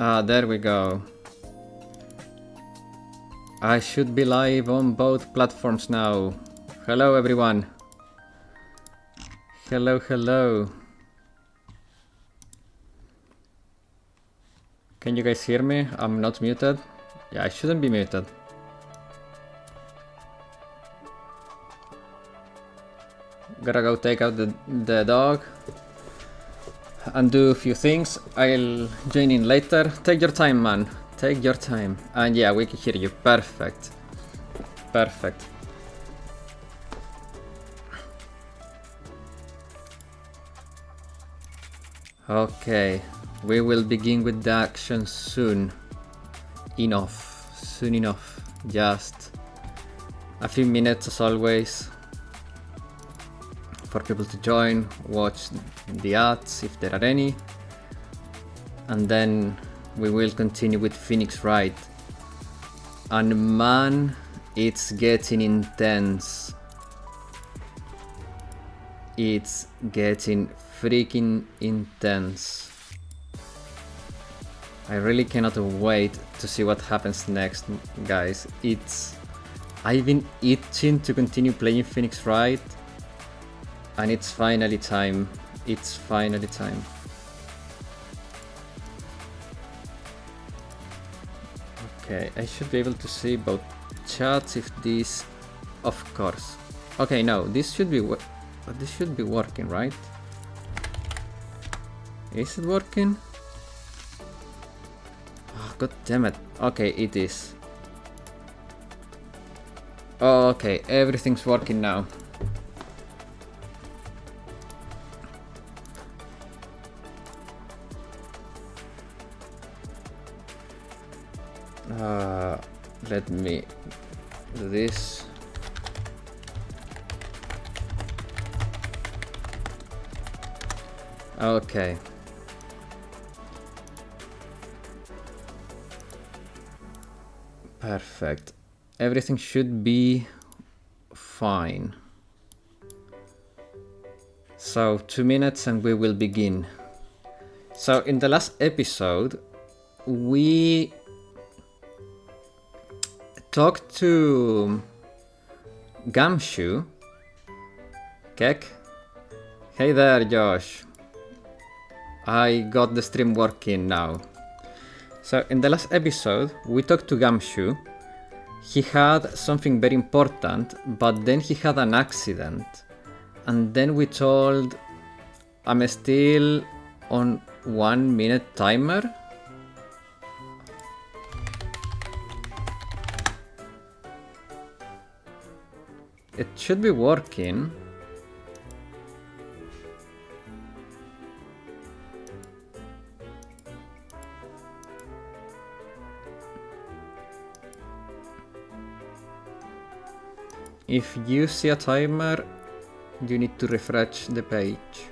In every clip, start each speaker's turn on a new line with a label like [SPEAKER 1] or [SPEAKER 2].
[SPEAKER 1] Ah, there we go. I should be live on both platforms now. Hello everyone. Hello. Can you guys hear me? I'm not muted. Yeah, I shouldn't be muted. Gotta go take out the dog and do a few things. I'll join in later. Take your time, man. Take your time. And yeah, we can hear you. Perfect. Okay, we will begin with the action soon. Soon enough. Just a few minutes as always for people to join, watch the ads if there are any, and then we will continue with Phoenix Wright. And man, it's getting intense. It's getting freaking intense. I really cannot wait to see what happens next, guys. I've been itching to continue playing Phoenix Wright, and it's finally time. Okay, I should be able to see both chats if this, of course. Okay, no, this should be working, right? Is it working? Oh, god damn it. Okay, it is. Okay, everything's working now. Let me do this. Okay. Perfect. Everything should be fine. So 2 minutes and we will begin. So in the last episode, we talked to Gumshoe. Kek. Hey there, Josh. I got the stream working now. So in the last episode, we talked to Gumshoe. He had something very important, but then he had an accident. And then we told, I'm still on 1 minute timer. It should be working. If you see a timer, you need to refresh the page.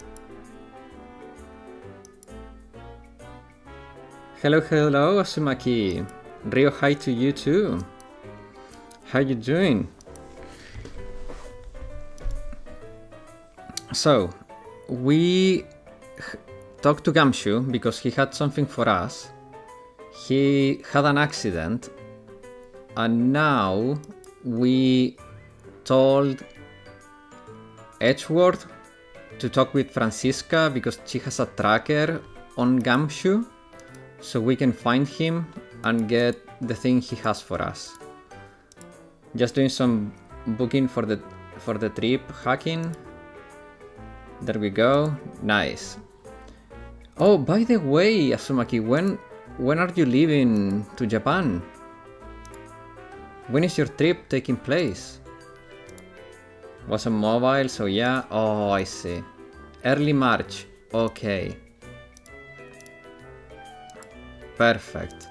[SPEAKER 1] Hello, Asumaki. Rio, hi to you too. How you doing? So, we talked to Gumshoe because he had something for us. He had an accident, and now we told Edgeworth to talk with Francisca because she has a tracker on Gumshoe, so we can find him and get the thing he has for us. Just doing some booking for the trip, hacking. There we go. Nice. Oh, by the way, Asumaki, when are you leaving to Japan? When is your trip taking place? Was on mobile, so yeah. Oh, I see. Early March. Okay. Perfect.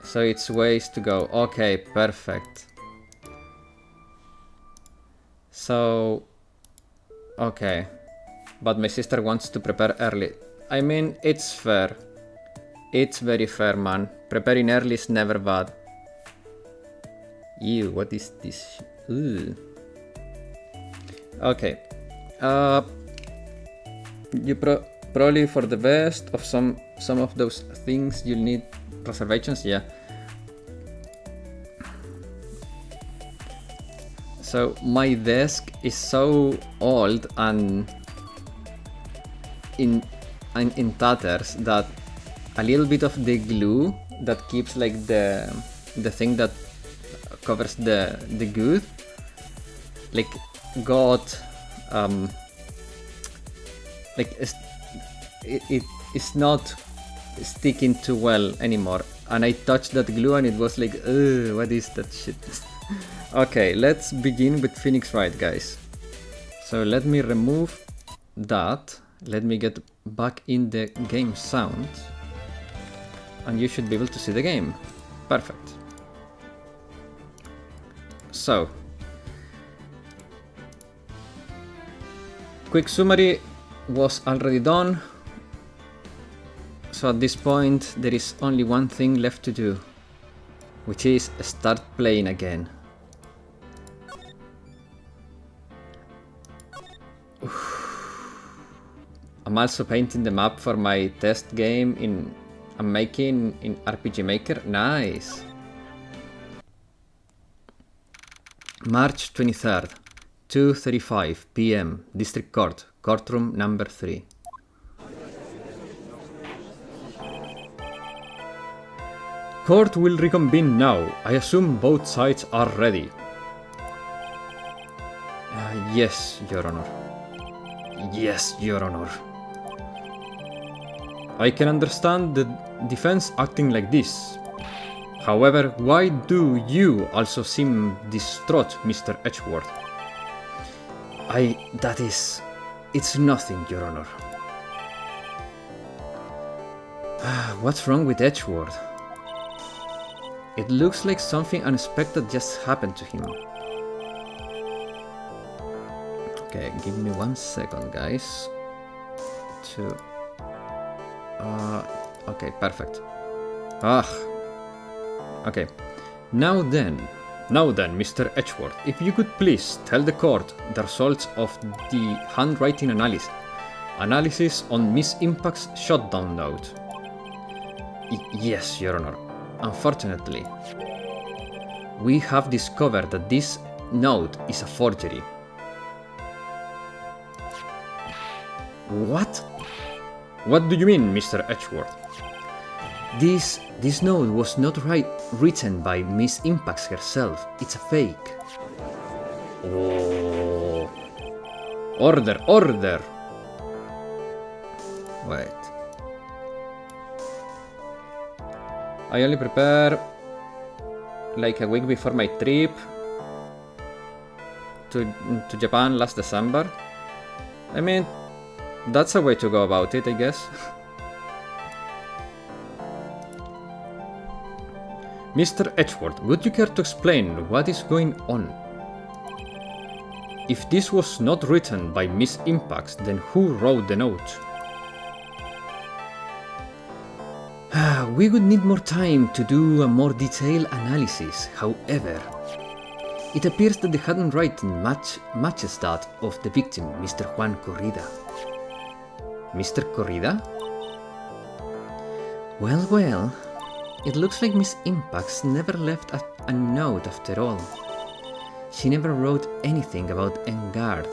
[SPEAKER 1] So it's ways to go. Okay, perfect. So, okay. But my sister wants to prepare early. I mean, it's fair. It's very fair, man. Preparing early is never bad. Ew, what is this? Ooh. Okay. You probably for the best of some of those things you'll need reservations, yeah. So my desk is so old and in tatters that a little bit of the glue that keeps like the thing that covers the good like got like it's not sticking too well anymore, and I touched that glue and it was like, ugh, what is that shit? Okay, let's begin with Phoenix Wright, guys. So let me remove that. Let me get back in the game sound, and you should be able to see the game. Perfect. So, quick summary was already done. So at this point there is only one thing left to do, which is start playing again. I'm also painting the map for my test game I'm making in RPG Maker. Nice. March 23rd, 2:35 PM, District Court, courtroom number 3. Court will reconvene now. I assume both sides are ready. Yes, Your Honor. Yes, Your Honor. I can understand the defense acting like this. However, why do you also seem distraught, Mr. Edgeworth? It's nothing, Your Honor. What's wrong with Edgeworth? It looks like something unexpected just happened to him. Okay, give me 1 second, guys. Okay, perfect. Okay. Now then, Mr. Edgeworth, if you could please tell the court the results of the handwriting analysis on Miss Impact's shutdown note. Yes, Your Honor. Unfortunately, we have discovered that this note is a forgery. What? What do you mean, Mr. Edgeworth? This note was not written by Miss Impacts herself. It's a fake. Oh. Order. Wait. I only prepare like a week before my trip to Japan last December. I mean, that's a way to go about it, I guess. Mr. Edgeworth, would you care to explain what is going on? If this was not written by Miss Impacts, then who wrote the note? We would need more time to do a more detailed analysis. However, it appears that the handwriting matches that of the victim, Mr. Juan Corrida. Mr. Corrida? Well, it looks like Miss Impacts never left a note after all. She never wrote anything about Engard.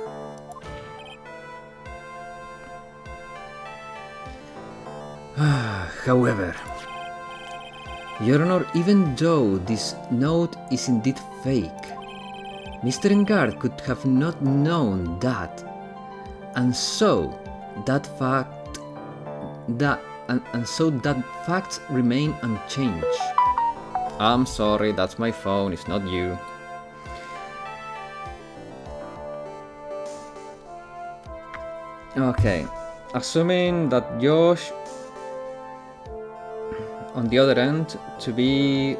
[SPEAKER 1] However, Your Honor, even though this note is indeed fake, Mr. Engard could have not known that, and so that facts remain unchanged. I'm sorry, that's my phone, it's not you. Okay, assuming that Josh on the other end to be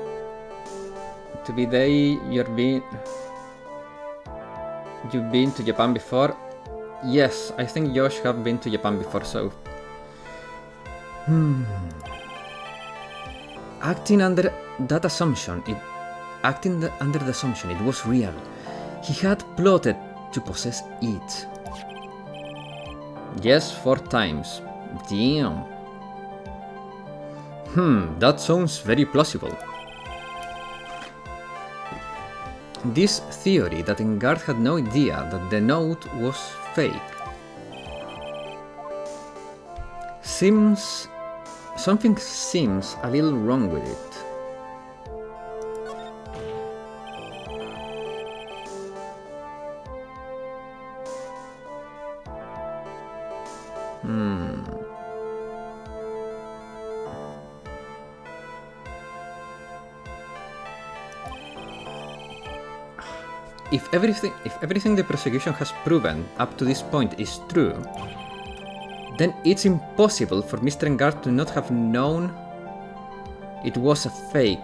[SPEAKER 1] you've been to Japan before. Yes, I think Josh have been to Japan before, so acting under the assumption it was real. He had plotted to possess it. Yes, 4 times. Damn. That sounds very plausible. This theory that Engard had no idea that the note was fake something seems a little wrong with it. If everything the prosecution has proven up to this point is true, then it's impossible for Mr. Engard to not have known it was a fake.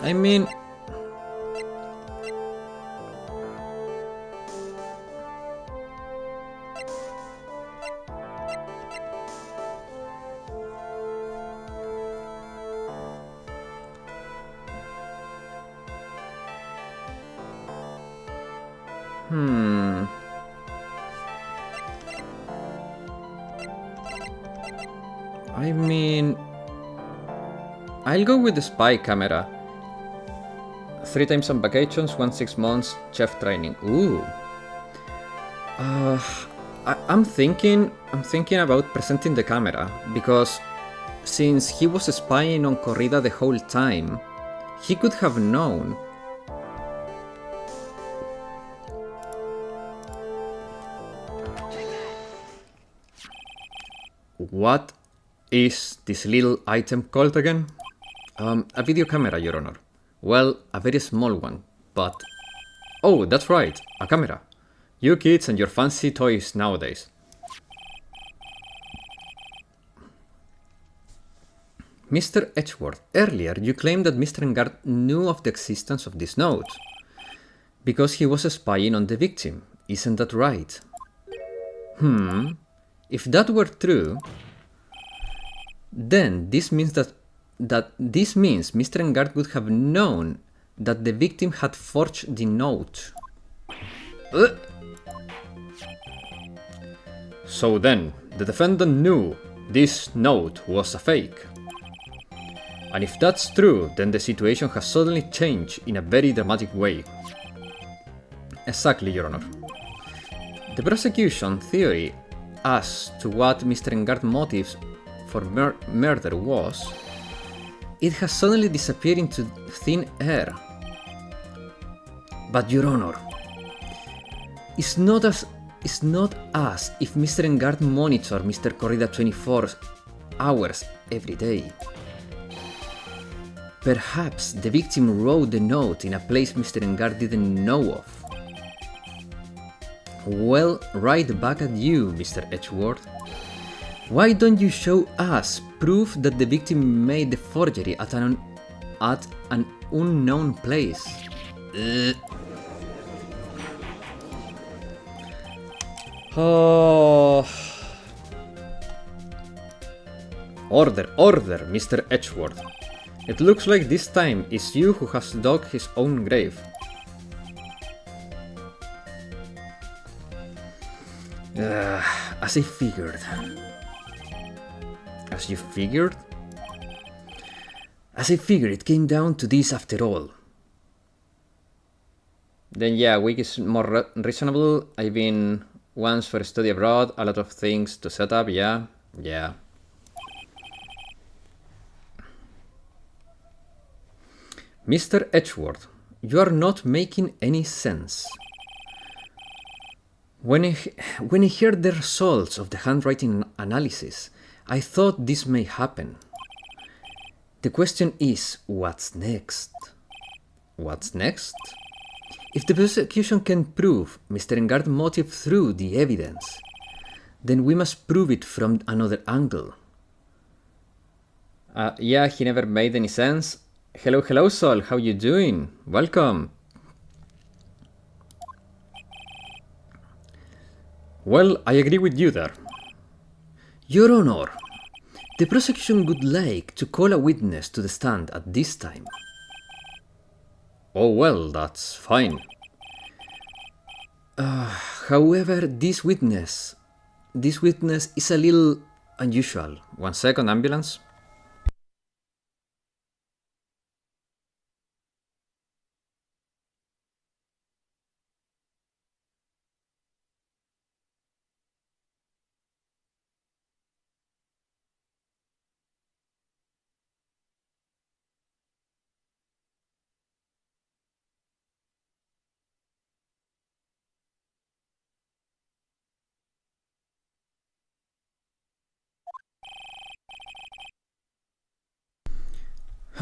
[SPEAKER 1] I mean... I'll go with the spy camera. 3 times on vacations, 1 6 months, chef training. Ooh. I'm thinking about presenting the camera, because since he was spying on Corrida the whole time, he could have known. What is this little item called again? A video camera, Your Honor. Well, a very small one, but... Oh, that's right, a camera. You kids and your fancy toys nowadays. Mr. Edgeworth, earlier you claimed that Mr. Engard knew of the existence of this note, because he was spying on the victim. Isn't that right? If that were true, then this means that Mr. Engard would have known that the victim had forged the note. So then, the defendant knew this note was a fake. And if that's true, then the situation has suddenly changed in a very dramatic way. Exactly, Your Honor. The prosecution theory as to what Mr. Engard's motives for murder was, it has suddenly disappeared into thin air. But Your Honor, it's not as if Mr. Engard monitored Mr. Corrida 24 hours every day. Perhaps the victim wrote the note in a place Mr. Engard didn't know of. Well, right back at you, Mr. Edgeworth. Why don't you show us proof that the victim made the forgery at an unknown place? Oh. Order, Mr. Edgeworth. It looks like this time it's you who has dug his own grave. As I figured. As you figured? As I figured it came down to this after all. Then yeah, a week is more reasonable. I've been once for study abroad, a lot of things to set up, yeah. Mr. Edgeworth, you are not making any sense. When I heard the results of the handwriting analysis, I thought this may happen. The question is, what's next? What's next? If the prosecution can prove Mr. Engard's motive through the evidence, then we must prove it from another angle. Yeah, he never made any sense. Hello, Sol, how you doing? Welcome. Well, I agree with you there. Your Honor, the prosecution would like to call a witness to the stand at this time. Oh well, that's fine. However, this witness is a little unusual. 1 second, ambulance.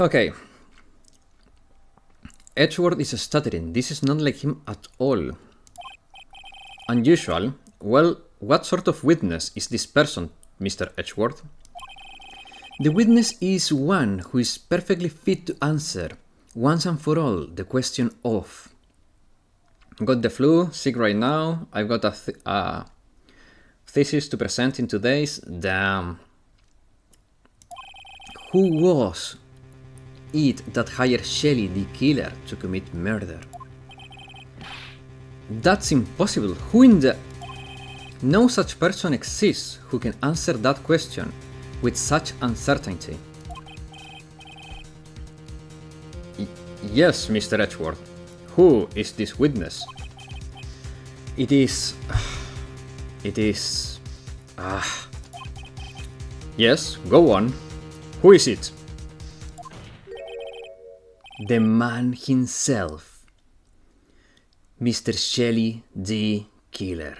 [SPEAKER 1] Okay. Edgeworth is stuttering. This is not like him at all. Unusual? Well, what sort of witness is this person, Mr. Edgeworth? The witness is one who is perfectly fit to answer, once and for all, the question of... Got the flu, sick right now, I've got a thesis to present in 2 days, damn. Who was it that hired Shelley the killer to commit murder? That's impossible. Who in the... No such person exists who can answer that question with such uncertainty. Yes, Mr. Edgeworth. Who is this witness? It is... Yes, go on. Who is it? The man himself. Mr. Shelley the Killer.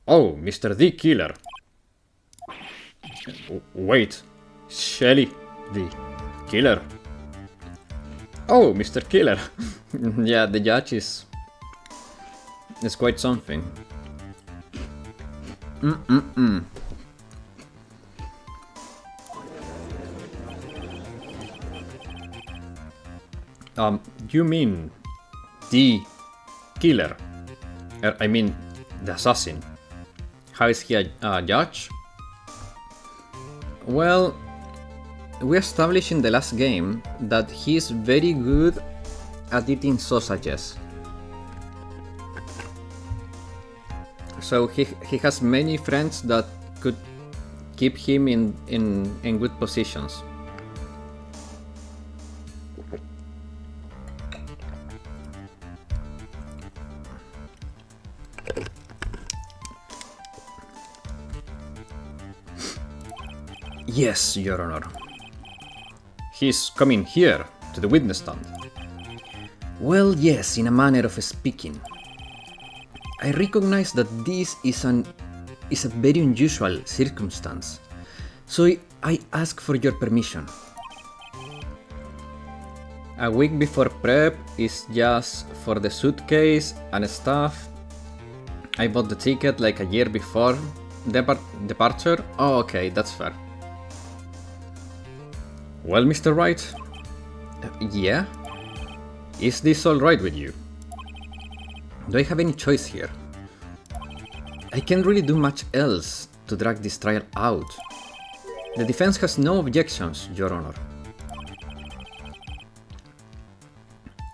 [SPEAKER 1] Oh, Mr. the Killer. Wait, Shelley the Killer. Oh, Mr. Killer. Yeah, the judge is quite something. You mean the killer? I mean the assassin. How is he a judge? Well, we established in the last game that he is very good at eating sausages. So he has many friends that could keep him in good positions. Yes, Your Honor. He's coming here, to the witness stand. Well, yes, in a manner of speaking. I recognize that this is a very unusual circumstance, so I ask for your permission. A week before prep is just for the suitcase and stuff. I bought the ticket like a year before departure. Oh, okay, that's fair. Well, Mr. Wright? Yeah? Is this alright with you? Do I have any choice here? I can't really do much else to drag this trial out. The defense has no objections, Your Honor.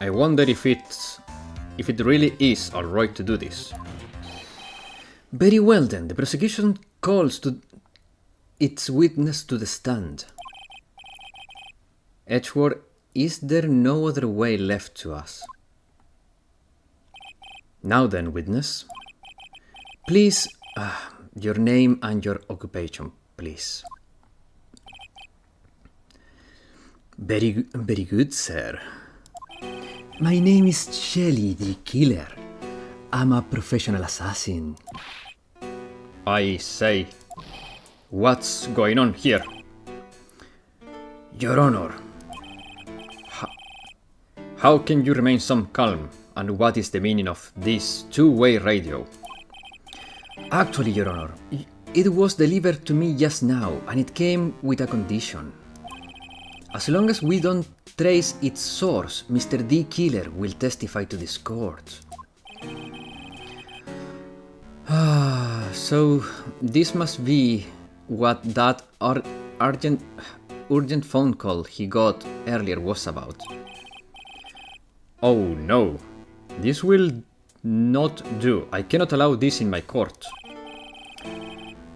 [SPEAKER 1] I wonder if it really is alright to do this. Very well then, the prosecution calls to its witness to the stand. Edgeworth, is there no other way left to us? Now then, witness. Please, your name and your occupation, please. Very good, sir. My name is Shelley the Killer. I'm a professional assassin. I say, what's going on here? Your Honor. How can you remain so calm? And what is the meaning of this two-way radio? Actually, Your Honor, it was delivered to me just now, and it came with a condition. As long as we don't trace its source, Mr. D. Killer will testify to this court. So this must be what that urgent phone call he got earlier was about. Oh no, this will not do. I cannot allow this in my court.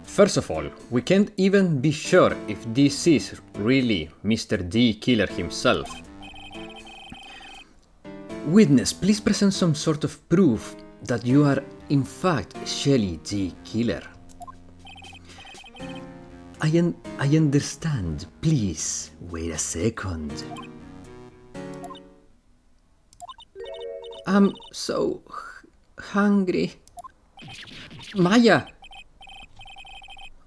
[SPEAKER 1] First of all, we can't even be sure if this is really Mr. D. Killer himself. Witness, please present some sort of proof that you are in fact Shelly D. Killer. I understand. Please, wait a second. I'm so hungry. Maya!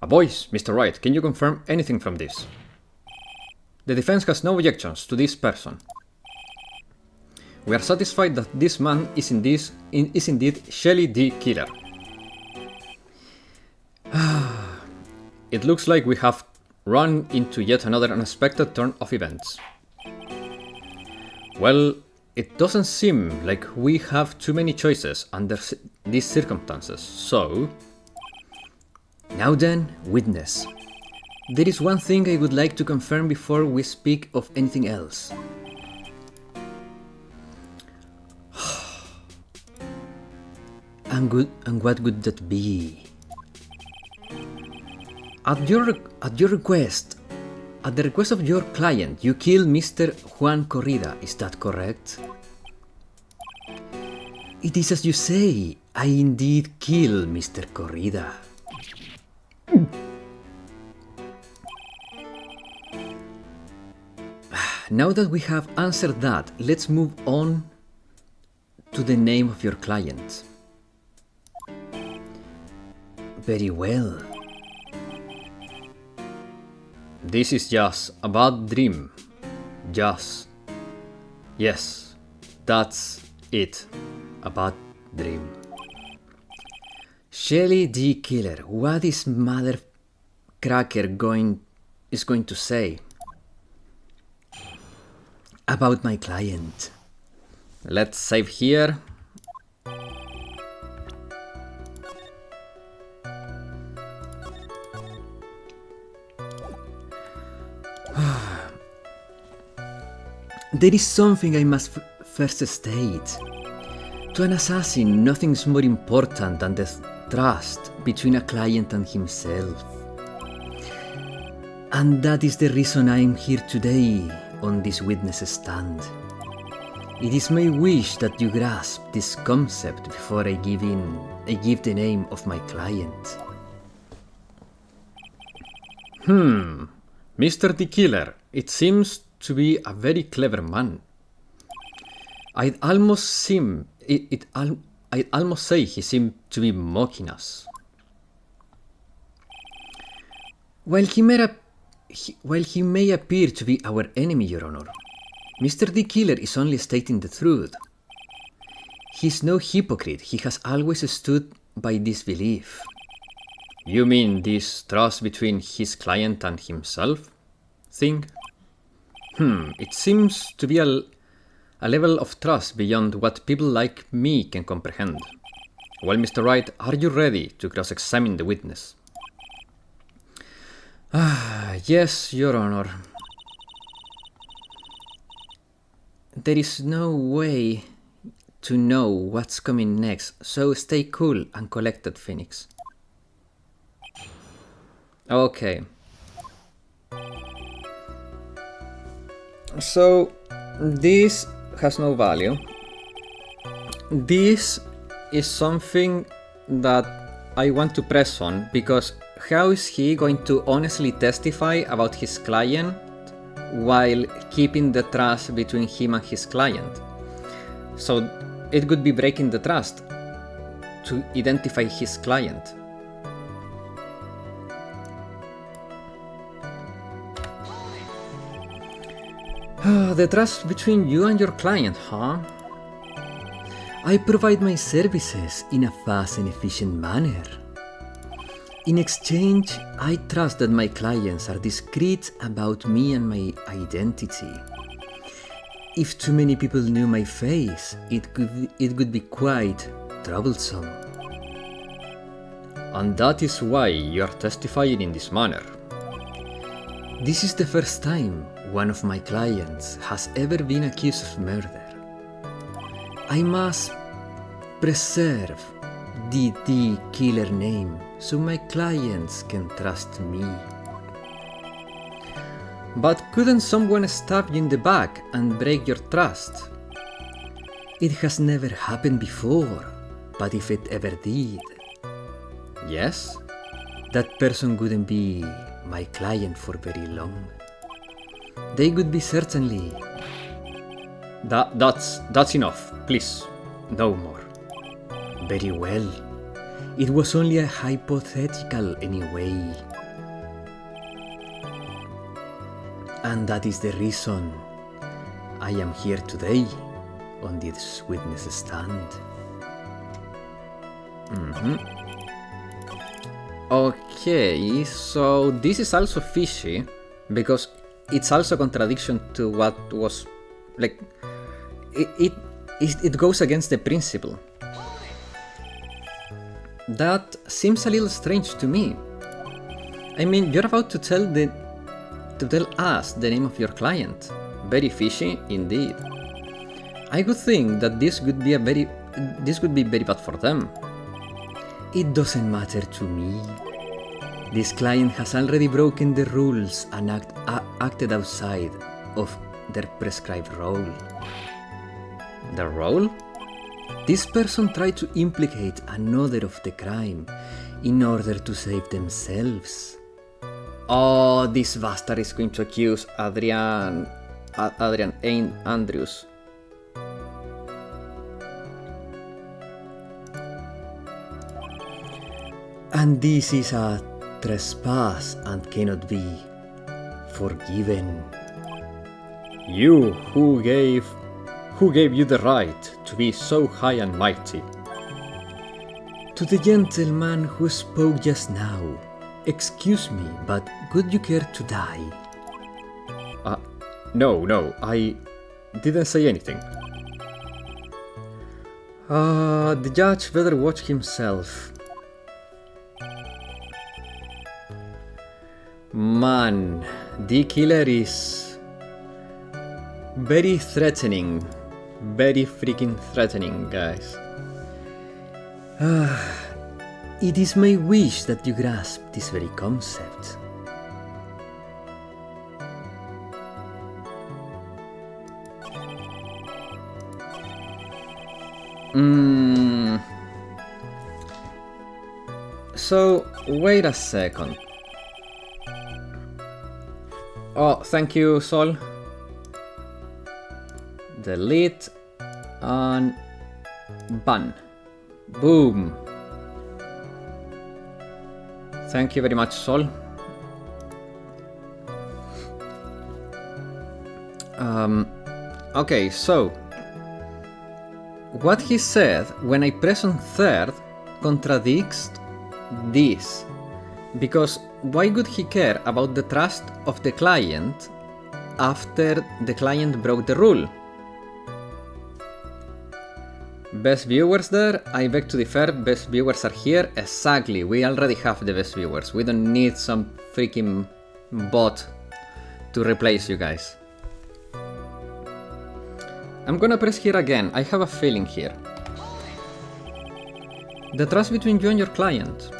[SPEAKER 1] Boys, Mr. Wright, can you confirm anything from this? The defense has no objections to this person. We are satisfied that this man is indeed Shelly D. Killer. It looks like we have run into yet another unexpected turn of events. Well, it doesn't seem like we have too many choices under these circumstances, so... Now then, witness. There is one thing I would like to confirm before we speak of anything else. And what would that be? At the request of your client, you killed Mr. Juan Corrida, is that correct? It is as you say, I indeed killed Mr. Corrida. Now that we have answered that, let's move on to the name of your client. Very well. This is just a bad dream. Just. Yes, that's it. A bad dream. Shelly D. Killer, what is Mother Cracker going to say about my client? Let's save here. There is something I must first state. To an assassin, nothing's more important than the trust between a client and himself. And that is the reason I am here today on this witness stand. It is my wish that you grasp this concept before I give the name of my client. Mr. the Killer, it seems to be a very clever man. I'd almost say he seemed to be mocking us. While he may appear to be our enemy, Your Honor, Mr. the Killer is only stating the truth. He's no hypocrite, he has always stood by this belief. You mean this trust between his client and himself thing? It seems to be a level of trust beyond what people like me can comprehend. Well, Mr. Wright, are you ready to cross-examine the witness? Yes, Your Honor. There is no way to know what's coming next, so stay cool and collected, Phoenix. Okay. So, this has no value. This is something that I want to press on, because how is he going to honestly testify about his client while keeping the trust between him and his client? So it would be breaking the trust to identify his client. The trust between you and your client, huh? I provide my services in a fast and efficient manner. In exchange, I trust that my clients are discreet about me and my identity. If too many people knew my face, it would be quite troublesome. And that is why you are testifying in this manner. This is the first time one of my clients has ever been accused of murder. I must preserve the killer name so my clients can trust me. But couldn't someone stab you in the back and break your trust? It has never happened before, but if it ever did, yes, that person wouldn't be my client for very long. They would be certainly... That's enough, please, no more. Very well. It was only a hypothetical anyway. And that is the reason I am here today on this witness stand. Okay, so this is also fishy because it's also a contradiction to what was like it goes against the principle. That seems a little strange to me. I mean, you're about to tell us the name of your client. Very fishy indeed. I would think that this would be very bad for them. It doesn't matter to me. This client has already broken the rules and acted outside of their prescribed role. The role? This person tried to implicate another of the crime in order to save themselves. Oh, this bastard is going to accuse Adrian Andrews. And this is a trespass and cannot be forgiven. You who gave you the right to be so high and mighty. To the gentleman who spoke just now, excuse me, but would you care to die? No, I didn't say anything. The judge better watch himself. Man, the killer is very threatening. Very freaking threatening, guys. It is my wish that you grasp this very concept. So, wait a second. Oh, thank you, Sol. Delete and ban. Boom. Thank you very much, Sol. Okay, so what he said when I press on third contradicts this, because why would he care about the trust of the client after the client broke the rule? Best viewers there? I beg to differ, best viewers are here. Exactly, we already have the best viewers. We don't need some freaking bot to replace you guys. I'm gonna press here again, I have a feeling here. The trust between you and your client.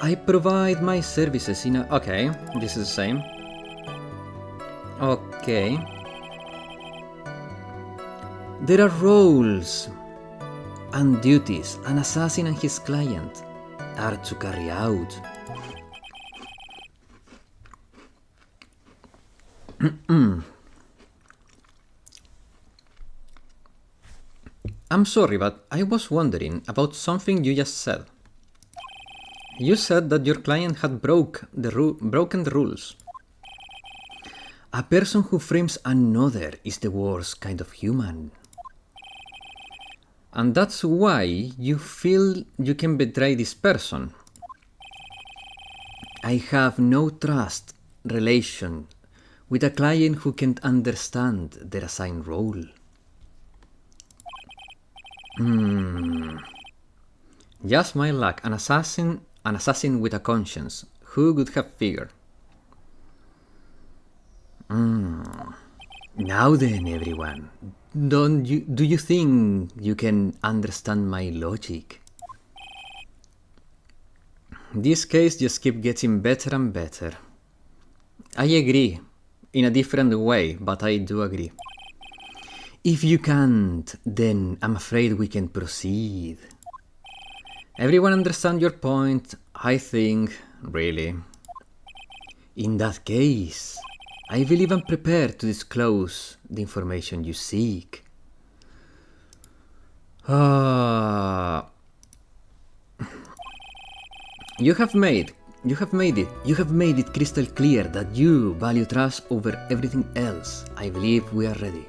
[SPEAKER 1] I provide my services in a... Okay, this is the same. Okay. There are roles and duties an assassin and his client are to carry out. I'm sorry, but I was wondering about something you just said. You said that your client had broken the rules. A person who frames another is the worst kind of human. And that's why you feel you can betray this person. I have no trust relation with a client who can't understand their assigned role. Just my luck, an assassin with a conscience. Who would have figured? Now then, everyone, do you think you can understand my logic? This case just keeps getting better and better. I agree, in a different way, but I do agree. If you can't, then I'm afraid we can proceed. Everyone understand your point, I think, really. In that case, I believe I'm prepared to disclose the information you seek. You have made it crystal clear that you value trust over everything else. I believe we are ready.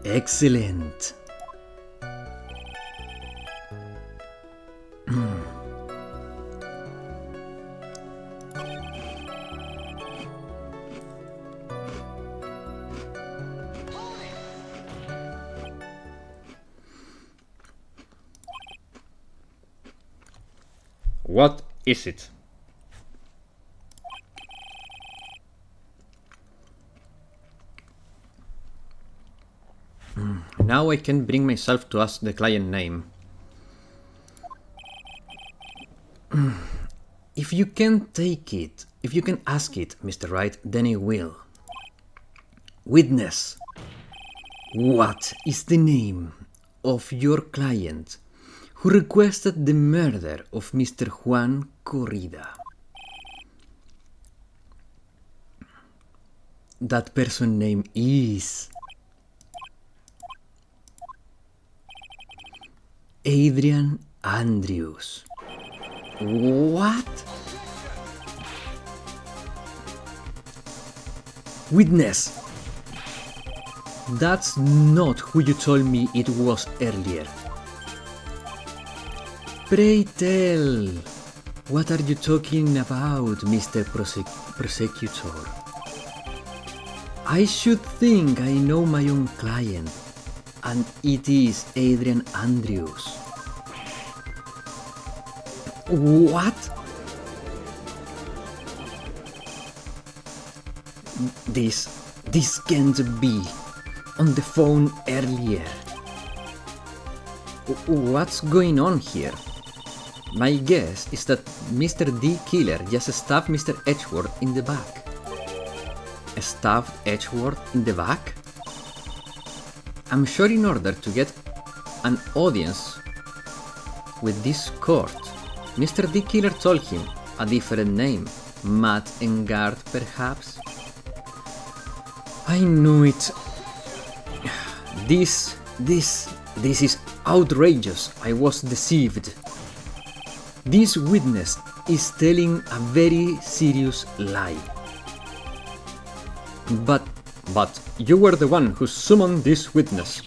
[SPEAKER 1] Excellent. What is it? Now I can bring myself to ask the client name. If you can ask it, Mr. Wright, then I will. Witness, what is the name of your client who requested the murder of Mr. Juan Corrida? That person's name is Adrian Andrews. What? Witness, that's not who you told me it was earlier. Pray tell, what are you talking about, Mr. Prosecutor? I should think I know my own client, and it is Adrian Andrews. What? This can't be. On the phone earlier. What's going on here? My guess is that Mr. D. Killer just stabbed Mr. Edgeworth in the back. Stabbed Edgeworth in the back? I'm sure in order to get an audience with this court, Mr. D. Killer told him a different name. Matt Engard, perhaps? I knew it. This is outrageous. I was deceived. This witness is telling a very serious lie. But you were the one who summoned this witness.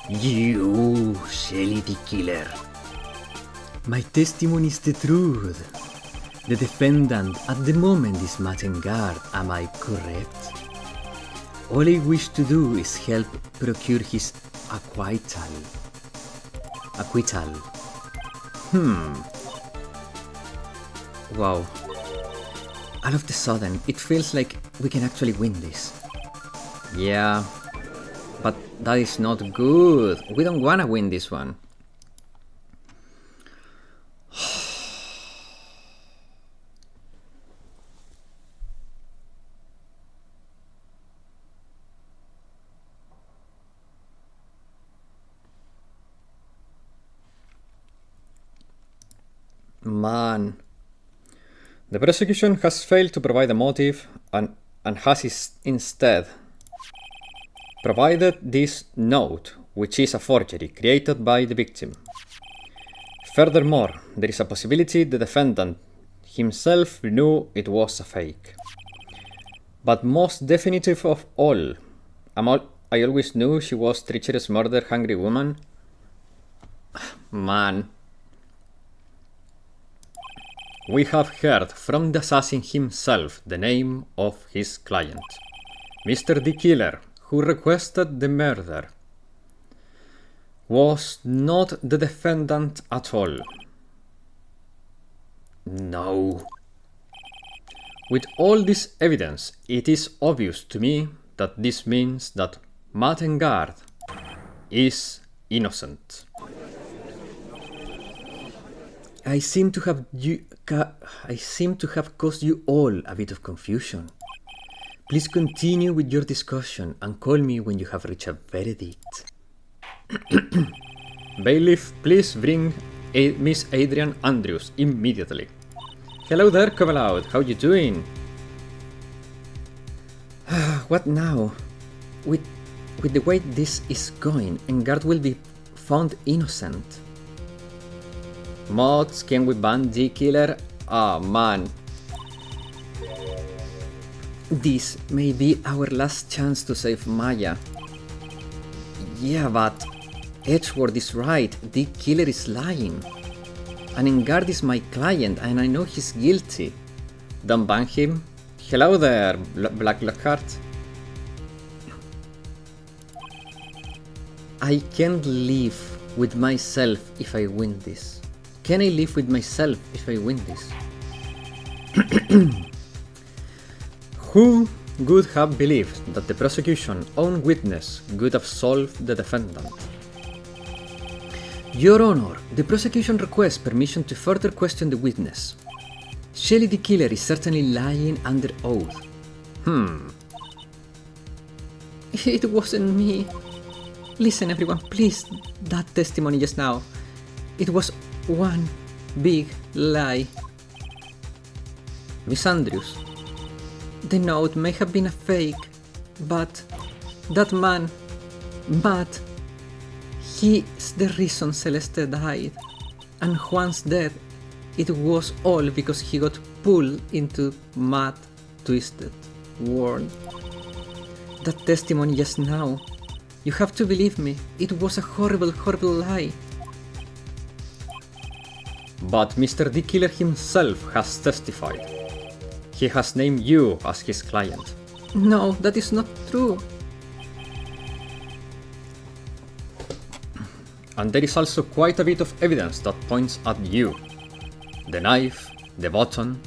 [SPEAKER 1] You silly killer. My testimony is the truth. The defendant at the moment is Matt Engard, am I correct? All I wish to do is help procure his acquittal. Wow. All of a sudden, it feels like we can actually win this. Yeah, but that is not good. We don't wanna win this one. Man. The prosecution has failed to provide a motive and has instead provided this note, which is a forgery created by the victim. Furthermore, there is a possibility the defendant himself knew it was a fake. But most definitive of all, I always knew she was treacherous murder-hungry woman. Man. We have heard from the assassin himself the name of his client, Mr. D. Killer, who requested the murder. was not the defendant at all. No. With all this evidence, it is obvious to me that this means that Matengard is innocent. I seem to have caused you all a bit of confusion. Please continue with your discussion and call me when you have reached a verdict. Bailiff, please bring Miss Adrian Andrews immediately. Hello there, Covelout. How you doing? What now? With the way this is going, Engard will be found innocent. Mods, can we ban D-Killer? Ah, man. This may be our last chance to save Maya. Yeah, but Edgeworth is right. D-Killer is lying. And Engard is my client, and I know he's guilty. Don't ban him. Hello there, Black Lockhart. I can't live with myself if I win this. Can I live with myself if I win this? Who would have believed that the prosecution's own witness could have solved the defendant? Your Honor, the prosecution requests permission to further question the witness. Shelley the Killer is certainly lying under oath. It wasn't me. Listen everyone, please, that testimony just now. It was one big lie. Miss Andrews, the note may have been a fake, but that man, Matt, he's the reason Celeste died. And Juan's death, it was all because he got pulled into Matt twisted world. That testimony just now, you have to believe me, it was a horrible, horrible lie. But Mr. D. Killer himself has testified. He has named you as his client. No, that is not true. And there is also quite a bit of evidence that points at you. The knife, the button,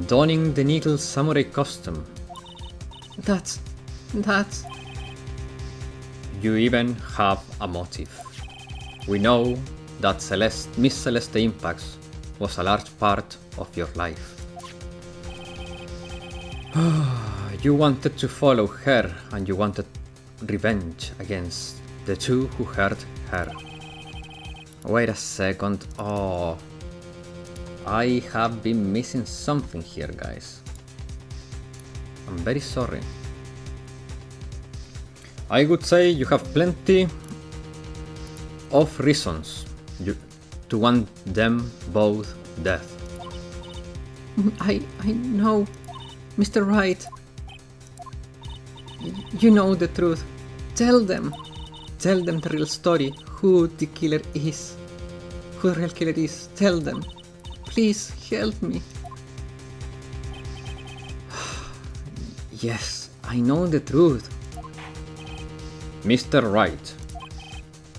[SPEAKER 1] donning the Needle Samurai costume. That's... You even have a motive. We know that Miss Celeste Impax was a large part of your life. You wanted to follow her and you wanted revenge against the two who hurt her. Wait a second. Oh, I have been missing something here, guys. I'm very sorry. I would say you have plenty of reasons to want them both dead. I know, Mr. Wright. You know the truth. Tell them the real story, who the killer is. Who the real killer is. Tell them. Please help me. Yes, I know the truth. Mr. Wright.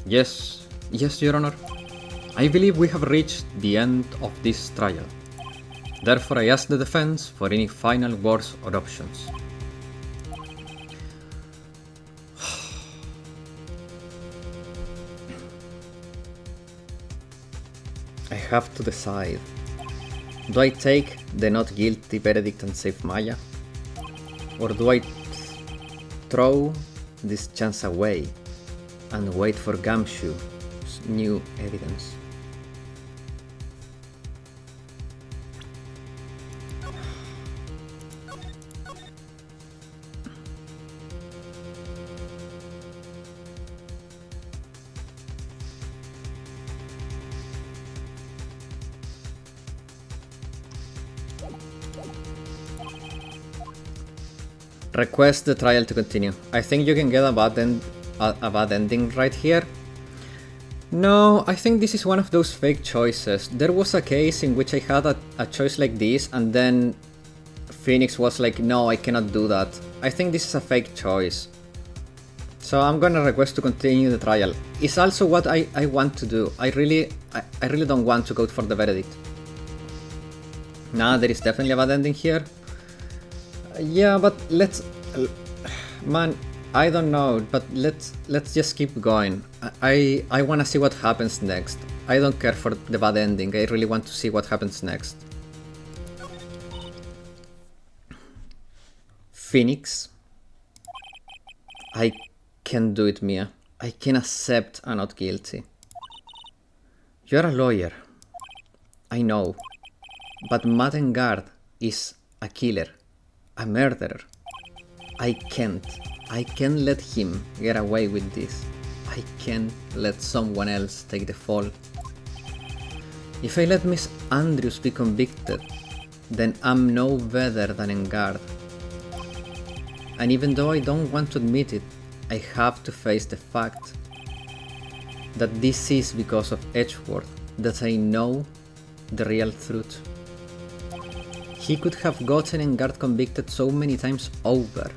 [SPEAKER 1] Yes, Your Honor. I believe we have reached the end of this trial. Therefore, I ask the defense for any final words or options. I have to decide. Do I take the not guilty verdict and save Maya? Or do I throw this chance away and wait for Gumshoe's new evidence? Request the trial to continue. I think you can get a bad ending right here. No, I think this is one of those fake choices. There was a case in which I had a choice like this and then Phoenix was like, no, I cannot do that. I think this is a fake choice. So I'm gonna request to continue the trial. It's also what I want to do. I really don't want to go for the verdict. Nah, there is definitely a bad ending here. Yeah, but let's... Man, I don't know, but let's just keep going. I wanna see what happens next. I don't care for the bad ending, I really want to see what happens next. Phoenix. I can do it, Mia. I can accept I'm not guilty. You're a lawyer. I know. But Mattengard is a killer. A murderer. I can't let him get away with this. I can't let someone else take the fall. If I let Miss Andrews be convicted, then I'm no better than Engard. And even though I don't want to admit it, I have to face the fact that this is because of Edgeworth that I know the real truth. He could have gotten Engard convicted so many times over,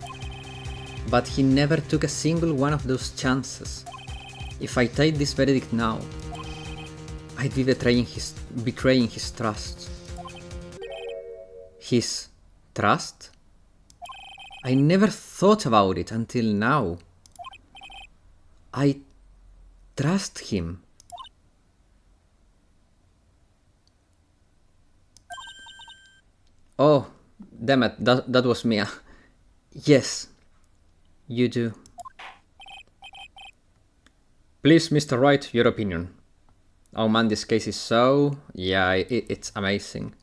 [SPEAKER 1] but he never took a single one of those chances. If I take this verdict now, I'd be betraying his trust. His trust? I never thought about it until now. I trust him. Oh, damn it, that was Mia. Yes, you do. Please, Mr. Wright, your opinion. Oh man, this case is so... yeah, it's amazing.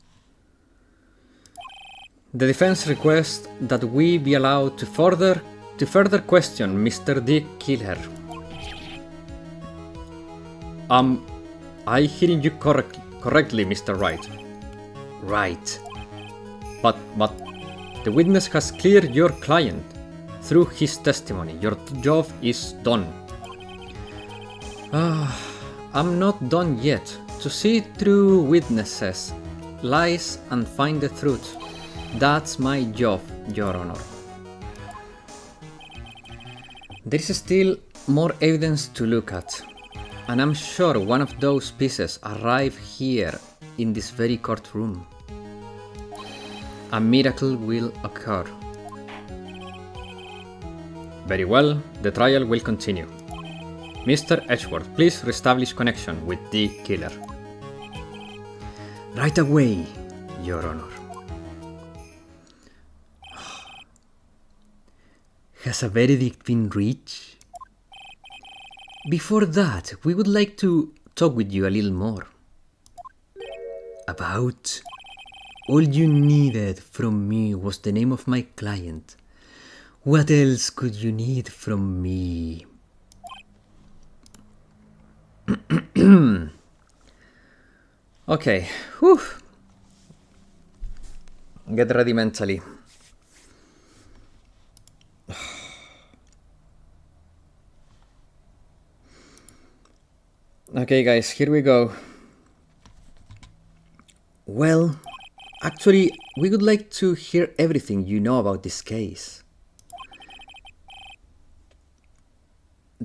[SPEAKER 1] The defense requests that we be allowed to further question Mr. D. Killer. I hearing you correctly, Mr. Wright. Right. But the witness has cleared your client through his testimony. Your job is done. I'm not done yet. To see through witnesses, lies, and find the truth. That's my job, Your Honor. There is still more evidence to look at, and I'm sure one of those pieces arrive here in this very courtroom. A miracle will occur. Very well, the trial will continue. Mr. Edgeworth, please reestablish connection with the killer. Right away, Your Honor. Has a verdict been reached? Before that, we would like to talk with you a little more. About? All you needed from me was the name of my client. What else could you need from me? Okay, whew. Get ready mentally. Okay guys, here we go. Well, actually, we would like to hear everything you know about this case.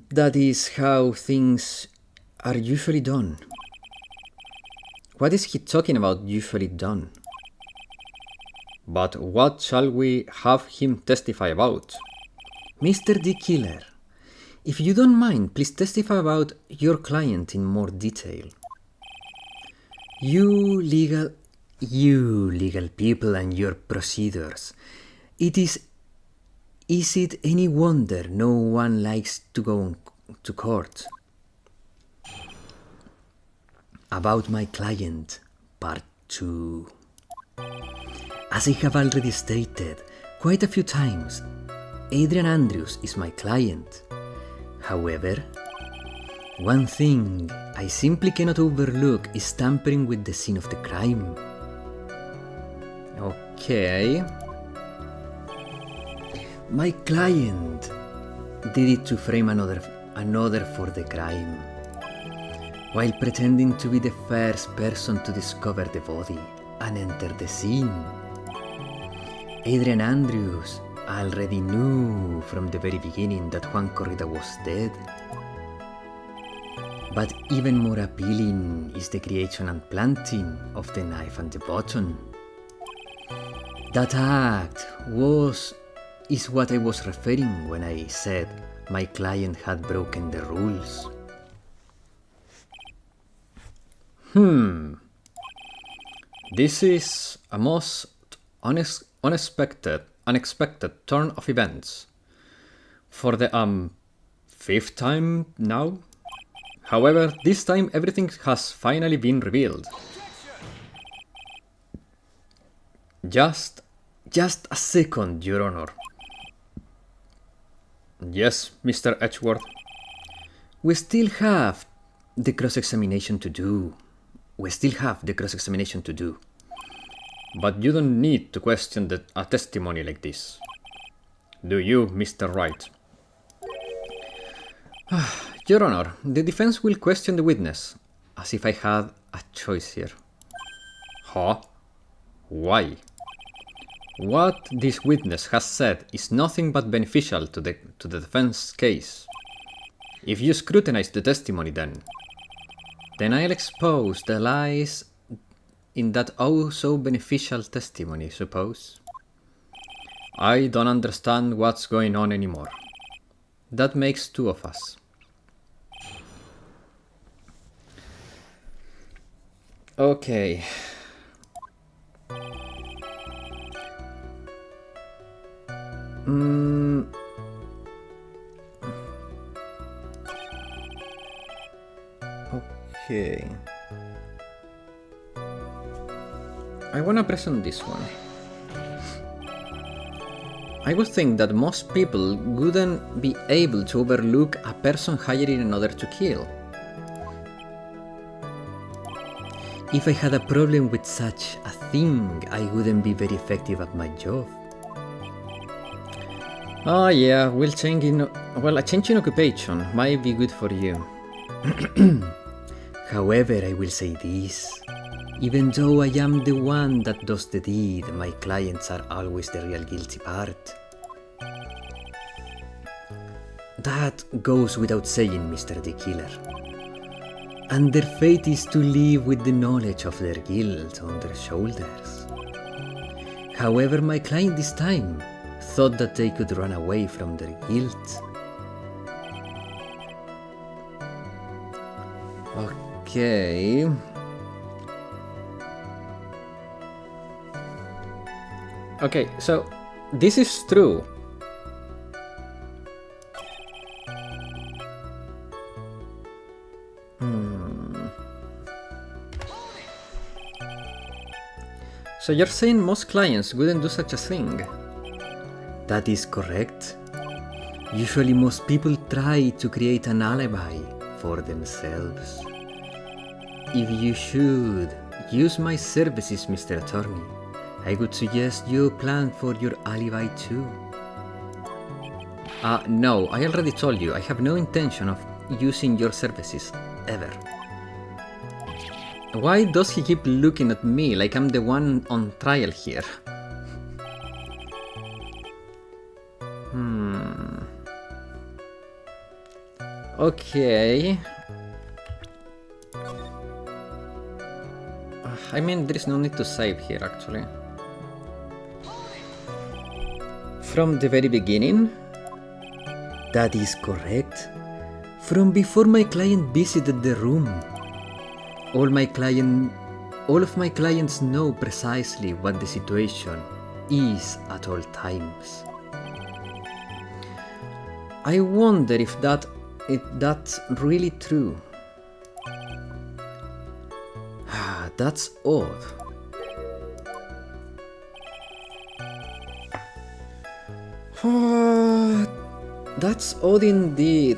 [SPEAKER 1] That is how things are usually done. What is he talking about, usually done? But what shall we have him testify about? Mr. D. Killer, if you don't mind, please testify about your client in more detail. You legal people and your procedures. Is it any wonder no one likes to go to court? About my client, part 2. As I have already stated quite a few times, Adrian Andrews is my client. However, one thing I simply cannot overlook is tampering with the scene of the crime. Okay. My client did it to frame another for the crime, while pretending to be the first person to discover the body and enter the scene. Adrian Andrews I already knew from the very beginning that Juan Corrida was dead. But even more appealing is the creation and planting of the knife and the button. That act is what I was referring when I said my client had broken the rules. This is a most unexpected turn of events. For the 5th time now? However, this time everything has finally been revealed. Just a second, Your Honor. Yes, Mr. Edgeworth. We still have the cross-examination to do. But you don't need to question a testimony like this. Do you, Mr. Wright? Your Honor, the defense will question the witness, as if I had a choice here. Huh? Why? What this witness has said is nothing but beneficial to the defense case. If you scrutinize the testimony then I'll expose the lies in that oh so beneficial testimony, suppose. I don't understand what's going on anymore. That makes two of us. Okay. Okay. I wanna present this one. I would think that most people wouldn't be able to overlook a person hiring another to kill. If I had a problem with such a thing, I wouldn't be very effective at my job. Oh yeah, a change in occupation might be good for you. However, I will say this. Even though I am the one that does the deed, my clients are always the real guilty part. That goes without saying, Mr. the Killer. And their fate is to live with the knowledge of their guilt on their shoulders. However, my client this time thought that they could run away from their guilt. Okay. Okay, so this is true. So you're saying most clients wouldn't do such a thing? That is correct. Usually most people try to create an alibi for themselves. If you should use my services, Mr. Attorney, I would suggest you plan for your alibi too. No, I already told you, I have no intention of using your services, ever. Why does he keep looking at me like I'm the one on trial here? Okay. I mean, there is no need to save here, actually. From the very beginning? That is correct. From before my client visited the room. All of my clients know precisely what the situation is at all times. I wonder if that's really true. That's odd. That's odd indeed.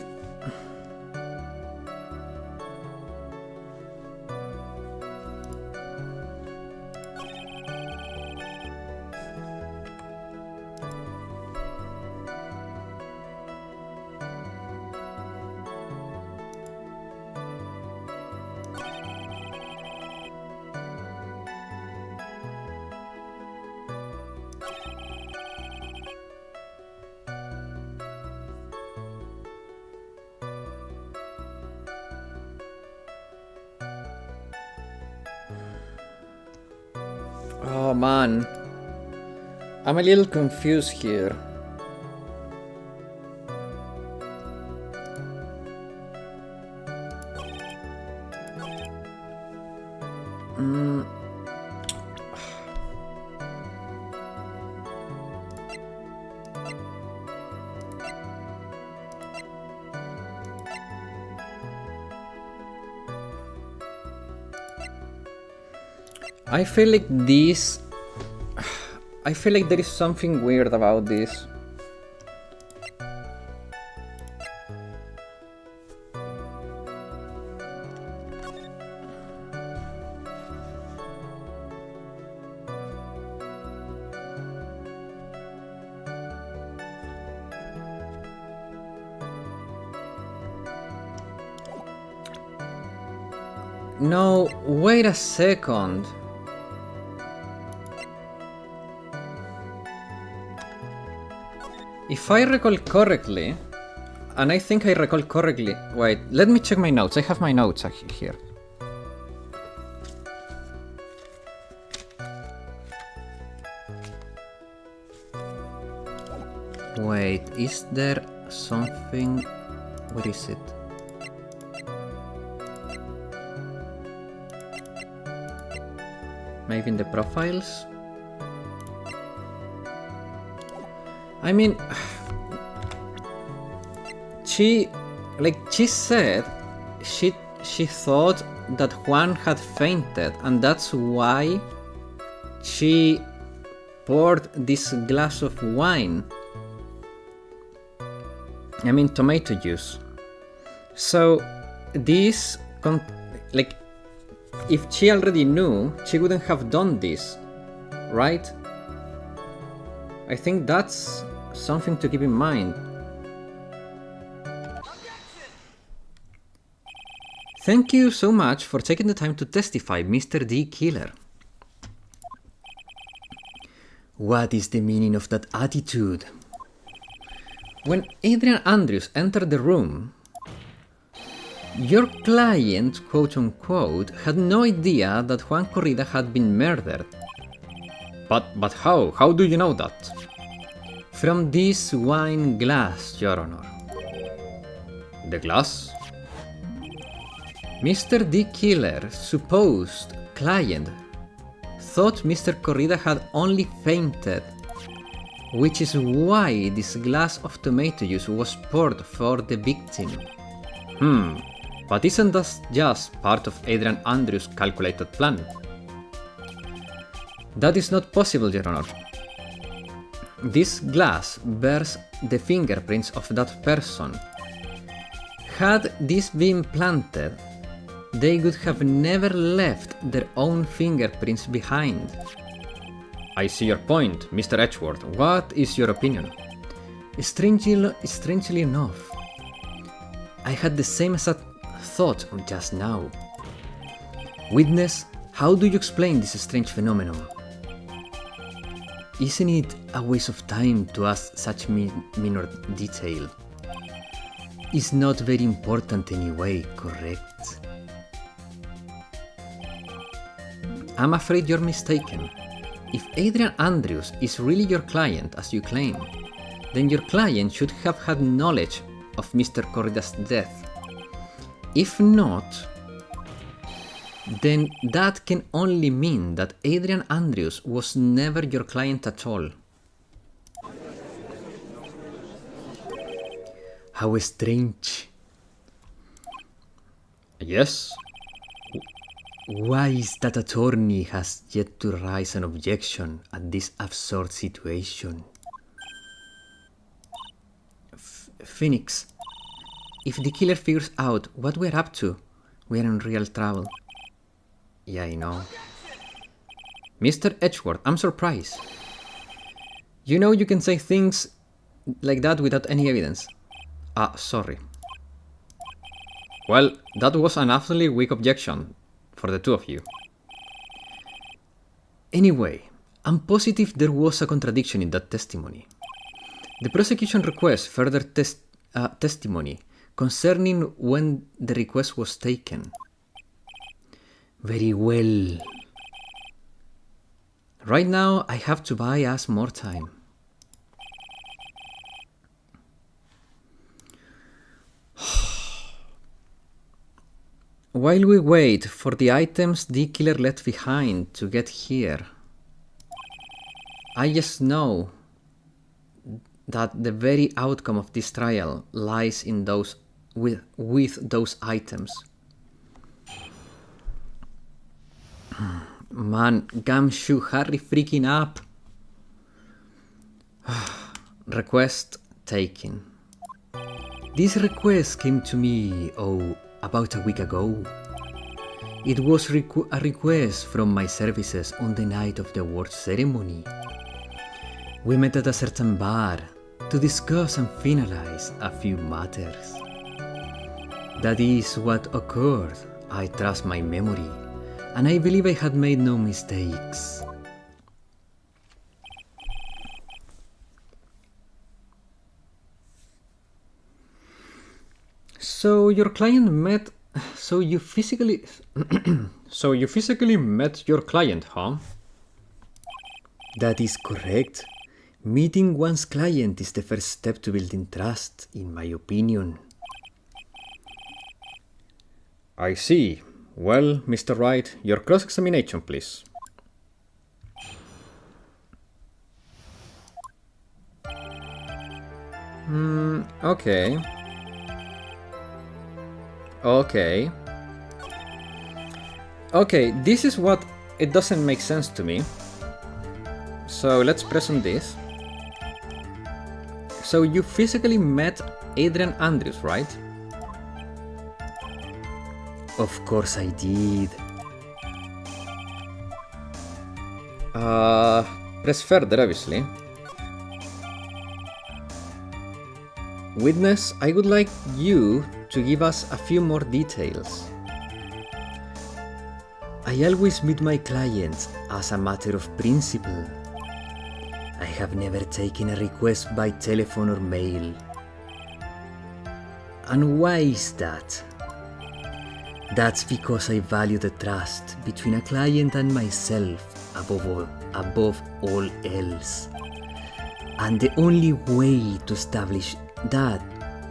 [SPEAKER 1] Oh man. I'm a little confused here. I feel like this... I feel like there is something weird about this. No, wait a second. If I recall correctly, and I think I recall correctly, wait, let me check my notes. I have my notes here. Wait, is there something? Where is it? Maybe in the profiles? I mean, she said she thought that Juan had fainted, and that's why she poured this glass of wine. I mean, tomato juice. So this, if she already knew, she wouldn't have done this, right? I think that's something to keep in mind. Thank you so much for taking the time to testify, Mr. D. Killer. What is the meaning of that attitude? When Adrian Andrews entered the room, your client, quote-unquote, had no idea that Juan Corrida had been murdered. But how? How do you know that? From this wine glass, Your Honor. The glass? Mr. D. Killer's supposed client thought Mr. Corrida had only fainted, which is why this glass of tomato juice was poured for the victim. But isn't that just part of Adrian Andrews' calculated plan? That is not possible, Your Honor. This glass bears the fingerprints of that person. Had this been planted, they would have never left their own fingerprints behind. I see your point, Mr. Edgeworth. What is your opinion? Strangely enough, I had the same thought just now. Witness, how do you explain this strange phenomenon? Isn't it a waste of time to ask such minor detail? It's not very important anyway, correct? I'm afraid you're mistaken. If Adrian Andrews is really your client, as you claim, then your client should have had knowledge of Mr. Corrida's death. If not, then that can only mean that Adrian Andrews was never your client at all. How strange. Yes? Why is that attorney has yet to raise an objection at this absurd situation? Phoenix, if the killer figures out what we're up to, we're in real trouble. Yeah, I know. Mr. Edgeworth, I'm surprised. You know you can say things like that without any evidence. Sorry. Well, that was an absolutely weak objection for the two of you. Anyway, I'm positive there was a contradiction in that testimony. The prosecution requests further testimony concerning when the request was taken. Very well. Right now, I have to buy us more time. While we wait for the items the killer left behind to get here, I just know that the very outcome of this trial lies in those with those items. Man, Gumshoe, hurry freaking up! Request taken. This request came to me, about a week ago. It was a request from my services on the night of the award ceremony. We met at a certain bar to discuss and finalize a few matters. That is what occurred. I trust my memory, and I believe I had made no mistakes. So your client met... So you physically... So you physically met your client, huh? That is correct. Meeting one's client is the first step to building trust, in my opinion. I see. Well, Mr. Wright, your cross-examination, please. Okay. Okay, this is what it doesn't make sense to me. So let's press on this. So you physically met Adrian Andrews, right? Of course I did. Press further, obviously. Witness, I would like you to give us a few more details. I always meet my clients as a matter of principle. I have never taken a request by telephone or mail. And why is that? That's because I value the trust between a client and myself above all else. And the only way to establish that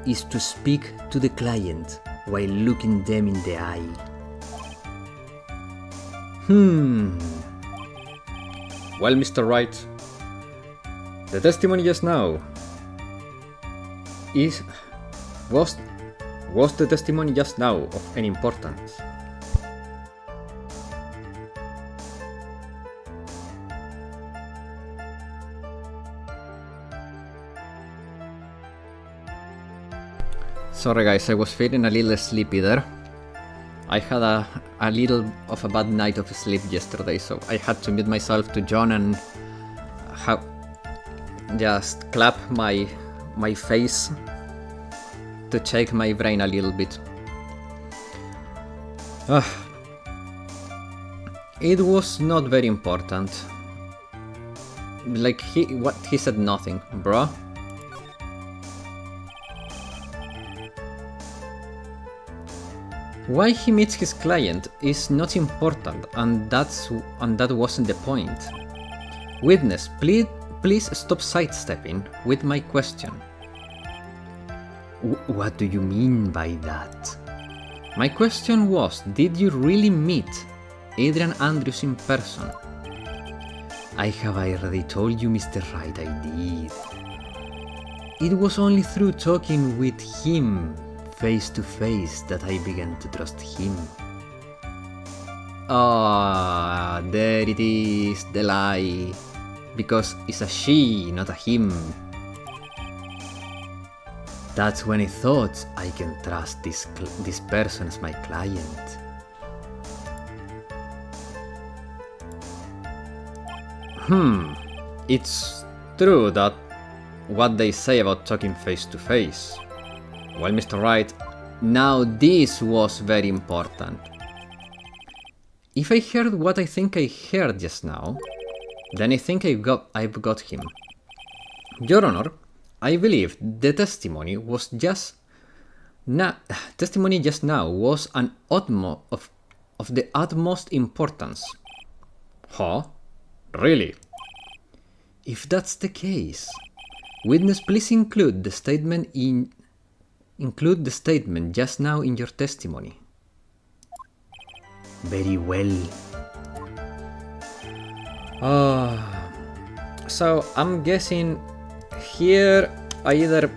[SPEAKER 1] is to speak to the client while looking them in the eye. Well, Mr. Wright, the testimony just now was the testimony just now of any importance? Sorry guys, I was feeling a little sleepy there. I had a little of a bad night of sleep yesterday, so I had to mute myself to John and just clap my face to shake my brain a little bit. It was not very important. Like he said nothing, bruh. Why he meets his client is not important, and that wasn't the point. Witness, please stop sidestepping with my question. What do you mean by that? My question was, did you really meet Adrian Andrews in person? I have already told you, Mr. Wright, I did. It was only through talking with him face to face that I began to trust him. Ah, there it is, the lie. Because it's a she, not a him. That's when I thought I can trust this person as my client. It's true that what they say about talking face to face. Well, Mr. Wright, now this was very important. If I heard what I think I heard just now, then I think I've got him. Your Honor, I believe the testimony just now was of the utmost importance. Huh? Really? If that's the case, witness, please include the statement just now in your testimony. Very well. So I'm guessing here I either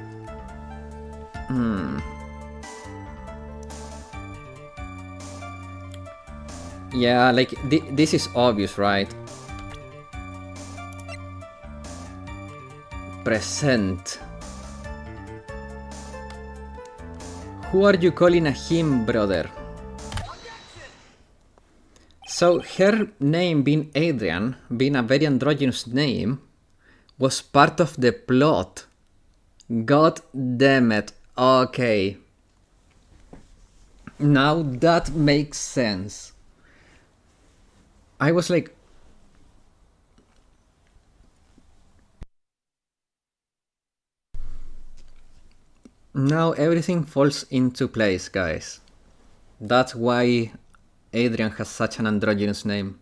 [SPEAKER 1] yeah, like this is obvious, right? Present. Who are you calling a him, brother? So her name being Adrian, being a very androgynous name, was part of the plot. God damn it. Okay. Now that makes sense. I was like... Now everything falls into place, guys. That's why Adrian has such an androgynous name.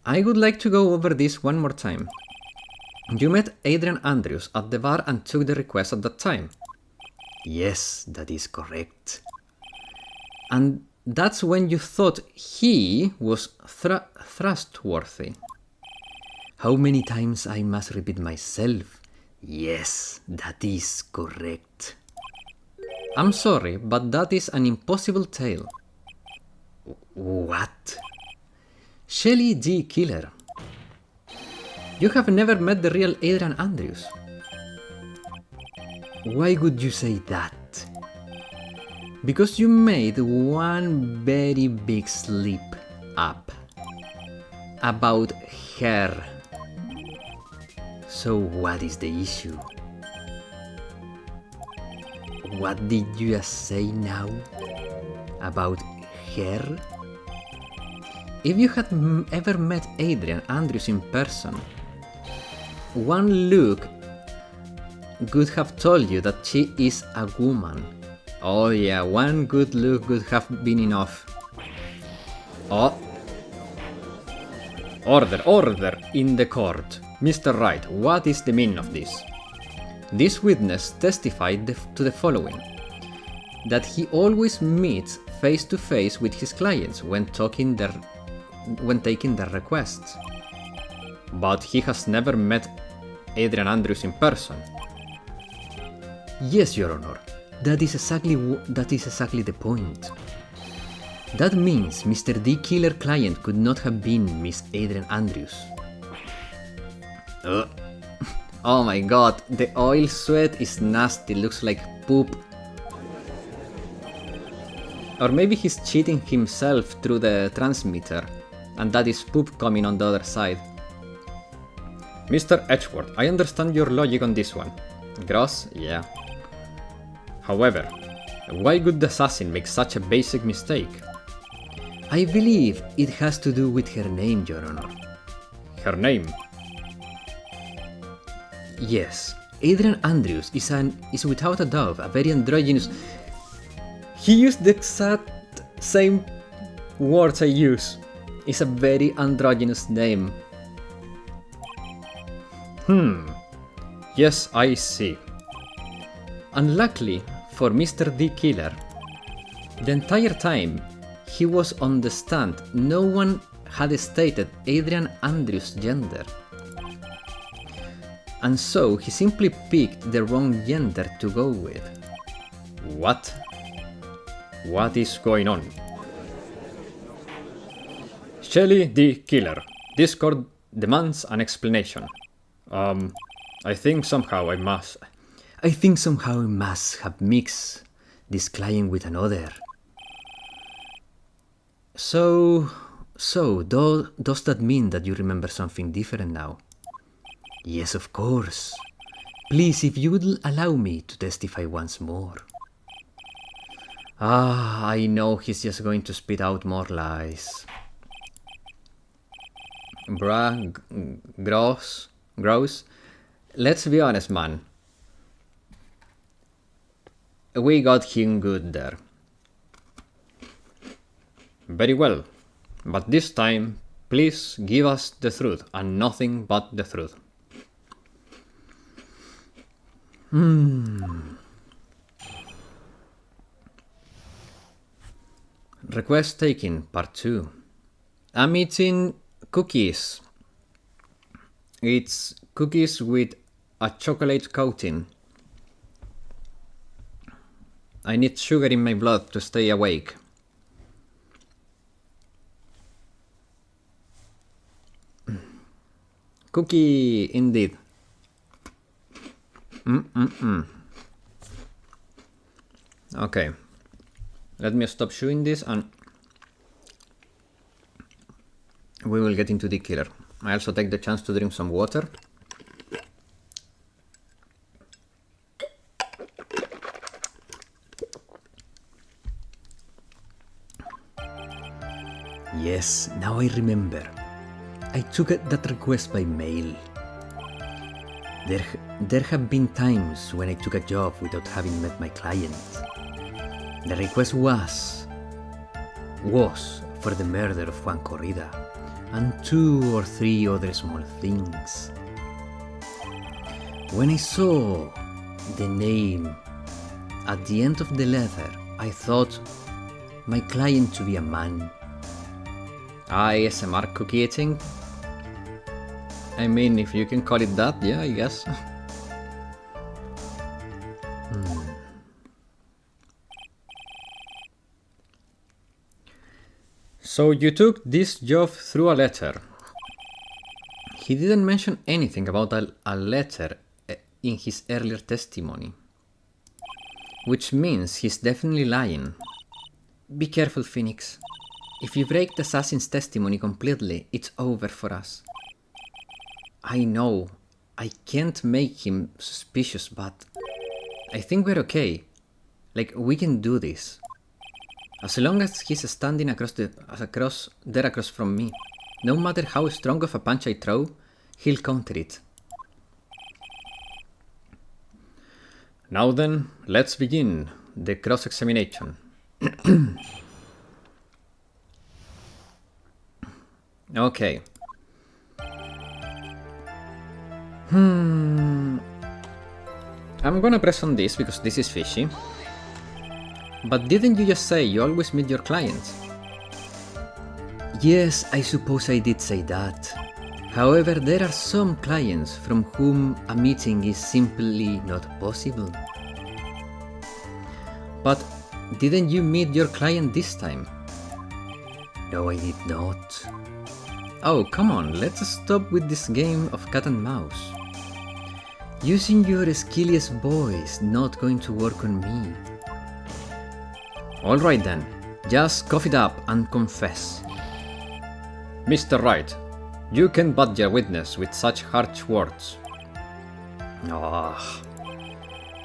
[SPEAKER 1] I would like to go over this one more time. You met Adrian Andrews at the bar and took the request at that time. Yes, that is correct. And that's when you thought he was trustworthy. How many times I must repeat myself? Yes, that is correct. I'm sorry, but that is an impossible tale. What? Shelley D. Killer. You have never met the real Adrian Andrews. Why would you say that? Because you made one very big slip up about her. So what is the issue? What did you say now about her? If you had ever met Adrian Andrews in person, one look would have told you that she is a woman. Oh yeah, one good look would have been enough. Oh. Order in the court. Mr. Wright, what is the meaning of this? This witness testified to the following. That he always meets face to face with his clients when taking their requests. But he has never met Adrian Andrews in person. Yes, Your Honor. That is exactly the point. That means Mr. D. Killer client could not have been Miss Adrian Andrews. Oh my god, the oil sweat is nasty, looks like poop. Or maybe he's cheating himself through the transmitter, and that is poop coming on the other side. Mr. Edgeworth, I understand your logic on this one. Gross? Yeah. However, why would the assassin make such a basic mistake? I believe it has to do with her name, Your Honor. Her name? Yes, Adrian Andrews is without a doubt a very androgynous... He used the exact same words I use. It's a very androgynous name. Yes, I see. Unluckily for Mr. D. Killer, the entire time he was on the stand, no one had stated Adrian Andrews' gender. And so he simply picked the wrong gender to go with. What? What is going on? Shelley D. Killer. This court demands an explanation. I think somehow I must have mixed this client with another. So does that mean that you remember something different now? Yes, of course. Please, if you would allow me to testify once more. I know he's just going to spit out more lies. Gross. Let's be honest, man. We got him good there. Very well. But this time, Please give us the truth and nothing but the truth. Request taken, part 2. I'm eating cookies. It's cookies with a chocolate coating. I need sugar in my blood to stay awake. Cookie, indeed. Okay. Let me stop chewing this and we will get into the killer. I also take the chance to drink some water. Yes, now I remember. I took that request by mail. There have been times when I took a job without having met my client. The request was for the murder of Juan Corrida and 2 or 3 other small things. When I saw the name at the end of the letter, I thought my client to be a man. ASMR cookie eating? I mean, if you can call it that, yeah, I guess. So you took this job through a letter. He didn't mention anything about a letter in his earlier testimony. Which means he's definitely lying. Be careful, Phoenix. If you break the assassin's testimony completely, it's over for us. I know, I can't make him suspicious, but I think we're okay. Like, we can do this. As long as he's standing across from me, no matter how strong of a punch I throw, he'll counter it. Now then, let's begin the cross-examination. Okay. I'm gonna press on this because this is fishy. But didn't you just say you always meet your clients? Yes, I suppose I did say that. However, there are some clients from whom a meeting is simply not possible. But didn't you meet your client this time? No, I did not. Oh, come on, let's stop with this game of cat and mouse. Using your skilliest voice not going to work on me. Alright then, just cough it up and confess. Mr. Wright, you can badger a witness with such harsh words.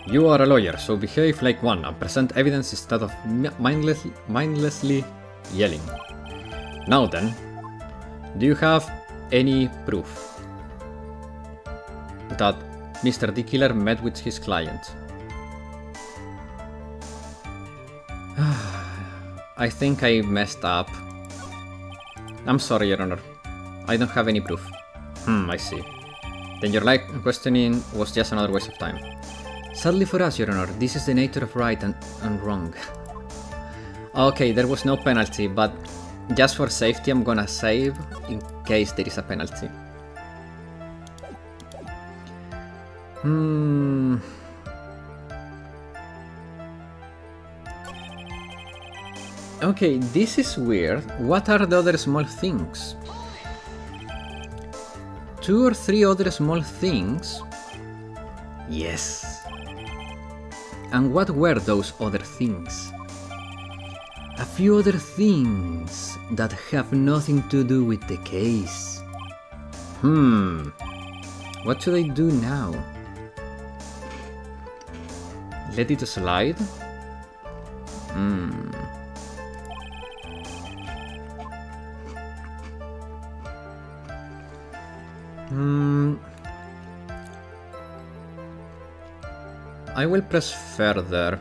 [SPEAKER 1] You are a lawyer, so behave like one and present evidence instead of mindlessly yelling. Now then, do you have any proof that Mr. D. Killer met with his client? I think I messed up. I'm sorry, Your Honor. I don't have any proof. I see. Then your questioning was just another waste of time. Sadly for us, Your Honor, this is the nature of right and wrong. Okay, there was no penalty, but just for safety I'm gonna save in case there is a penalty. Okay, this is weird. What are the other small things? 2 or 3 other small things? Yes. And what were those other things? A few other things that have nothing to do with the case. What should I do now? Let it slide? I will press further.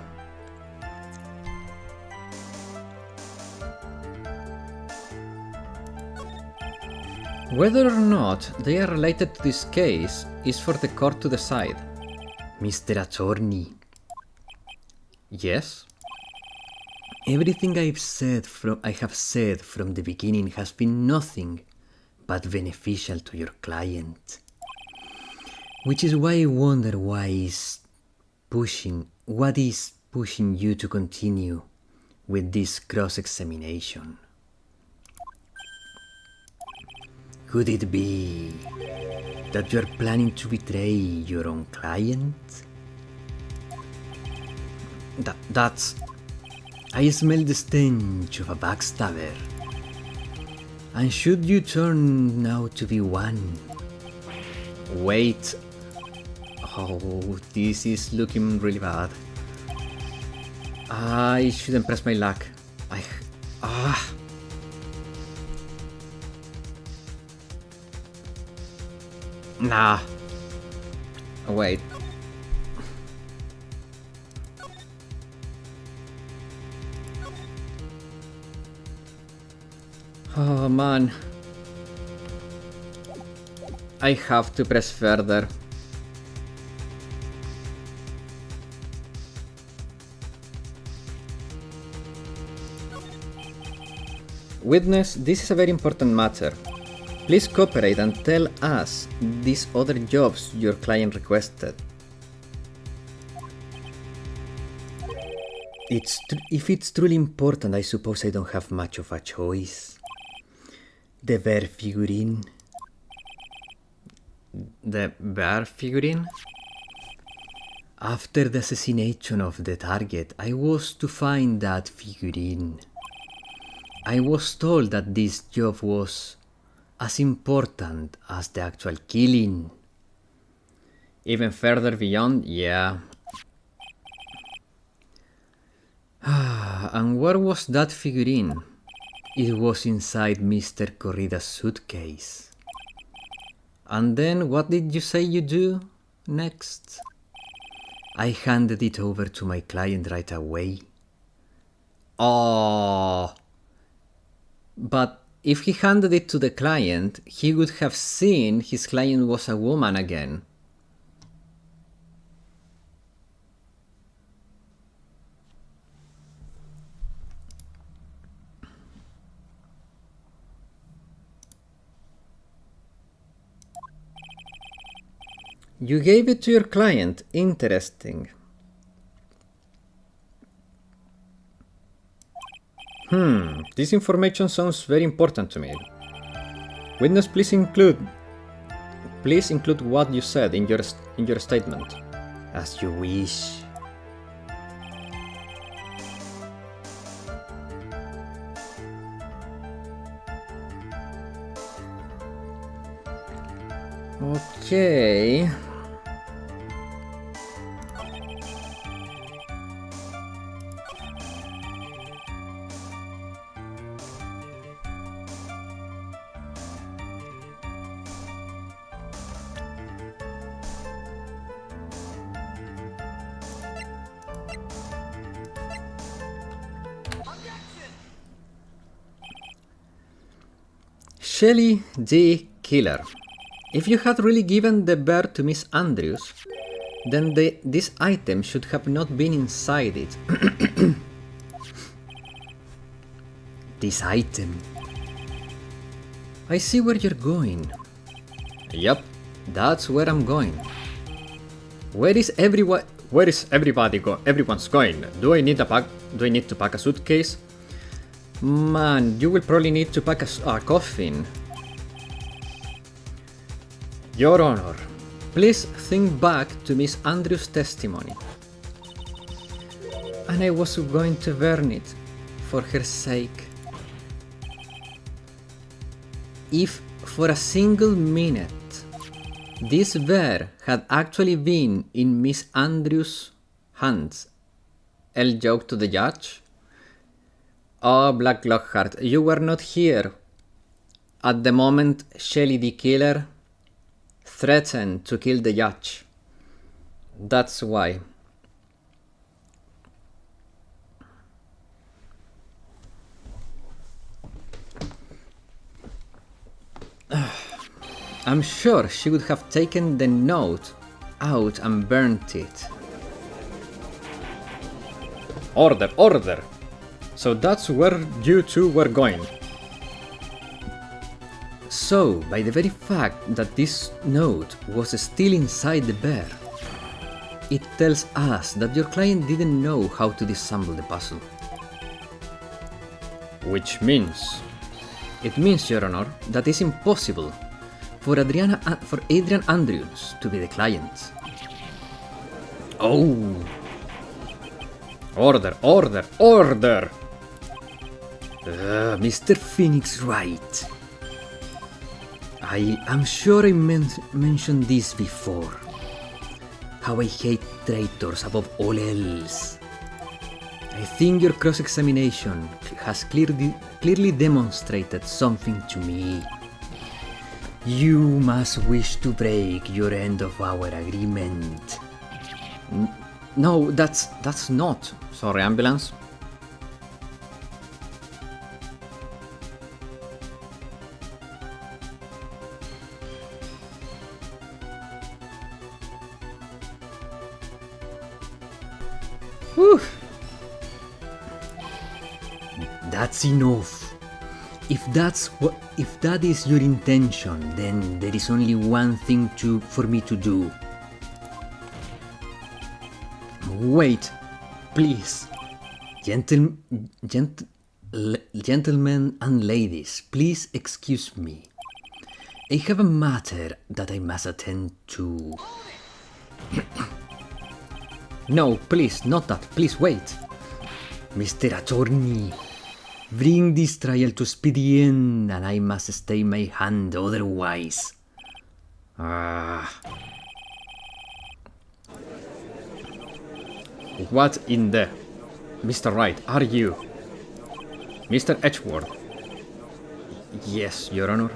[SPEAKER 1] Whether or not they are related to this case is for the court to decide. Mr. Attorney. Yes? Everything I have said from the beginning has been nothing but beneficial to your client. Which is why I wonder what is pushing you to continue with this cross-examination. Could it be that you are planning to betray your own client? That's... I smell the stench of a backstabber. And should you turn out to be one... Wait... Oh, this is looking really bad. I shouldn't press my luck. Nah. Wait. Oh man. I have to press further. Witness, this is a very important matter. Please cooperate and tell us these other jobs your client requested. If it's truly important, I suppose I don't have much of a choice. The bear figurine. The bear figurine? After the assassination of the target, I was to find that figurine. I was told that this job was as important as the actual killing. Even further beyond, yeah. And where was that figurine? It was inside Mr. Corrida's suitcase. And then what did you say you do next? I handed it over to my client right away. Oh. But if he handed it to the client, he would have seen his client was a woman again. You gave it to your client. Interesting. This information sounds very important to me. Witness, please include what you said in your statement. As you wish. Okay. Shelley D. Killer. If you had really given the bear to Miss Andrews, then this item should have not been inside it. This item. I see where you're going. Yup, that's where I'm going. Where is everybody everyone's going? Do I need to pack a suitcase? Man, you will probably need to pack a coffin. Your Honor, please think back to Miss Andrews' testimony. And I was going to burn it for her sake. If for a single minute this bear had actually been in Miss Andrews' hands, El joked to the judge. Oh, Black Lockhart, you were not here at the moment Shelley the Killer threatened to kill the judge. That's why. I'm sure she would have taken the note out and burnt it. Order, order! So that's where you two were going. So, by the very fact that this note was still inside the bear, it tells us that your client didn't know how to disassemble the puzzle. Which means... It means, Your Honor, that it's impossible for Adrian Andrews to be the client. Oh! Order, order, order! Mr. Phoenix Wright. I am sure I mentioned this before. How I hate traitors above all else. I think your cross-examination has clearly demonstrated something to me. You must wish to break your end of our agreement. No, that's not. Sorry, ambulance. Whew. That's enough. If that is your intention, then there is only one thing for me to do. Wait, please. Gentlemen and ladies, please excuse me. I have a matter that I must attend to. No, please, not that. Please wait. Mr. Attorney, bring this trial to speedy end and I must stay my hand otherwise. What in the... Mr. Wright, are you? Mr. Edgeworth? Yes, Your Honor.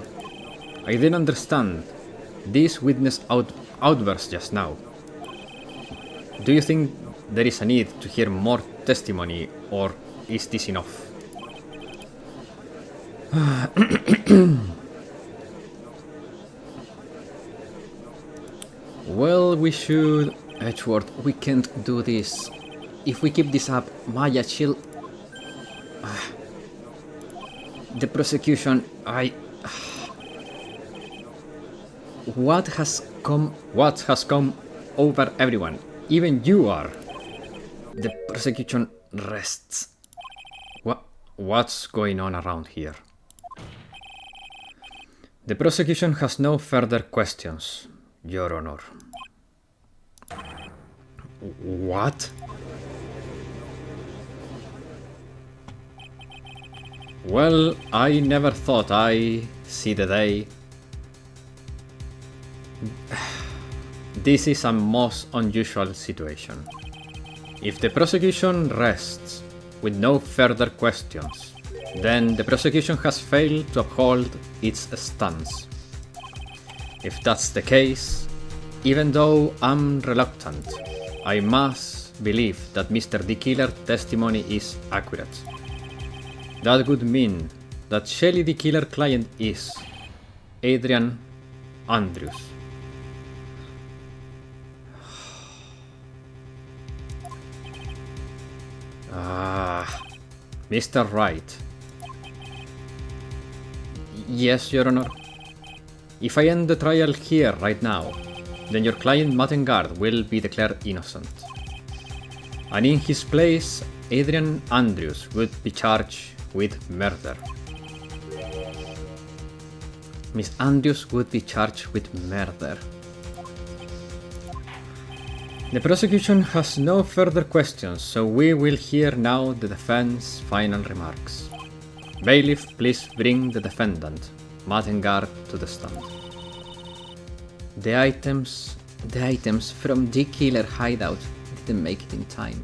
[SPEAKER 1] I didn't understand this witness outburst just now. Do you think there is a need to hear more testimony, or is this enough? Well, we should... Edgeworth, we can't do this. If we keep this up, Maya, she'll... The prosecution, What has come over everyone? Even you are. The prosecution rests. What's going on around here? The prosecution has no further questions, Your Honor. What? Well, I never thought I'd see the day. This is a most unusual situation. If the prosecution rests with no further questions, then the prosecution has failed to uphold its stance. If that's the case, even though I'm reluctant, I must believe that Mr. D. Killer's testimony is accurate. That would mean that Shelley D. Killer's client is Adrian Andrews. Mr. Wright. Yes, Your Honor. If I end the trial here right now, then your client Mattengard will be declared innocent. And in his place, Adrian Andrews would be charged with murder. Miss Andrews would be charged with murder. The prosecution has no further questions, so we will hear now the defense's final remarks. Bailiff, please bring the defendant, Mattengard, to the stand. The items from D. Killer hideout didn't make it in time.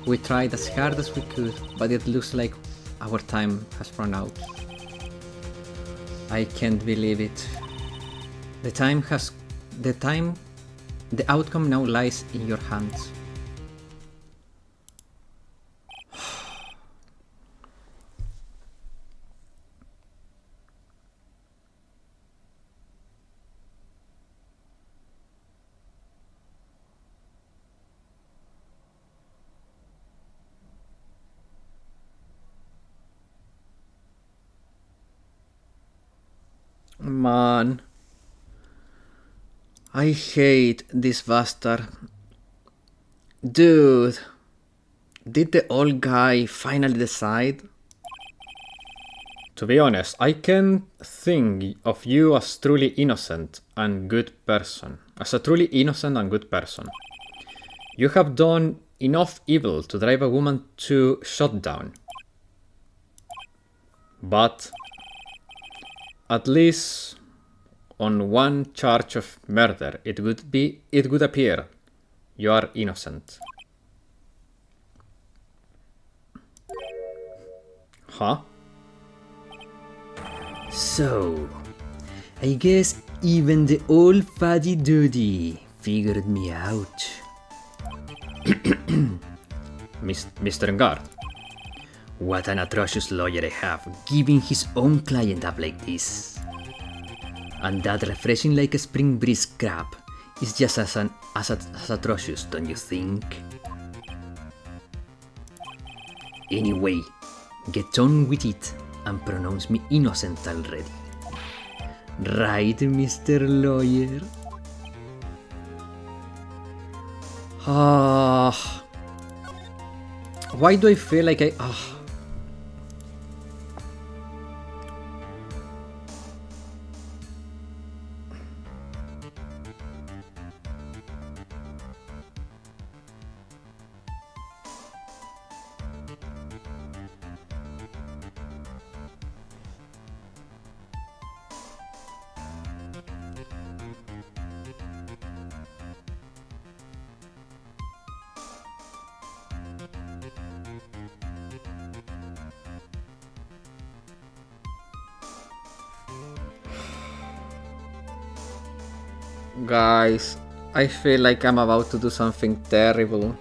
[SPEAKER 1] We tried as hard as we could, but it looks like our time has run out. I can't believe it. The outcome now lies in your hands. Man. I hate this bastard. Dude. Did the old guy finally decide? To be honest, I can't think of you as truly innocent and good person. As a truly innocent and good person. You have done enough evil to drive a woman to shutdown. But at least on one charge of murder, it would appear you are innocent. Huh?
[SPEAKER 2] So, I guess even the old fuddy duddy figured me out.
[SPEAKER 1] Mr. Guard.
[SPEAKER 2] What an atrocious lawyer I have, giving his own client up like this. And that refreshing like a spring breeze crap is just as atrocious, don't you think? Anyway, get on with it and pronounce me innocent already. Right, Mr. Lawyer?
[SPEAKER 1] Why do I feel like I... Guys, I feel like I'm about to do something terrible.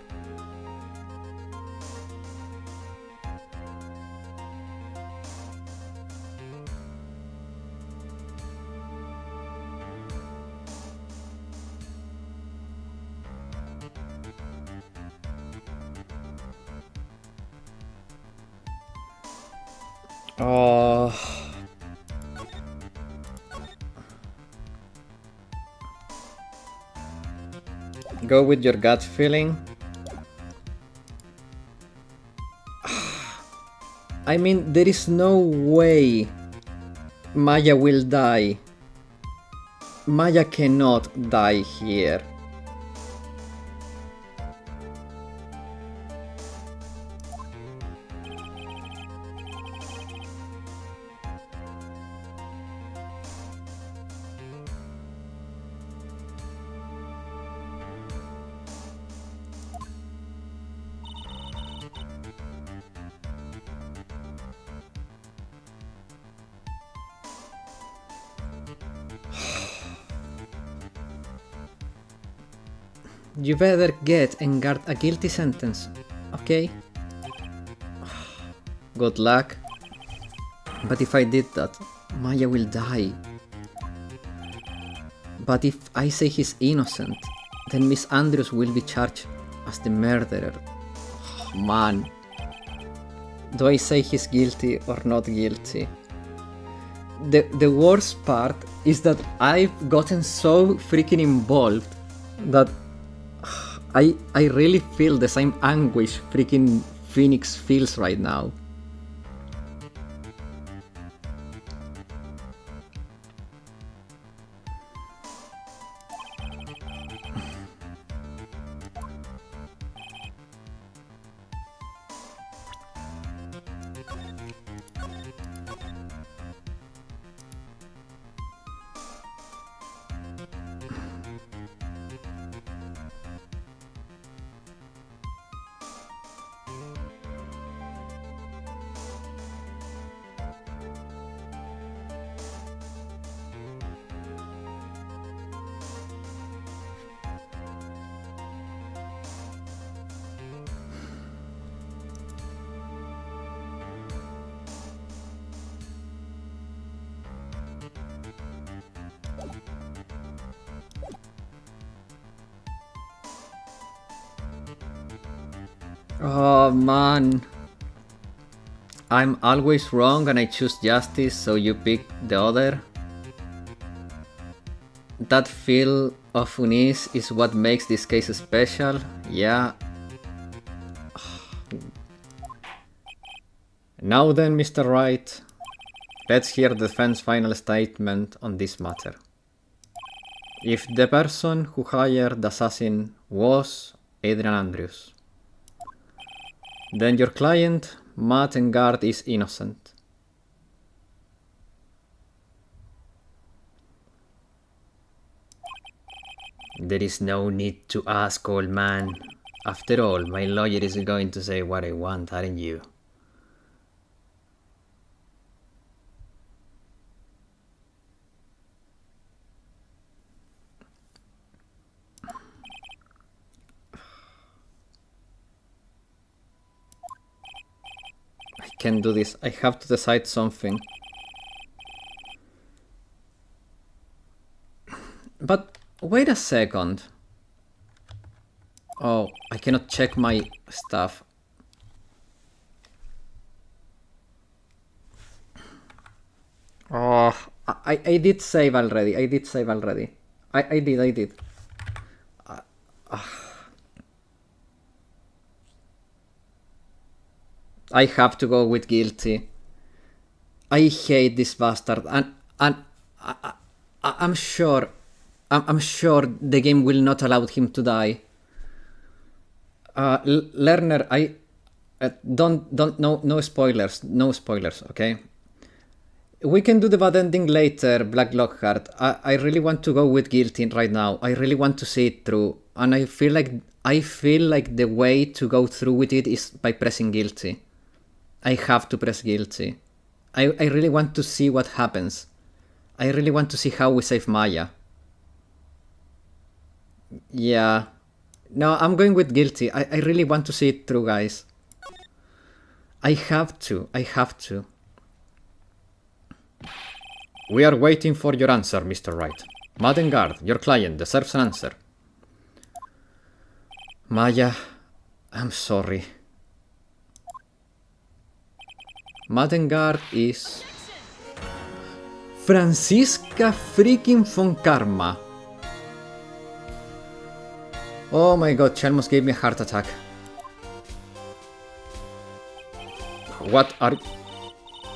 [SPEAKER 1] Oh. Go with your gut feeling. I mean, there is no way Maya will die. Maya cannot die here. You better get and guard a guilty sentence, okay? Good luck. But if I did that, Maya will die. But if I say he's innocent, then Miss Andrews will be charged as the murderer. Oh, man. Do I say he's guilty or not guilty? The worst part is that I've gotten so freaking involved that I really feel the same anguish freaking Phoenix feels right now. Oh man. I'm always wrong and I choose justice, so you pick the other. that feel of unease is what makes this case special. Yeah. Now then, Mr. Wright, let's hear the defense final statement on this matter. If the person who hired the assassin was Adrian Andrews, then your client, Matt Engard, is innocent.
[SPEAKER 2] There is no need to ask, old man. After all, my lawyer is going to say what I want, aren't you?
[SPEAKER 1] I can't do this. I have to decide something. But wait a second. Oh, I cannot check my stuff. Oh, I did save already. I did. I have to go with guilty. I hate this bastard, and I'm sure the game will not allow him to die. Lerner, don't no spoilers, okay? We can do the bad ending later, Black Lockhart. I really want to go with guilty right now. I really want to see it through, and I feel like the way to go through with it is by pressing guilty. I have to press guilty. I really want to see what happens. I really want to see how we save Maya. Yeah. No, I'm going with guilty. I really want to see it through, guys. I have to. We are waiting for your answer, Mr. Wright. Madden Guard, your client, deserves an answer. Maya, I'm sorry. Madden Guard is... Franziska freaking von Karma. Oh my god, she almost gave me a heart attack. What are...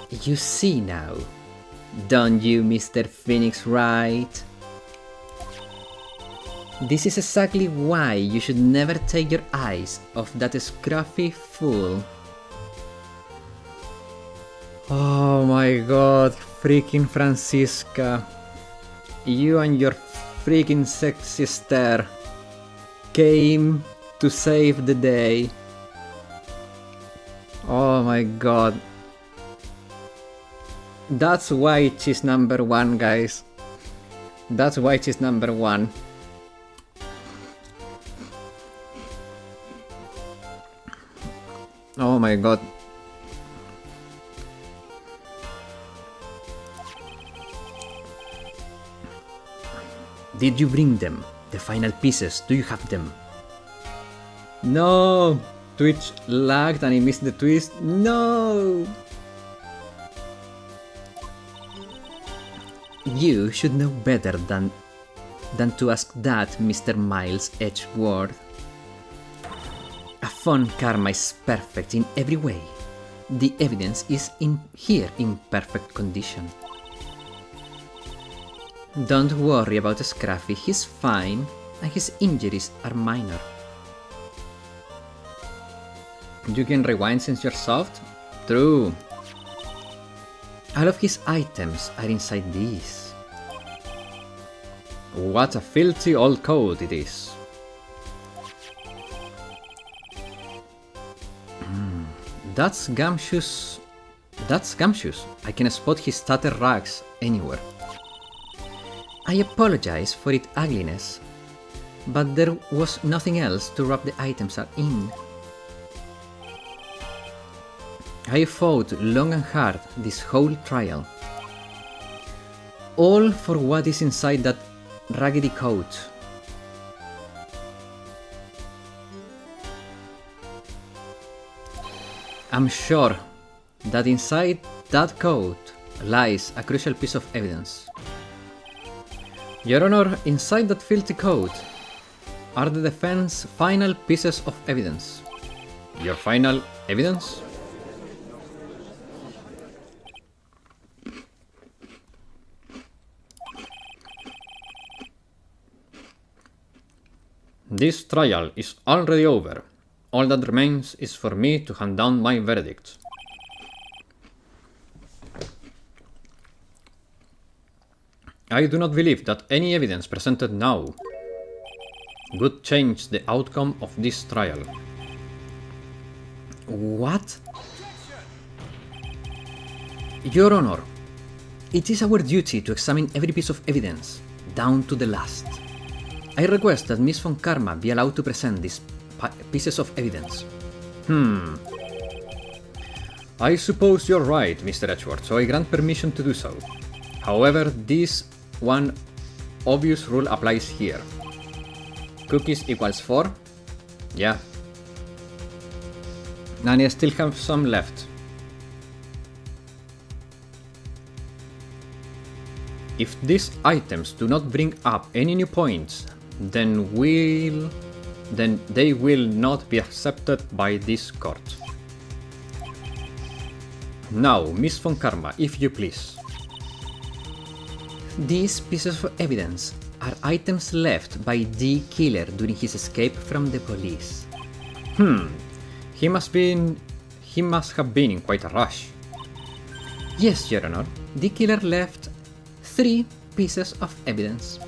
[SPEAKER 1] You see now, don't you, Mr. Phoenix Wright? This is exactly why you should never take your eyes off that scruffy fool. Oh my god, freaking Franziska. You and your freaking sexy stare came to save the day. Oh my god. That's why she's number one, guys. That's why she's number one. Oh my god.
[SPEAKER 2] Did you bring them? The final pieces, do you have them?
[SPEAKER 1] No! Twitch lagged and I missed the twist. No!
[SPEAKER 2] You should know better than to ask that, Mr. Miles Edgeworth. A von Karma is perfect in every way. The evidence is here in perfect condition. Don't worry about Scruffy, he's fine, and his injuries are minor.
[SPEAKER 1] You can rewind since you're soft? True.
[SPEAKER 2] All of his items are inside these.
[SPEAKER 1] What a filthy old code it is. That's Gumshoe's. I can spot his tattered rags anywhere.
[SPEAKER 2] I apologize for its ugliness, but there was nothing else to rub the items are in.
[SPEAKER 1] I fought long and hard this whole trial. All for what is inside that raggedy coat. I'm sure that inside that coat lies a crucial piece of evidence. Your Honor, inside that filthy coat are the defense's final pieces of evidence. Your final evidence? This trial is already over. All that remains is for me to hand down my verdict. I do not believe that any evidence presented now would change the outcome of this trial. What? Your Honor, it is our duty to examine every piece of evidence, down to the last. I request that Miss von Karma be allowed to present these pieces of evidence. I suppose you're right, Mr. Edgeworth, so I grant permission to do so. However, this one obvious rule applies here. Cookies equals 4? Yeah. And I still have some left. If these items do not bring up any new points, then they will not be accepted by this court. Now, Miss von Karma, if you please. These pieces of evidence are items left by the killer during his escape from the police. He must have been in quite a rush. Yes, Your Honor. The killer left 3 pieces of evidence.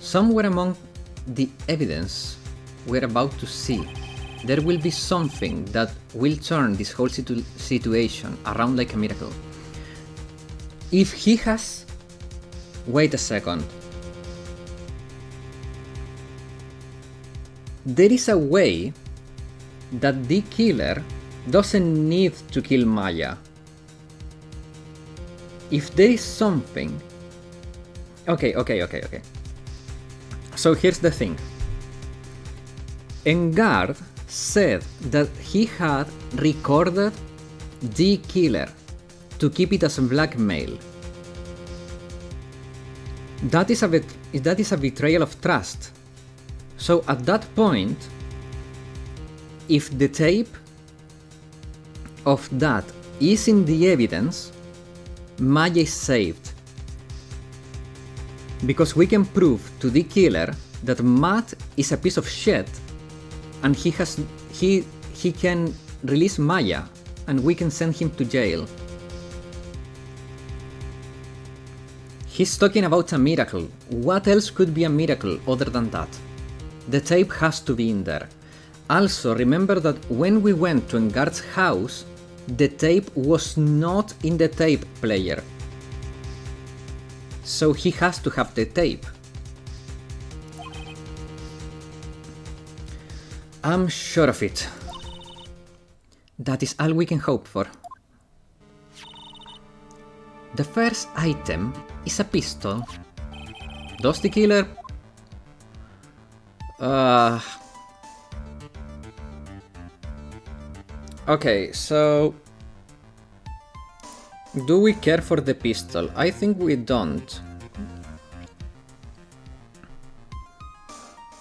[SPEAKER 1] Some were among the evidence we're about to see. There will be something that will turn this whole situation around like a miracle. If he has... Wait a second. There is a way that the killer doesn't need to kill Maya. If there is something... Okay. So here's the thing. Engard said that he had recorded the killer to keep it as blackmail. That is a betrayal of trust. So at that point, if the tape of that is in the evidence, Maya is saved. Because we can prove to the killer that Matt is a piece of shit and he can release Maya and we can send him to jail. He's talking about a miracle. What else could be a miracle other than that? The tape has to be in there. Also, remember that when we went to Engard's house, the tape was not in the tape player. So he has to have the tape. I'm sure of it. That is all we can hope for. The first item is a pistol. Does the killer... Okay, so... Do we care for the pistol? I think we don't.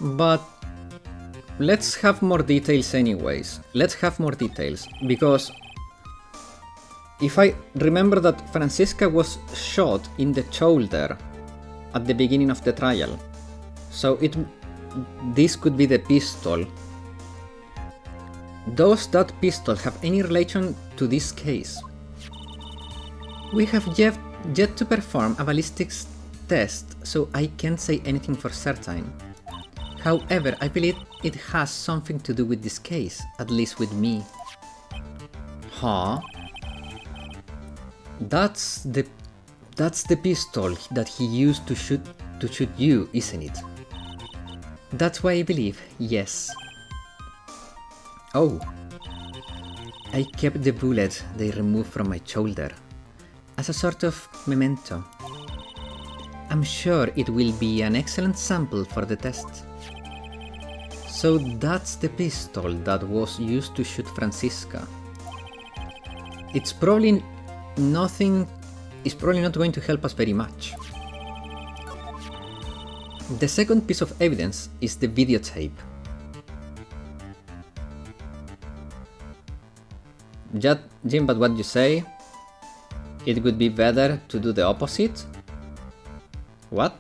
[SPEAKER 1] But... let's have more details anyways. Let's have more details, because... if I remember that Franziska was shot in the shoulder at the beginning of the trial, so this could be the pistol. Does that pistol have any relation to this case? We have yet to perform a ballistics test, so I can't say anything for certain. However, I believe it has something to do with this case, at least with me. Huh? That's the pistol that he used to shoot you, isn't it? That's why I believe, yes. Oh. I kept the bullet they removed from my shoulder as a sort of memento. I'm sure it will be an excellent sample for the test. So that's the pistol that was used to shoot Franziska. It's probably not going to help us very much. The second piece of evidence is the videotape. Jim, but what you say? It would be better to do the opposite? What?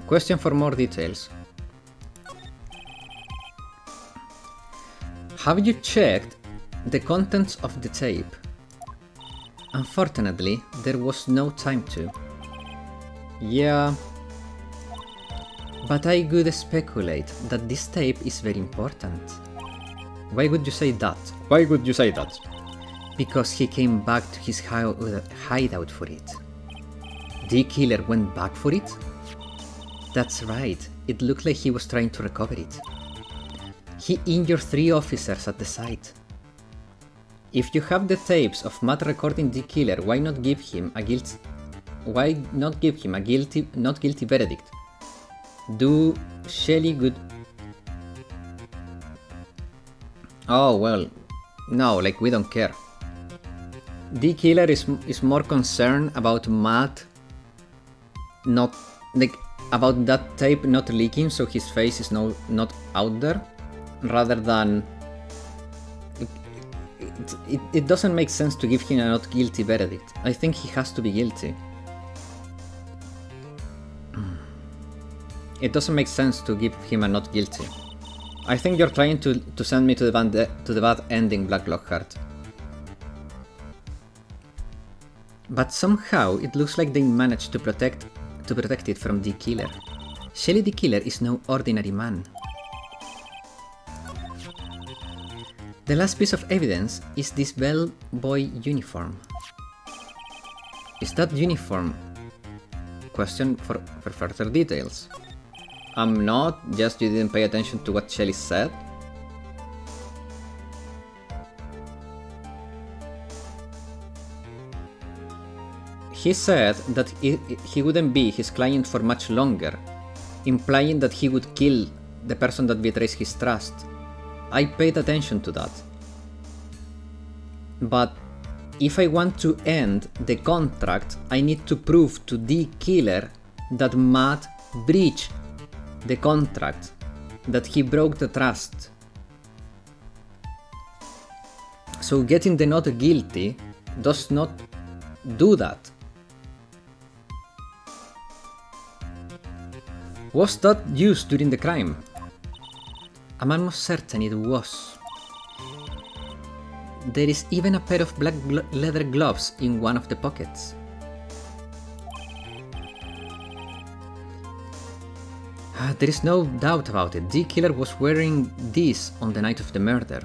[SPEAKER 1] Question for more details. Have you checked the contents of the tape? Unfortunately, there was no time to. Yeah, but I would speculate that this tape is very important. Why would you say that? Why would you say that? Because he came back to his hideout for it. The killer went back for it? That's right, it looked like he was trying to recover it. He injured 3 officers at the site. If you have the tapes of Matt recording the killer, why not give him a not guilty verdict? Do Shelley good? Oh well, no, like we don't care. The killer is more concerned about Matt not like about that tape not leaking, so his face is not out there, rather than it doesn't make sense to give him a not guilty verdict. I think he has to be guilty. It doesn't make sense to give him a not guilty. I think you're trying to send me to the bad ending, Black Lockhart. But somehow it looks like they managed to protect it from the killer. Shelley the killer is no ordinary man. The last piece of evidence is this bellboy uniform. Is that uniform? Question for further details. I'm not, just you didn't pay attention to what Shelley said. He said that he wouldn't be his client for much longer, implying that he would kill the person that betrays his trust. I paid attention to that. But if I want to end the contract, I need to prove to the killer that Matt breached the contract, that he broke the trust. So getting the not guilty does not do that. Was that used during the crime? I'm almost certain it was. There is even a pair of black leather gloves in one of the pockets. There is no doubt about it, the killer was wearing these on the night of the murder.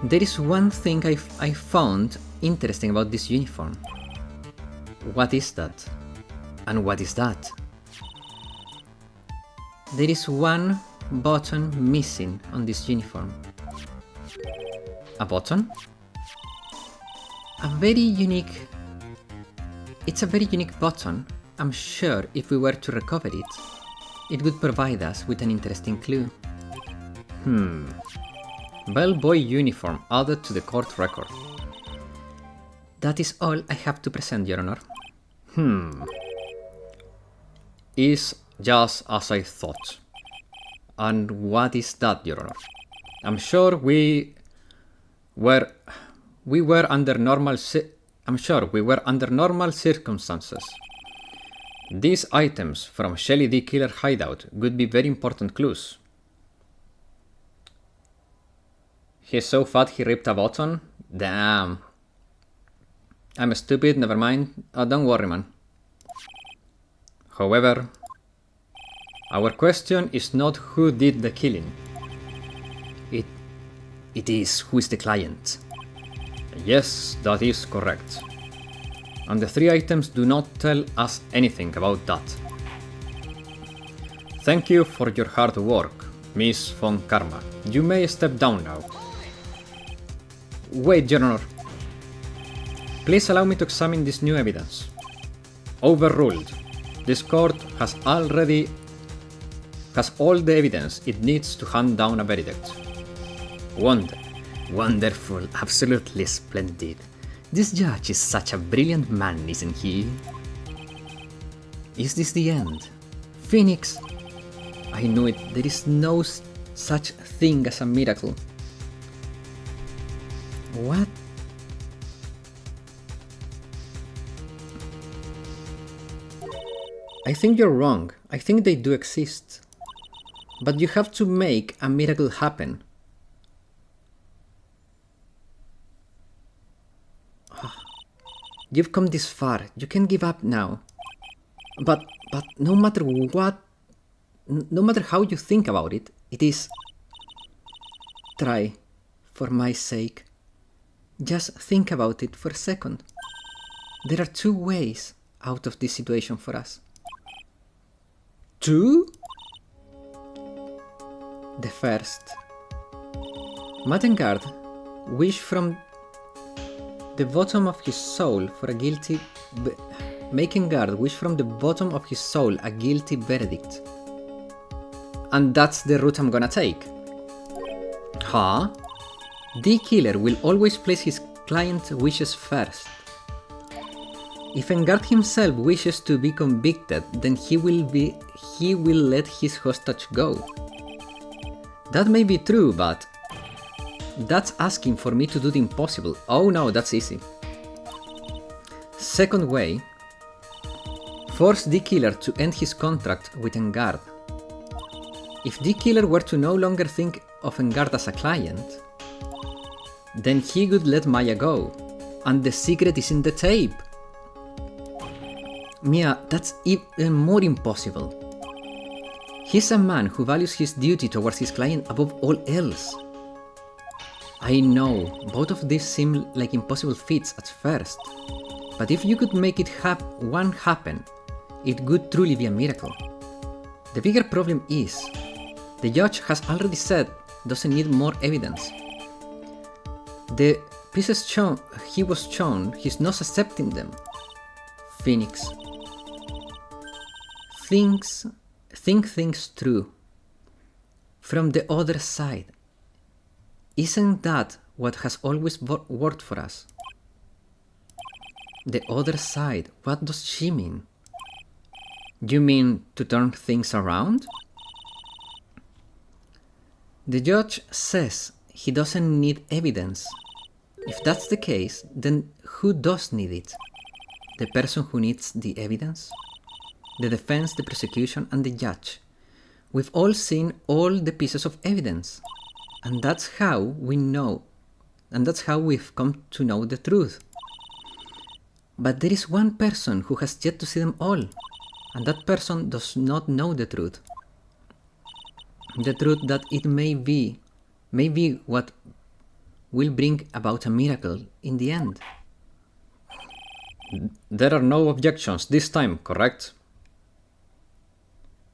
[SPEAKER 1] There is one thing I found interesting about this uniform. What is that? And what is that? There is one button missing on this uniform. A button? It's a very unique button. I'm sure if we were to recover it, it would provide us with an interesting clue. Bellboy uniform added to the court record. That is all I have to present, Your Honor. Is just as I thought. And what is that, Your Honor? I'm sure we were under normal circumstances. These items from Shelley the Killer hideout would be very important clues. He's so fat he ripped a button? Damn. I'm stupid, never mind. Don't worry, man. However, our question is not who did the killing. It is who is the client. Yes, that is correct. And the 3 items do not tell us anything about that. Thank you for your hard work, Miss von Karma. You may step down now. Wait, Your Honor. Please allow me to examine this new evidence. Overruled. This court has all the evidence it needs to hand down a verdict. Wonderful, absolutely splendid.
[SPEAKER 2] This judge is such a brilliant man, isn't he? Is this the end? Phoenix!
[SPEAKER 1] I knew it. There is no such thing as a miracle. What? I think you're wrong. I think they do exist. But you have to make a miracle happen. You've come this far. You can give up now. But no matter what, no matter how you think about it, it is... Try, for my sake. Just think about it for a second. There are two ways out of this situation for us. Two? The first. Matengard wish from the bottom of his soul for a guilty... Making guard wish from the bottom of his soul a guilty verdict. And that's the route I'm gonna take. Huh? The killer will always place his client's wishes first. If Engard himself wishes to be convicted, then he will let his hostage go. That may be true, but that's asking for me to do the impossible. Oh no, that's easy. Second way, force the killer to end his contract with Engard. If the killer were to no longer think of Engard as a client, then he would let Maya go, and the secret is in the tape. Mia, that's even more impossible. He's a man who values his duty towards his client above all else. I know, both of these seem like impossible feats at first, but if you could make it one happen, it would truly be a miracle. The bigger problem is, the judge has already said doesn't need more evidence. The pieces he was shown, he's not accepting them. Phoenix. Think things through. From the other side. Isn't that what has always worked for us? The other side, what does she mean? You mean to turn things around? The judge says he doesn't need evidence. If that's the case, then who does need it? The person who needs the evidence? The defense, the prosecution, and the judge. We've all seen all the pieces of evidence. And that's how we know, and that's how we've come to know the truth. But there is one person who has yet to see them all, and that person does not know the truth. The truth that it may be what will bring about a miracle in the end. There are no objections this time, correct?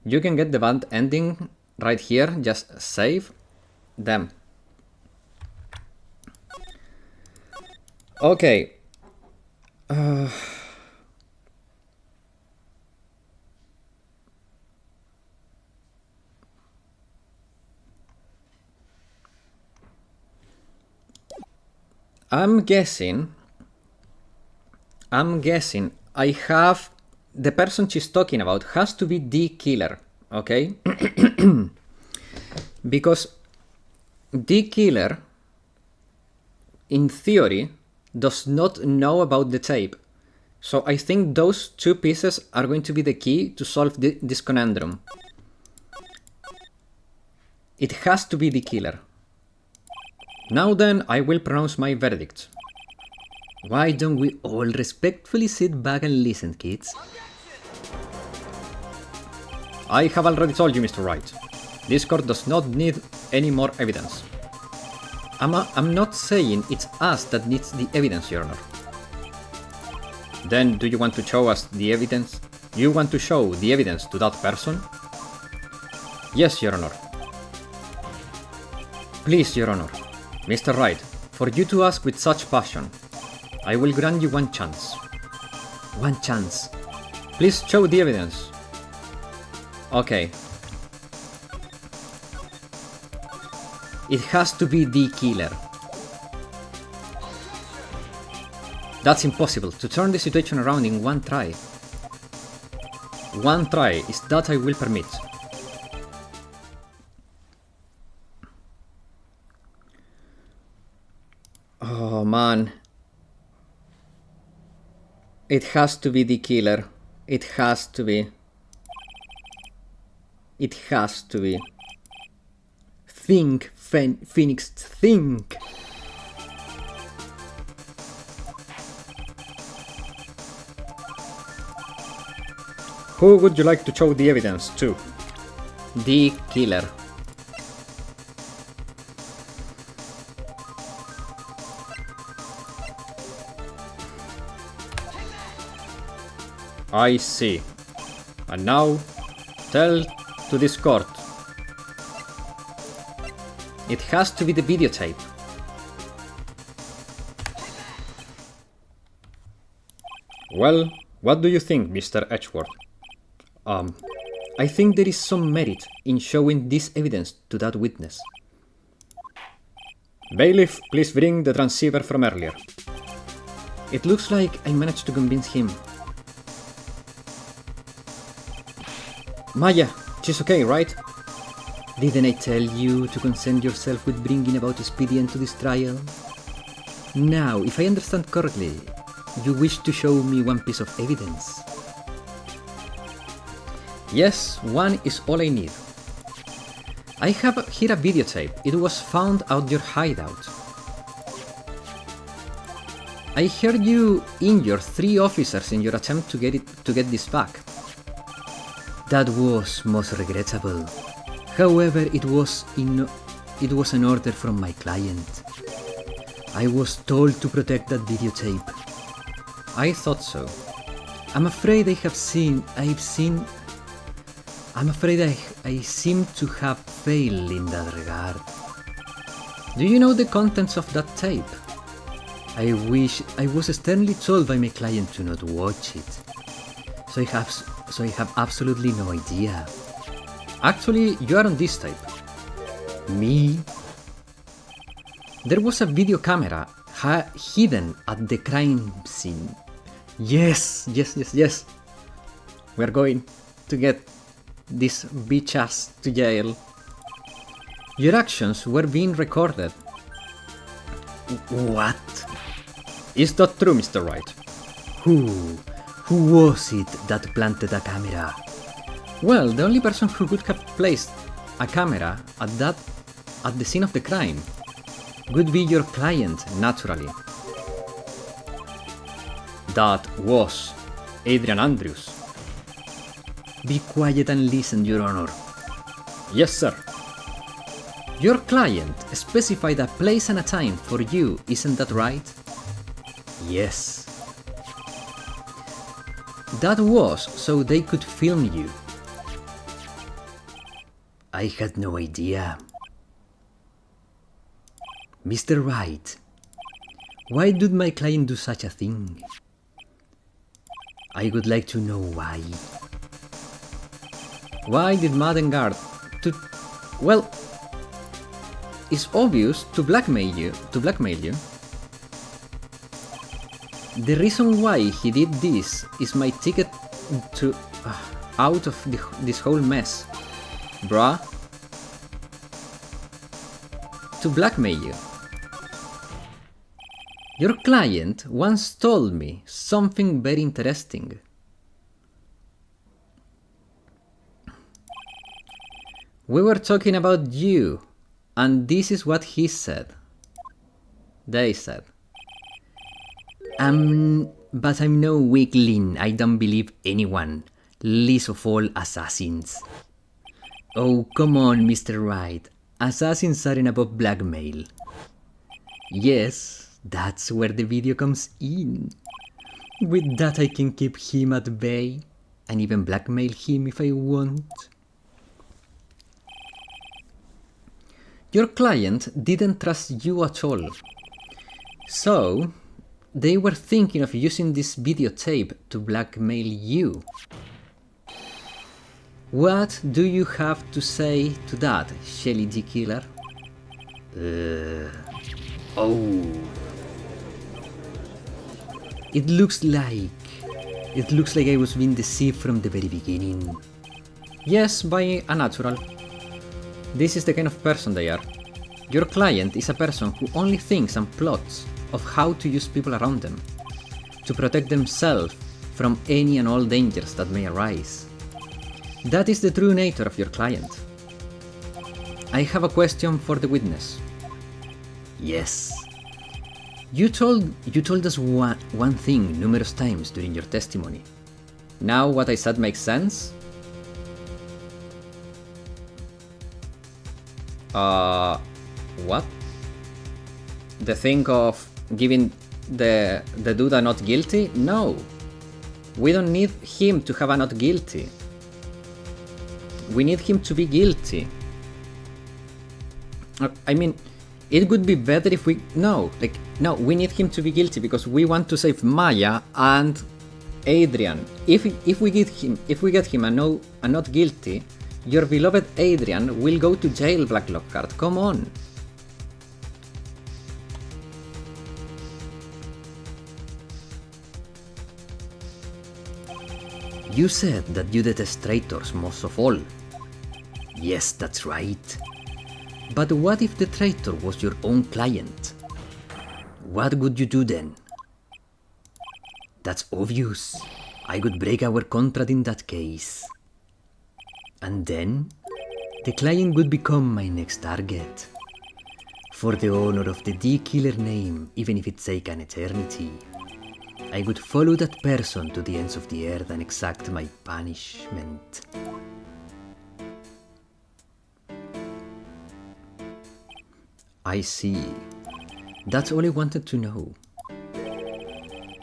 [SPEAKER 1] You can get the bad ending right here, just save them. Okay. I'm guessing I have the person she's talking about has to be the killer, okay? Because the killer, in theory, does not know about the tape. So I think those two pieces are going to be the key to solve this conundrum. It has to be the killer. Now then, I will pronounce my verdict. Why don't we all respectfully sit back and listen, kids? I have already told you, Mr. Wright. This court does not need any more evidence. I'm not saying it's us that needs the evidence, Your Honor. Then do you want to show us the evidence? You want to show the evidence to that person? Yes, Your Honor. Please, Your Honor. Mr. Wright, for you to ask with such passion, I will grant you one chance. One chance. Please show the evidence. Okay. It has to be the killer. That's impossible, to turn the situation around in one try. One try is that I will permit. Oh man. It has to be the killer. It has to be. It has to be. Think, Phoenix, think! Who would you like to show the evidence to? The killer. I see. And now, tell to this court. It has to be the videotape. Well, what do you think, Mr. Edgeworth? I think there is some merit in showing this evidence to that witness. Bailiff, please bring the transceiver from earlier. It looks like I managed to convince him. Maya, she's okay, right? Didn't I tell you to concern yourself with bringing about a speedy end to this trial? Now, if I understand correctly, you wish to show me one piece of evidence. Yes, one is all I need. I have here a videotape. It was found out your hideout. I heard you injure 3 officers in your attempt to get this back. That was most regrettable. However, it was an order from my client. I was told to protect that videotape. I thought so. I'm afraid I seem to have failed in that regard. Do you know the contents of that tape? I was sternly told by my client to not watch it. So I have absolutely no idea. Actually, you are on this tape. Me? There was a video camera hidden at the crime scene. Yes. We're going to get this bitch ass to jail. Your actions were being recorded. What? Is that true, Mr. Wright? Who was it that planted a camera? Well, the only person who could have placed a camera at the scene of the crime would be your client, naturally. That was Adrian Andrews. Be quiet and listen, Your Honor. Yes, sir. Your client specified a place and a time for you, isn't that right? Yes. That was so they could film you. I had no idea. Mr. Wright, why did my client do such a thing? I would like to know why. Why did Madden Guard well, it's obvious to blackmail you. The reason why he did this is my ticket to out of this whole mess, bruh. To blackmail you. Your client once told me something very interesting. We were talking about you, and this is what he said. They said. But I'm no weakling. I don't believe anyone, least of all assassins. Oh, come on, Mr. Wright. Assassins aren't above blackmail. Yes, that's where the video comes in. With that I can keep him at bay, and even blackmail him if I want. Your client didn't trust you at all. So, they were thinking of using this videotape to blackmail you. What do you have to say to that, Shelly D. Killer?
[SPEAKER 2] It looks like I was being deceived from the very beginning.
[SPEAKER 1] Yes, by a natural. This is the kind of person they are. Your client is a person who only thinks and plots of how to use people around them, to protect themselves from any and all dangers that may arise. That is the true nature of your client. I have a question for the witness.
[SPEAKER 2] Yes.
[SPEAKER 1] You told us one thing numerous times during your testimony. Now what I said makes sense? What? The thing of giving the dude a not guilty? No. We don't need him to have a not guilty. We need him to be guilty. I mean, it would be better if we... No, we need him to be guilty because we want to save Maya and Adrian. If we get him a not guilty, your beloved Adrian will go to jail, Black Lockhart. Come on.
[SPEAKER 2] You said that you detest traitors most of all. Yes, that's right. But what if the traitor was your own client? What would you do then? That's obvious. I would break our contract in that case. And then, the client would become my next target. For the honor of the D-Killer name, even if it take an eternity, I would follow that person to the ends of the earth and exact my punishment.
[SPEAKER 1] I see. That's all I wanted to know.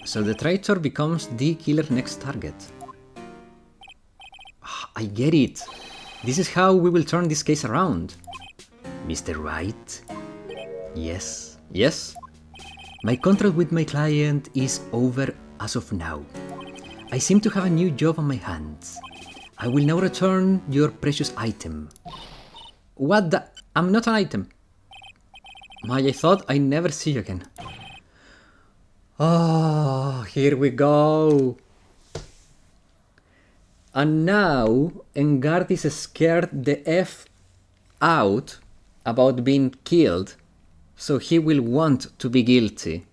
[SPEAKER 1] So the traitor becomes the killer's next target. I get it. This is how we will turn this case around.
[SPEAKER 2] Mr. Wright?
[SPEAKER 1] Yes. Yes?
[SPEAKER 2] My contract with my client is over as of now. I seem to have a new job on my hands. I will now return your precious item.
[SPEAKER 1] What the? I'm not an item. I thought I'd never see you again. Oh, here we go. And now, Engard is scared the F out about being killed, so he will want to be guilty.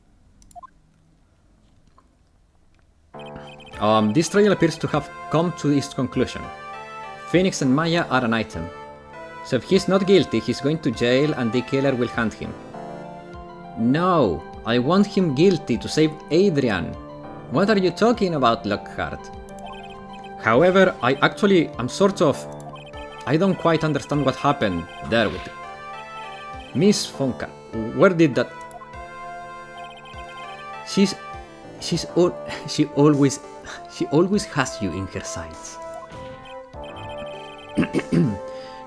[SPEAKER 1] This trial appears to have come to its conclusion. Phoenix and Maya are an item. So if he's not guilty, he's going to jail and the killer will hunt him. No, I want him guilty to save Adrian. What are you talking about, Lockhart? However, I don't quite understand what happened there with Miss Fonka. Where did that...
[SPEAKER 2] She always has you in her sights.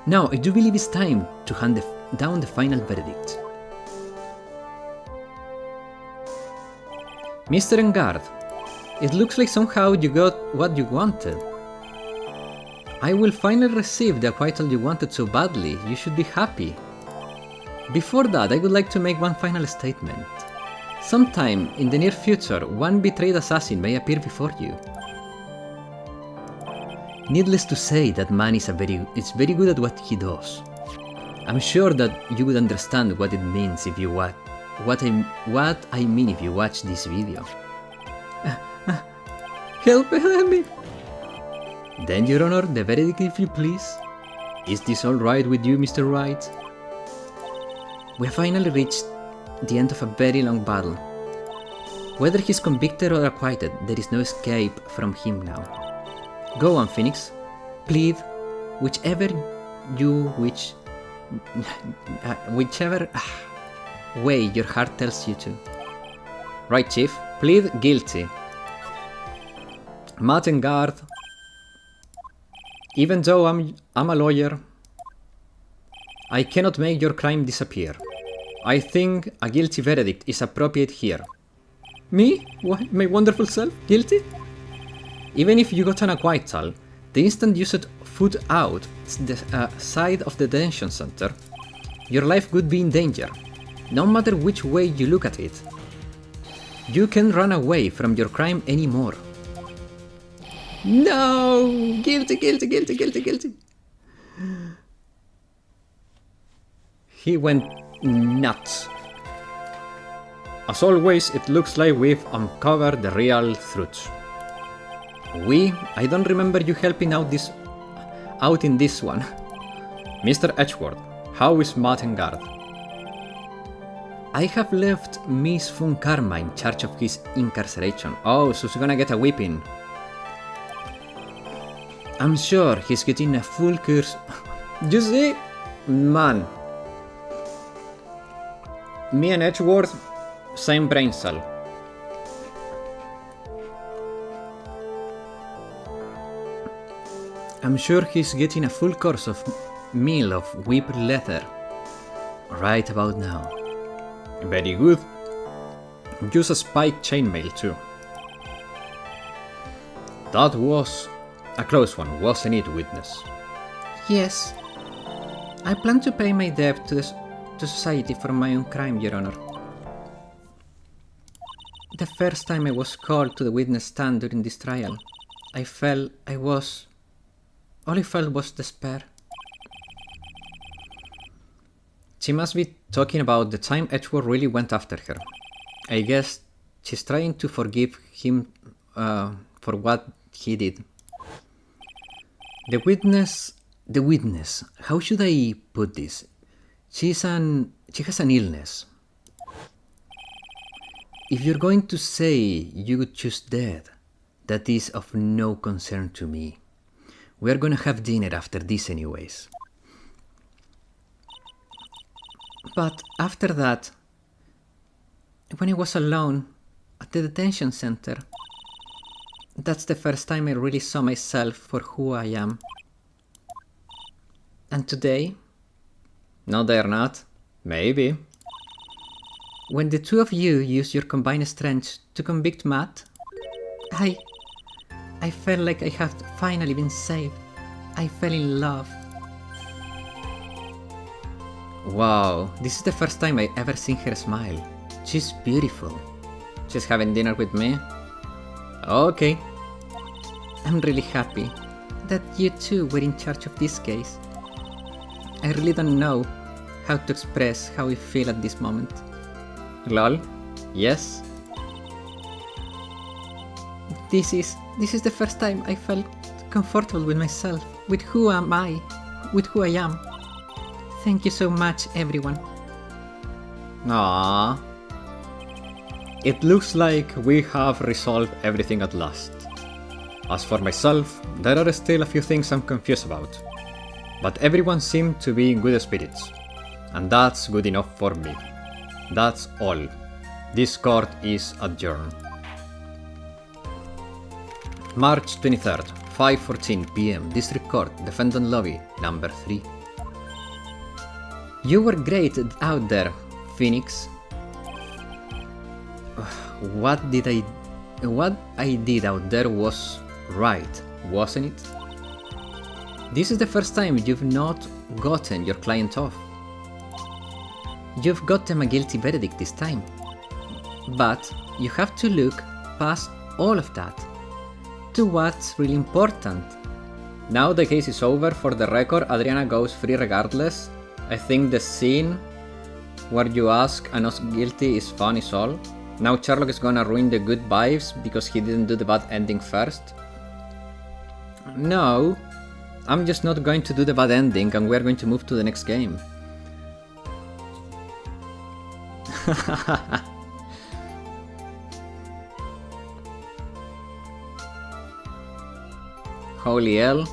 [SPEAKER 2] Now, I do believe it's time to hand down the final verdict.
[SPEAKER 1] Mr. Engard, it looks like somehow you got what you wanted. I will finally receive the acquittal you wanted so badly. You should be happy. Before that, I would like to make one final statement. Sometime in the near future, one betrayed assassin may appear before you.
[SPEAKER 2] Needless to say, that man is very good at what he does. I'm sure that you would understand what it means if you what I mean if you watch this video.
[SPEAKER 1] Help me!
[SPEAKER 2] Then, Your Honor, the verdict if you please.
[SPEAKER 1] Is this alright with you, Mr. Wright?
[SPEAKER 2] We have finally reached the end of a very long battle. Whether he's convicted or acquitted, there is no escape from him now. Go on, Phoenix. Plead whichever way your heart tells you to.
[SPEAKER 1] Right, Chief. Plead guilty. Matt Engard. Even though I'm a lawyer, I cannot make your crime disappear. I think a guilty verdict is appropriate here. Me? What? My wonderful self? Guilty? Even if you got an acquittal, the instant you set foot out the side of the detention center, your life would be in danger, no matter which way you look at it.
[SPEAKER 2] You can't run away from your crime anymore.
[SPEAKER 1] No! Guilty, guilty, guilty, guilty, guilty. He went nuts. As always, it looks like we've uncovered the real truth. I don't remember you helping out in this one. Mr. Edgeworth, how is Mattengard?
[SPEAKER 2] I have left Miss Von Karma in charge of his incarceration.
[SPEAKER 1] Oh, so she's gonna get a whipping.
[SPEAKER 2] I'm sure he's getting a full course.
[SPEAKER 1] You see? Man. Me and Edgeworth, same brain cell.
[SPEAKER 2] I'm sure he's getting a full course of meal of whipped leather right about now.
[SPEAKER 1] Very good. Use a spike chainmail too. That was a close one, wasn't it, witness?
[SPEAKER 2] Yes. I plan to pay my debt to society for my own crime, Your Honor. The first time I was called to the witness stand during this trial, all I felt was despair.
[SPEAKER 1] She must be talking about the time Edgeworth really went after her. I guess she's trying to forgive him for what he did.
[SPEAKER 2] The witness, how should I put this? She has an illness. If you're going to say you would choose death, that is of no concern to me. We're gonna have dinner after this anyways. But after that, when I was alone at the detention center, that's the first time I really saw myself for who I am. And today?
[SPEAKER 1] No, they're not. Maybe.
[SPEAKER 2] When the two of you used your combined strength to convict Matt, I felt like I had finally been saved. I fell in love.
[SPEAKER 1] Wow, this is the first time I ever seen her smile.
[SPEAKER 2] She's beautiful.
[SPEAKER 1] She's having dinner with me? Okay.
[SPEAKER 2] I'm really happy that you two were in charge of this case. I really don't know how to express how I feel at this moment.
[SPEAKER 1] Lol? Yes?
[SPEAKER 2] This is the first time I felt comfortable with myself, with who am I, with who I am. Thank you so much, everyone.
[SPEAKER 1] Aww. It looks like we have resolved everything at last. As for myself, there are still a few things I'm confused about. But everyone seemed to be in good spirits. And that's good enough for me. That's all. This court is adjourned. March 23rd, 5:14 PM, District Court, Defendant Lobby, number 3.
[SPEAKER 2] You were great out there, Phoenix.
[SPEAKER 1] What I did out there was right, wasn't it?
[SPEAKER 2] This is the first time you've not gotten your client off. You've got them a guilty verdict this time. But you have to look past all of that to what's really important.
[SPEAKER 1] Now the case is over. For the record, Adriana goes free regardless. I think the scene where you ask and not guilty is fun is all. Now Sherlock is gonna ruin the good vibes because he didn't do the bad ending first. No, I'm just not going to do the bad ending and we're going to move to the next game. Holy hell.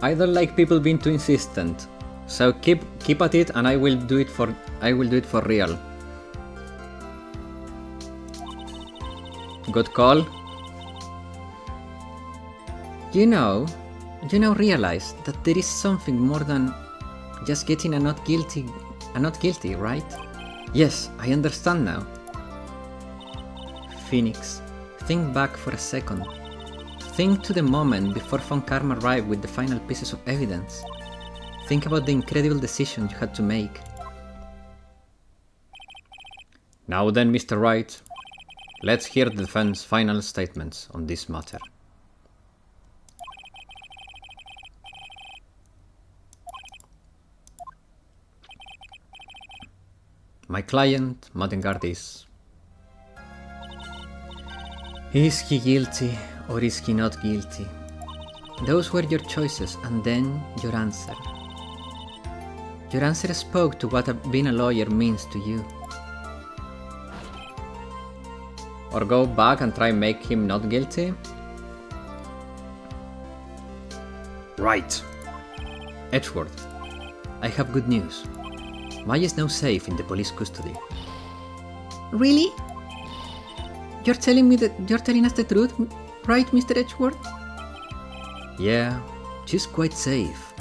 [SPEAKER 1] I don't like people being too insistent. So keep at it and I will do it for real. Good call.
[SPEAKER 2] You now realize that there is something more than just getting a not guilty, right?
[SPEAKER 1] Yes, I understand now.
[SPEAKER 2] Phoenix, think back for a second. Think to the moment before Von Karma arrived with the final pieces of evidence. Think about the incredible decision you had to make.
[SPEAKER 1] Now then, Mr. Wright, let's hear the defense's final statements on this matter. My client, Madengard, is he guilty or is he not guilty? Those were your choices, and then your answer. Your answer spoke to what being a lawyer means to you. Or go back and try make him not guilty?
[SPEAKER 2] Right.
[SPEAKER 1] Edgeworth, I have good news. Maya is now safe in the police custody. Really? You're telling us the truth, right, Mr. Edgeworth? Yeah, she's quite safe.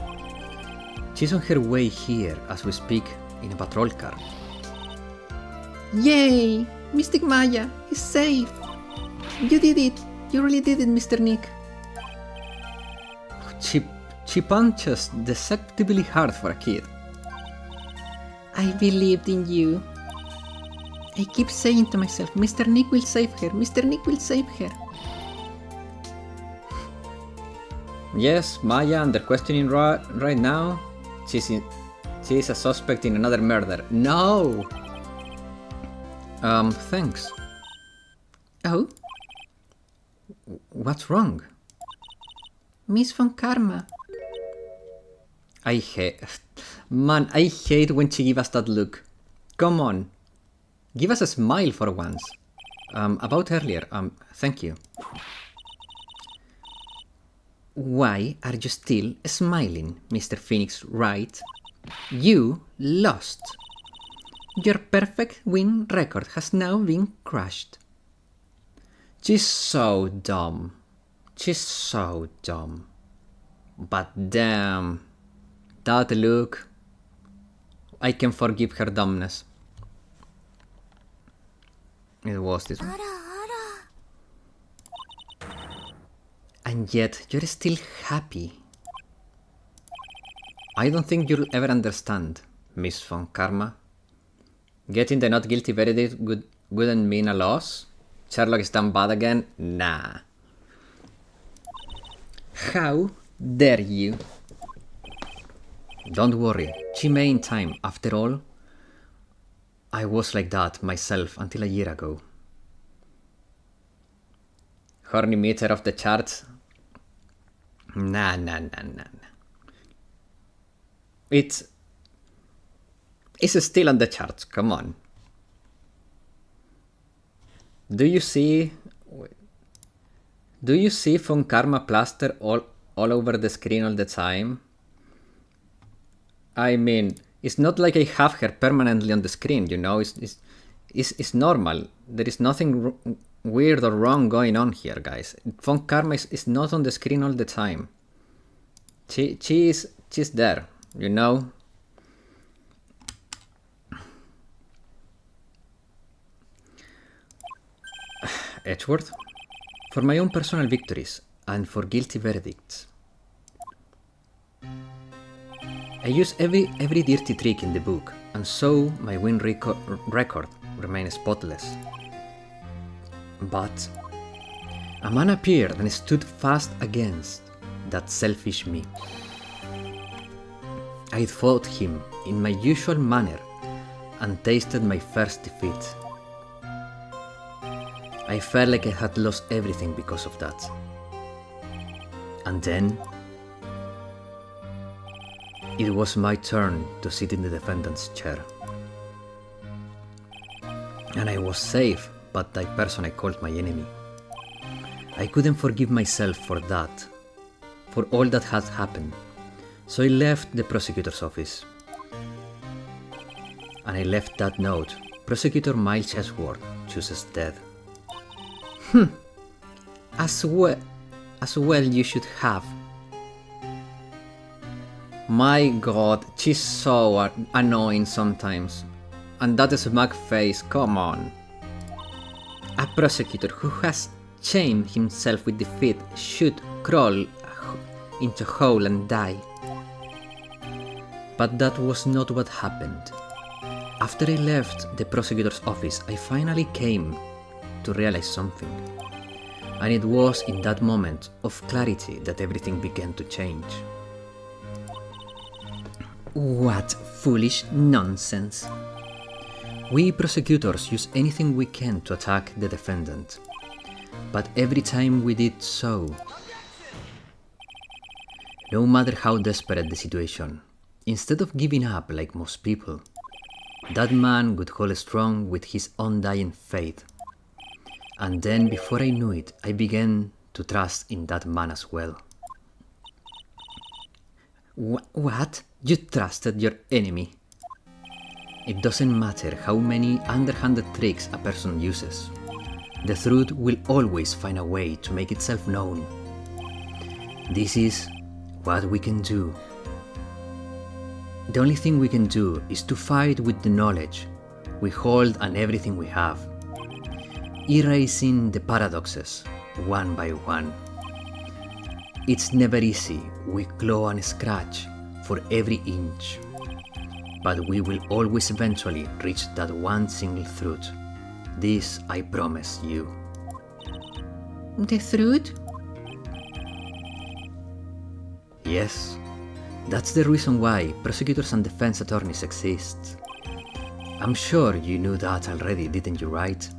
[SPEAKER 1] She's on her way here as we speak in a patrol car. Yay! Mystic Maya is safe! You did it! You really did it, Mr. Nick. She punches deceptively hard for a kid. I believed in you. I keep saying to myself, Mr. Nick will save her, Mr. Nick will save her. Yes, Maya, under questioning right now, she's a suspect in another murder. No! Thanks. Oh? What's wrong? Miss Von Karma. I hate when she gives us that look. Come on. Give us a smile for once. About earlier, thank you. Why are you still smiling, Mr. Phoenix Wright? You lost. Your perfect win record has now been crushed. She's so dumb. She's so dumb. But damn, that look. I can forgive her dumbness. It was this one. And yet, you're still happy. I don't think you'll ever understand, Miss Von Karma. Getting the not guilty verdict wouldn't mean a loss? Sherlock is done bad again? Nah. How dare you? Don't worry, she may in time. After all, I was like that myself until a year ago. Horny meter off the charts? Nah. It's still on the charts, come on. Do you see Von Karma plaster all over the screen all the time? I mean, it's not like I have her permanently on the screen, you know, it's normal. There is nothing weird or wrong going on here, guys. Von Karma is not on the screen all the time. She's there, you know. Edgeworth, for my own personal victories and for guilty verdicts, I use every dirty trick in the book, and so my win record remains spotless. But a man appeared and stood fast against that selfish me. I fought him in my usual manner and tasted my first defeat. I felt like I had lost everything because of that. And then it was my turn to sit in the defendant's chair. And I was safe, but that person I called my enemy. I couldn't forgive myself for that, for all that had happened. So I left the prosecutor's office. And I left that note. Prosecutor Miles Edgeworth chooses death. As well you should have. My god, she's so annoying sometimes. And that smug face, come on. A prosecutor who has shamed himself with defeat should crawl into a hole and die. But that was not what happened. A
[SPEAKER 2] After I left the prosecutor's office, I finally came to realize something. And it was in that moment of clarity that everything began to change. What foolish nonsense! We prosecutors use anything we can to attack the defendant. But every time we did so, no matter how desperate the situation, instead of giving up like most people, that man would hold strong with his undying faith. And then, before I knew it, I began to trust in that man as well. What? You trusted your enemy? It doesn't matter how many underhanded tricks a person uses. The truth will always find a way to make itself known. This is what we can do. The only thing we can do is to fight with the knowledge we hold and everything we have, erasing the paradoxes one by one. It's never easy, we claw and scratch for every inch, but we will always eventually reach that one single truth. This I promise you.
[SPEAKER 3] The truth?
[SPEAKER 2] Yes, that's the reason why prosecutors and defense attorneys exist. I'm sure you knew that already, didn't you, Wright?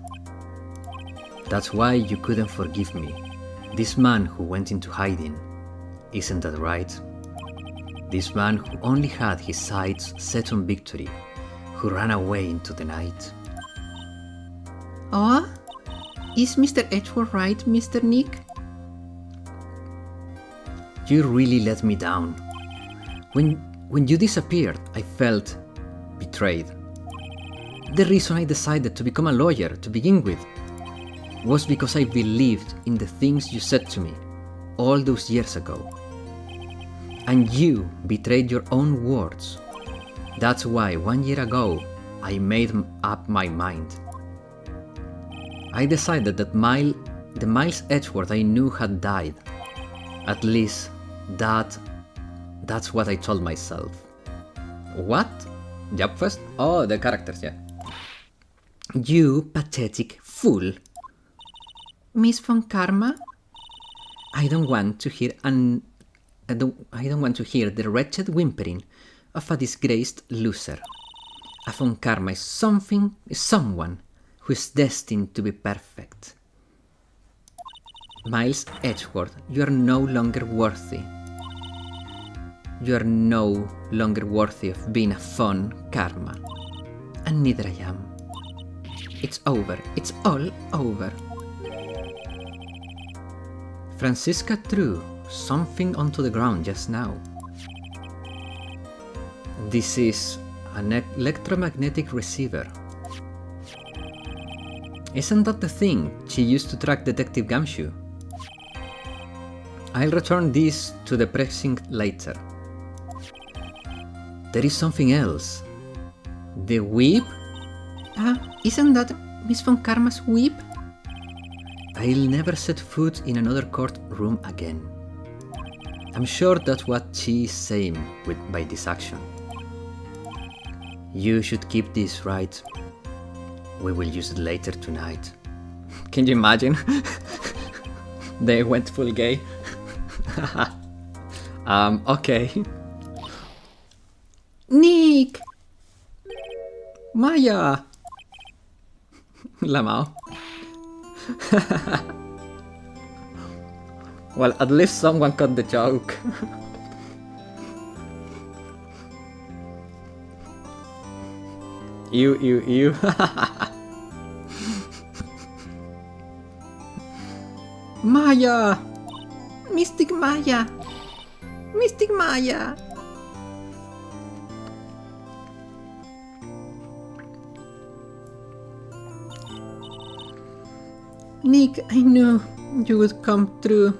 [SPEAKER 2] That's why you couldn't forgive me. This man who went into hiding, isn't that right? This man who only had his sights set on victory, who ran away into the night.
[SPEAKER 3] Oh? Is Mr. Edgeworth right, Mr. Nick?
[SPEAKER 2] You really let me down. When you disappeared, I felt betrayed. The reason I decided to become a lawyer to begin with was because I believed in the things you said to me all those years ago. And you betrayed your own words. That's why 1 year ago I made up my mind. I decided that the Miles Edgeworth I knew had died. At least that's what I told myself.
[SPEAKER 1] What? Jump first? Oh, the characters, yeah.
[SPEAKER 2] You pathetic fool.
[SPEAKER 3] Miss von Karma?
[SPEAKER 2] I don't want to hear the wretched whimpering of a disgraced loser. A von Karma is someone who is destined to be perfect. Miles Edgeworth, you are no longer worthy. You are no longer worthy of being a von Karma. And neither I am. It's over. It's all over. Franziska threw something onto the ground just now. This is an electromagnetic receiver. Isn't that the thing she used to track Detective Gumshoe? I'll return this to the precinct later. There is something else. The whip?
[SPEAKER 3] Isn't that Miss von Karma's whip?
[SPEAKER 2] I'll never set foot in another courtroom again. I'm sure that's what she's saying by this action. You should keep this, right? We will use it later tonight.
[SPEAKER 1] Can you imagine? They went full gay. Okay.
[SPEAKER 3] Nick!
[SPEAKER 1] Maya! Lamau. Well, at least someone caught the joke. Ew. Maya!
[SPEAKER 3] Mystic Maya! Mystic Maya! Nick, I knew you would come through.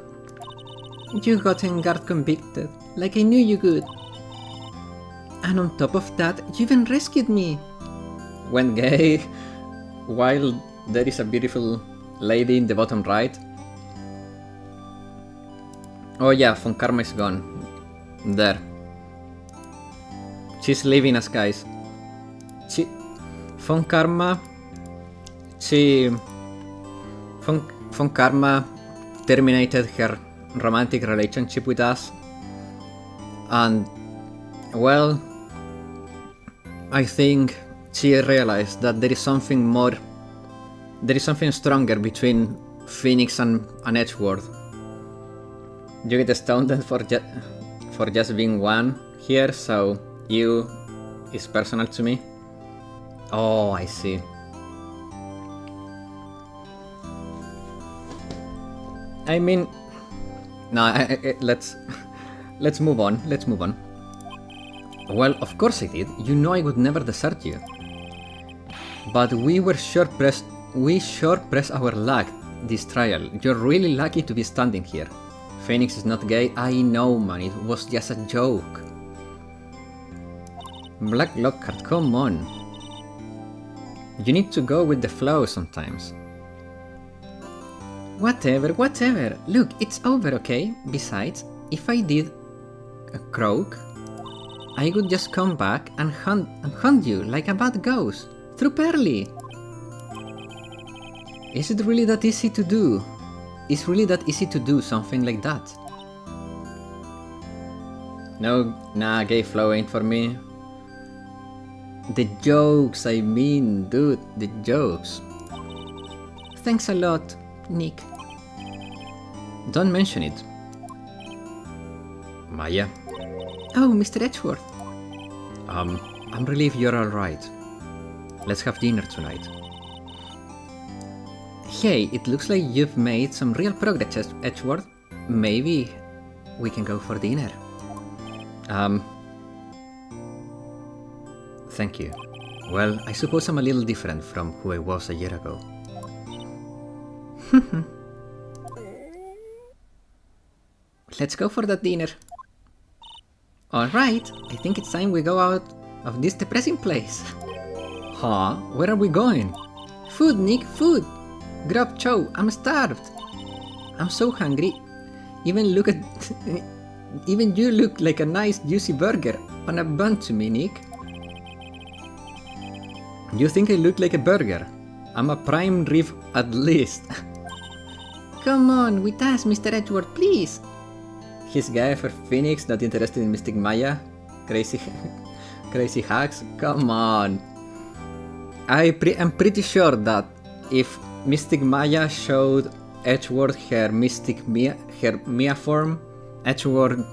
[SPEAKER 3] You got Engard convicted, like I knew you would. And on top of that, you even rescued me.
[SPEAKER 1] Went gay while there is a beautiful lady in the bottom right. Oh yeah, von Karma is gone. There. She's leaving us, guys. Fun Karma. She... Fun Karma terminated her romantic relationship with us. And, well, I think she realized that there is something stronger between Phoenix and Edgeworth. You get stoned for just being one here, so you is personal to me. Oh, I see. I mean, no, let's move on. Let's move on. Well, of course I did. You know I would never desert you. But we sure pressed our luck this trial. You're really lucky to be standing here. Phoenix is not gay. I know, man. It was just a joke. Black Lockhart, come on. You need to go with the flow sometimes.
[SPEAKER 3] Whatever. Look, it's over, okay? Besides, if I did a croak, I would just come back and hunt you like a bad ghost. Through Pearly. Is it really that easy to do? It's really that easy to do something like that?
[SPEAKER 1] No, nah, gay flow ain't for me.
[SPEAKER 3] The jokes, I mean, dude, the jokes. Thanks a lot, Nick.
[SPEAKER 1] Don't mention it. Maya?
[SPEAKER 3] Oh, Mr. Edgeworth.
[SPEAKER 1] I'm relieved you're alright. Let's have dinner tonight.
[SPEAKER 3] Hey, it looks like you've made some real progress, Edgeworth. Maybe we can go for dinner.
[SPEAKER 1] Thank you. Well, I suppose I'm a little different from who I was a year ago.
[SPEAKER 3] Let's go for that dinner. Alright, I think it's time we go out of this depressing place.
[SPEAKER 1] Huh? Where are we going?
[SPEAKER 3] Food, Nick, food! Grub chow, I'm starved. I'm so hungry. Even you look like a nice juicy burger on a bun to me, Nick.
[SPEAKER 1] You think I look like a burger? I'm a prime rib at least.
[SPEAKER 3] Come on, with us, Mr. Edgeworth, please.
[SPEAKER 1] His guy for Phoenix, not interested in Mystic Maya? Crazy hacks? Come on. I'm pretty sure that if Mystic Maya showed Edgeworth her Mia form, Edgeworth's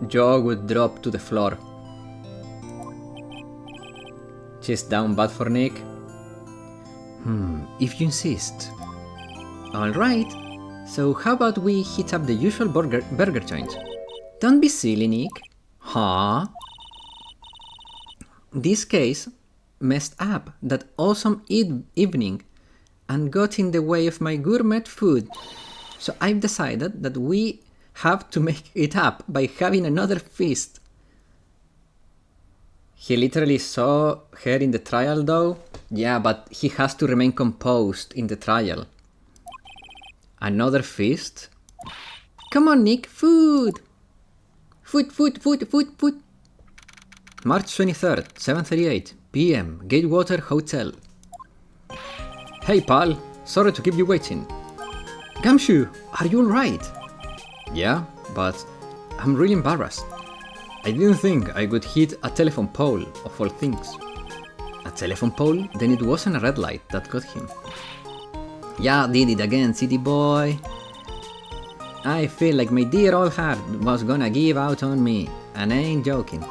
[SPEAKER 1] jaw would drop to the floor. She's down bad for Nick?
[SPEAKER 2] If you insist.
[SPEAKER 3] Alright, so how about we hit up the usual burger joint? Don't be silly, Nick.
[SPEAKER 1] Huh?
[SPEAKER 3] This case messed up that awesome evening and got in the way of my gourmet food. So I've decided that we have to make it up by having another feast.
[SPEAKER 1] He literally saw her in the trial though? Yeah, but he has to remain composed in the trial. Another feast?
[SPEAKER 3] Come on, Nick, food! Food!
[SPEAKER 1] March 23rd, 7:38 p.m. Gatewater Hotel. Hey pal, sorry to keep you waiting.
[SPEAKER 3] Gumshoe, are you alright?
[SPEAKER 1] Yeah, but I'm really embarrassed. I didn't think I could hit a telephone pole, of all things.
[SPEAKER 2] A telephone pole?
[SPEAKER 1] Then it wasn't a red light that got him.
[SPEAKER 3] Yeah, did it again, city boy. I feel like my dear old heart was gonna give out on me, and I ain't joking.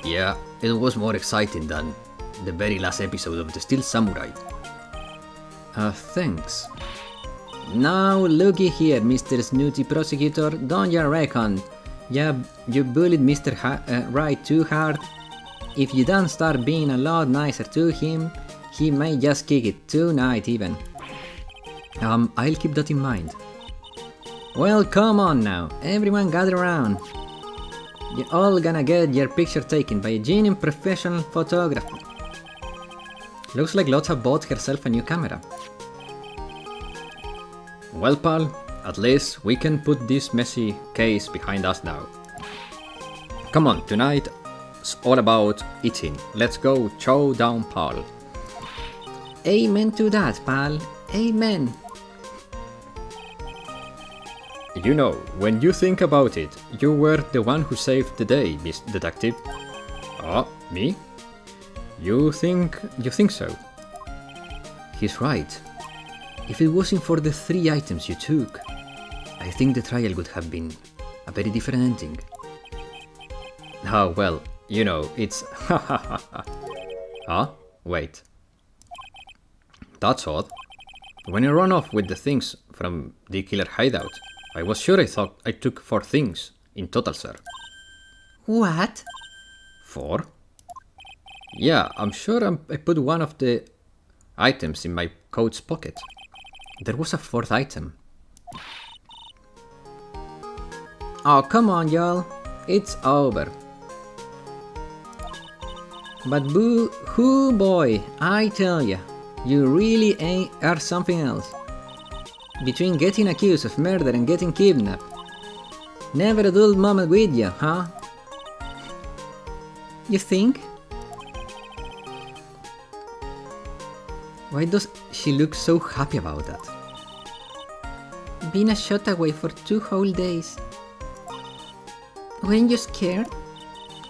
[SPEAKER 2] Yeah, it was more exciting than the very last episode of The Steel Samurai.
[SPEAKER 1] Thanks.
[SPEAKER 3] Now looky here, Mr. Snooty Prosecutor, don't ya reckon? Yeah, you bullied Mr. Wright too hard. If you don't start being a lot nicer to him, he may just kick it tonight even.
[SPEAKER 1] I'll keep that in mind.
[SPEAKER 3] Well, come on now, everyone gather around. You're all gonna get your picture taken by a genuine professional photographer.
[SPEAKER 1] Looks like Lotta bought herself a new camera. Well pal, at least we can put this messy case behind us now. Come on, tonight, it's all about eating. Let's go chow down, pal.
[SPEAKER 3] Amen to that, pal. Amen.
[SPEAKER 1] You know, when you think about it, you were the one who saved the day, Miss Detective. Ah, me? You think so?
[SPEAKER 3] He's right. If it wasn't for the 3 items you took, I think the trial would have been a very different ending.
[SPEAKER 1] Oh, well, you know, it's... Ah, wait. That's odd. When you run off with the things from the killer hideout, I was sure I thought I took 4 things in total, sir.
[SPEAKER 3] What?
[SPEAKER 1] 4? Yeah, I'm sure I put one of the items in my coat's pocket. There was a 4th item.
[SPEAKER 3] Oh, come on, y'all. It's over. But boo-hoo boy, I tell ya, you really are something else. Between getting accused of murder and getting kidnapped. Never a dull moment with ya, huh? You think? Why does she look so happy about that? Been a shot away for 2 whole days. Weren't you scared?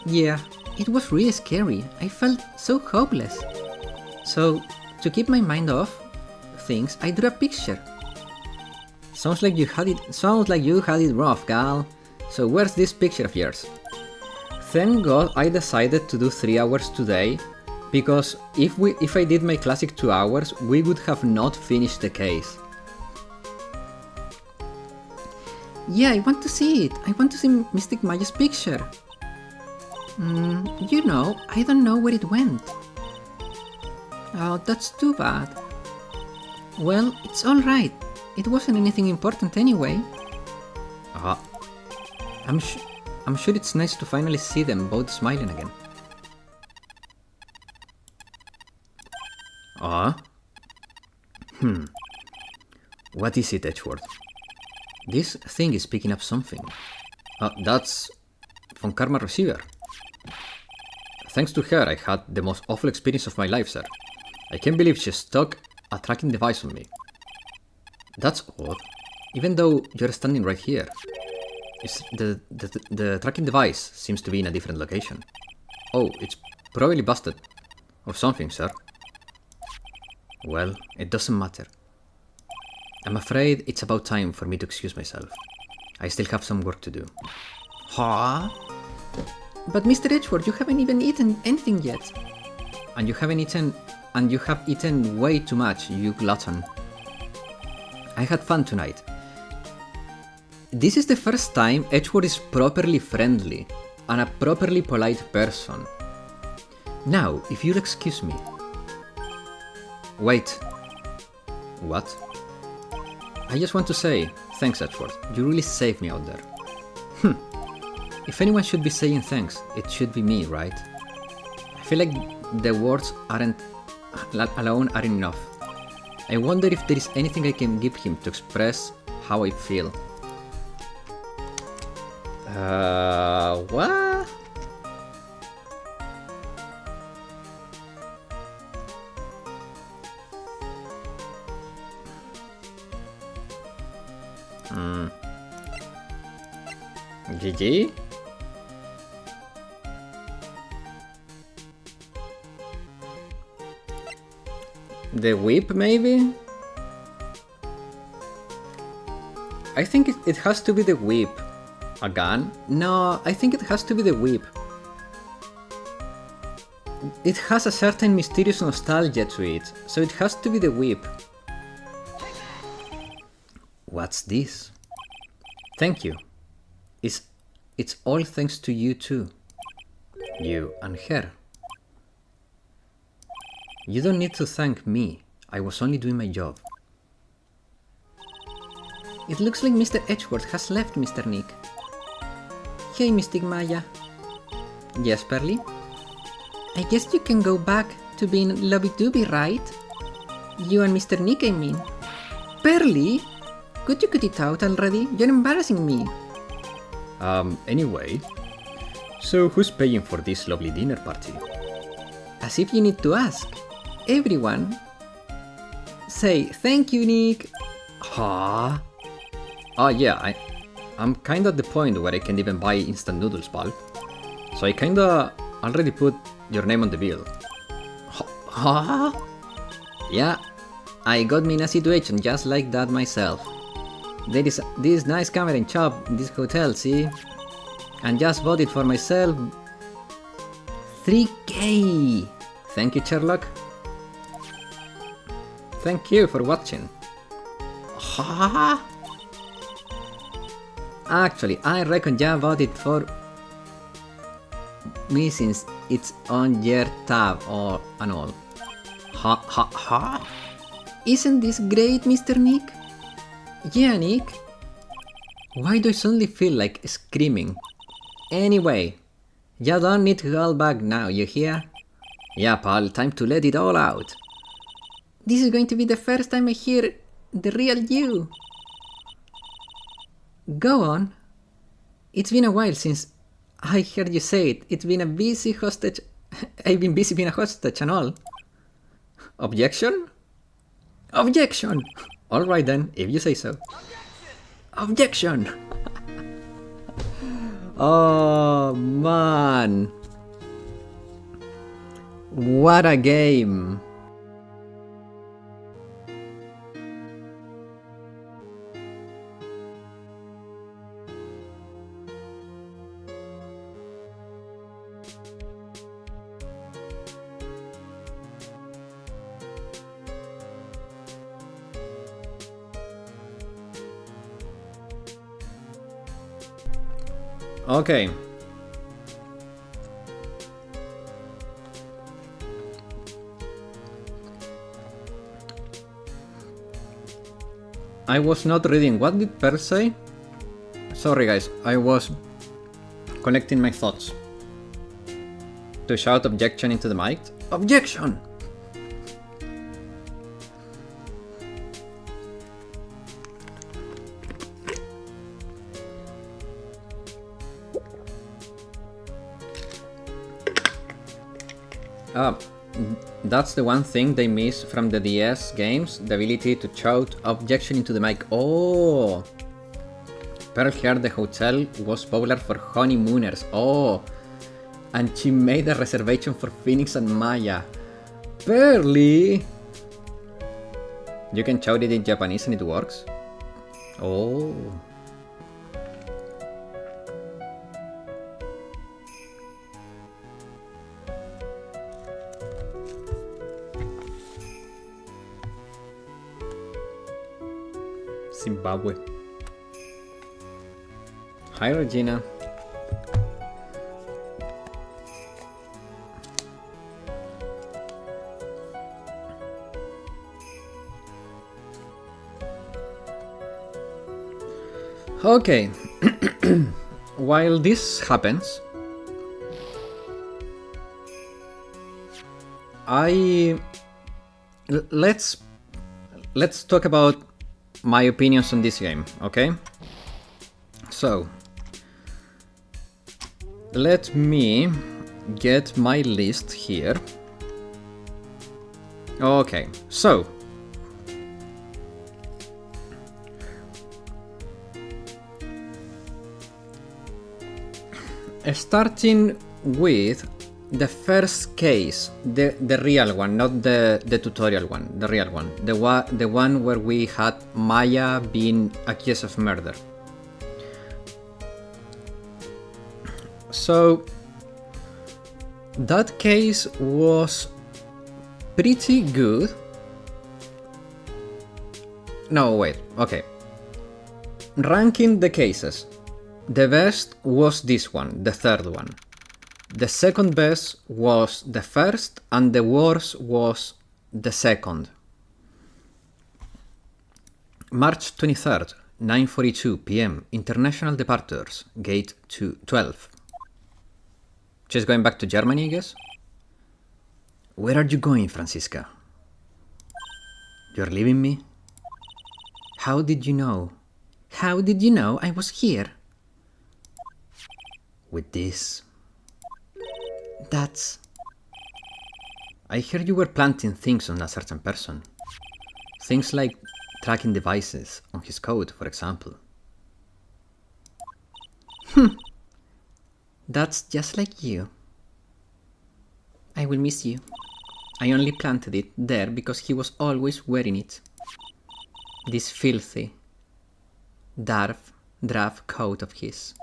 [SPEAKER 3] Yeah, it was really scary. I felt so hopeless. So, to keep my mind off things, I drew a picture. Sounds like you had it rough, gal. So where's this picture of yours? Thank God I decided to do 3 hours today, because if I did my classic 2 hours, we would have not finished the case. Yeah, I want to see it. I want to see Mystic Maya's picture. You know, I don't know where it went. Oh, that's too bad. Well, it's alright. It wasn't anything important anyway. I'm sure it's nice to finally see them both smiling again.
[SPEAKER 1] What is it, Edgeworth?
[SPEAKER 3] This thing is picking up something.
[SPEAKER 1] That's from Karma Receiver. Thanks to her, I had the most awful experience of my life, sir. I can't believe she stuck a tracking device on me. That's odd. Even though you're standing right here, the tracking device seems to be in a different location. Oh, it's probably busted. Or something, sir. Well, it doesn't matter. I'm afraid it's about time for me to excuse myself. I still have some work to do.
[SPEAKER 3] Huh? But Mr. Edgeworth, you haven't even eaten anything yet.
[SPEAKER 1] And you have eaten way too much, you glutton. I had fun tonight. This is the first time Edgeworth is properly friendly and a properly polite person. Now, if you'll excuse me. Wait. What? I just want to say, thanks Edgeworth, you really saved me out there. If anyone should be saying thanks, it should be me, right? I feel like the words alone aren't enough. I wonder if there is anything I can give him to express how I feel. What? GG? The whip, maybe? I think it has to be the whip. A gun? No, I think it has to be the whip. It has a certain mysterious nostalgia to it, so it has to be the whip. What's this? Thank you. It's all thanks to you too. You and her. You don't need to thank me. I was only doing my job.
[SPEAKER 3] It looks like Mr. Edgeworth has left, Mr. Nick. Hey, Mystic Maya.
[SPEAKER 1] Yes, Pearly?
[SPEAKER 3] I guess you can go back to being lovey-dovey, right? You and Mr. Nick, I mean. Pearly? Could you cut it out already? You're embarrassing me.
[SPEAKER 1] Anyway.
[SPEAKER 2] So who's paying for this lovely dinner party?
[SPEAKER 3] As if you need to ask. Everyone. Say, thank you, Nick.
[SPEAKER 1] Huh? Oh yeah, I'm kinda at the point where I can even buy instant noodles, pal. So I kinda already put your name on the bill.
[SPEAKER 3] Huh? Yeah, I got me in a situation just like that myself. There is this nice camera and shop in this hotel, see? And just bought it for myself. 3K!
[SPEAKER 1] Thank you, Sherlock. Thank you for watching.
[SPEAKER 3] Huh? Actually, I reckon you bought it for me since it's on your tab or and all.
[SPEAKER 1] Ha.
[SPEAKER 3] Isn't this great, Mr. Nick? Yeah, Nick.
[SPEAKER 1] Why do I suddenly feel like screaming?
[SPEAKER 3] Anyway, you don't need to hold back now, you hear?
[SPEAKER 1] Yeah, pal, time to let it all out.
[SPEAKER 3] This is going to be the first time I hear the real you. Go on. It's been a while since I heard you say it. It's been a busy hostage. I've been busy being a hostage and all.
[SPEAKER 1] Objection?
[SPEAKER 3] Objection!
[SPEAKER 1] Alright then, if you say so.
[SPEAKER 3] Objection!
[SPEAKER 1] Oh man. What a game. Okay. I was not reading. What did Per say? Sorry guys, I was collecting my thoughts. To shout objection into the mic? Objection! That's the one thing they miss from the DS games, the ability to shout objection into the mic. Oh! Pearl heard the hotel was popular for honeymooners. Oh! And she made a reservation for Phoenix and Maya. Pearly! You can shout it in Japanese and it works? Oh. Zimbabwe. Hi Regina. Okay. While this happens, let's talk about my opinions on this game, okay? So, let me get my list here. Okay, so starting with the first case, the real one, not the tutorial one, the real one, the one where we had Maya being accused of murder. So that case was pretty good. No, wait, okay. Ranking the cases, the best was this one, the third one. The second best was the first, and the worst was the second. March 23rd, 9:42 p.m. International departures, gate 12. She's going back to Germany, I guess? Where are you going, Francisca? You're leaving me? How did you know? How did you know I was here? With this,
[SPEAKER 3] That's...
[SPEAKER 2] I heard you were planting things on a certain person. Things like tracking devices on his code, for example.
[SPEAKER 3] That's just like you. I will miss you. I only planted it there because he was always wearing it. This filthy, drab coat of his.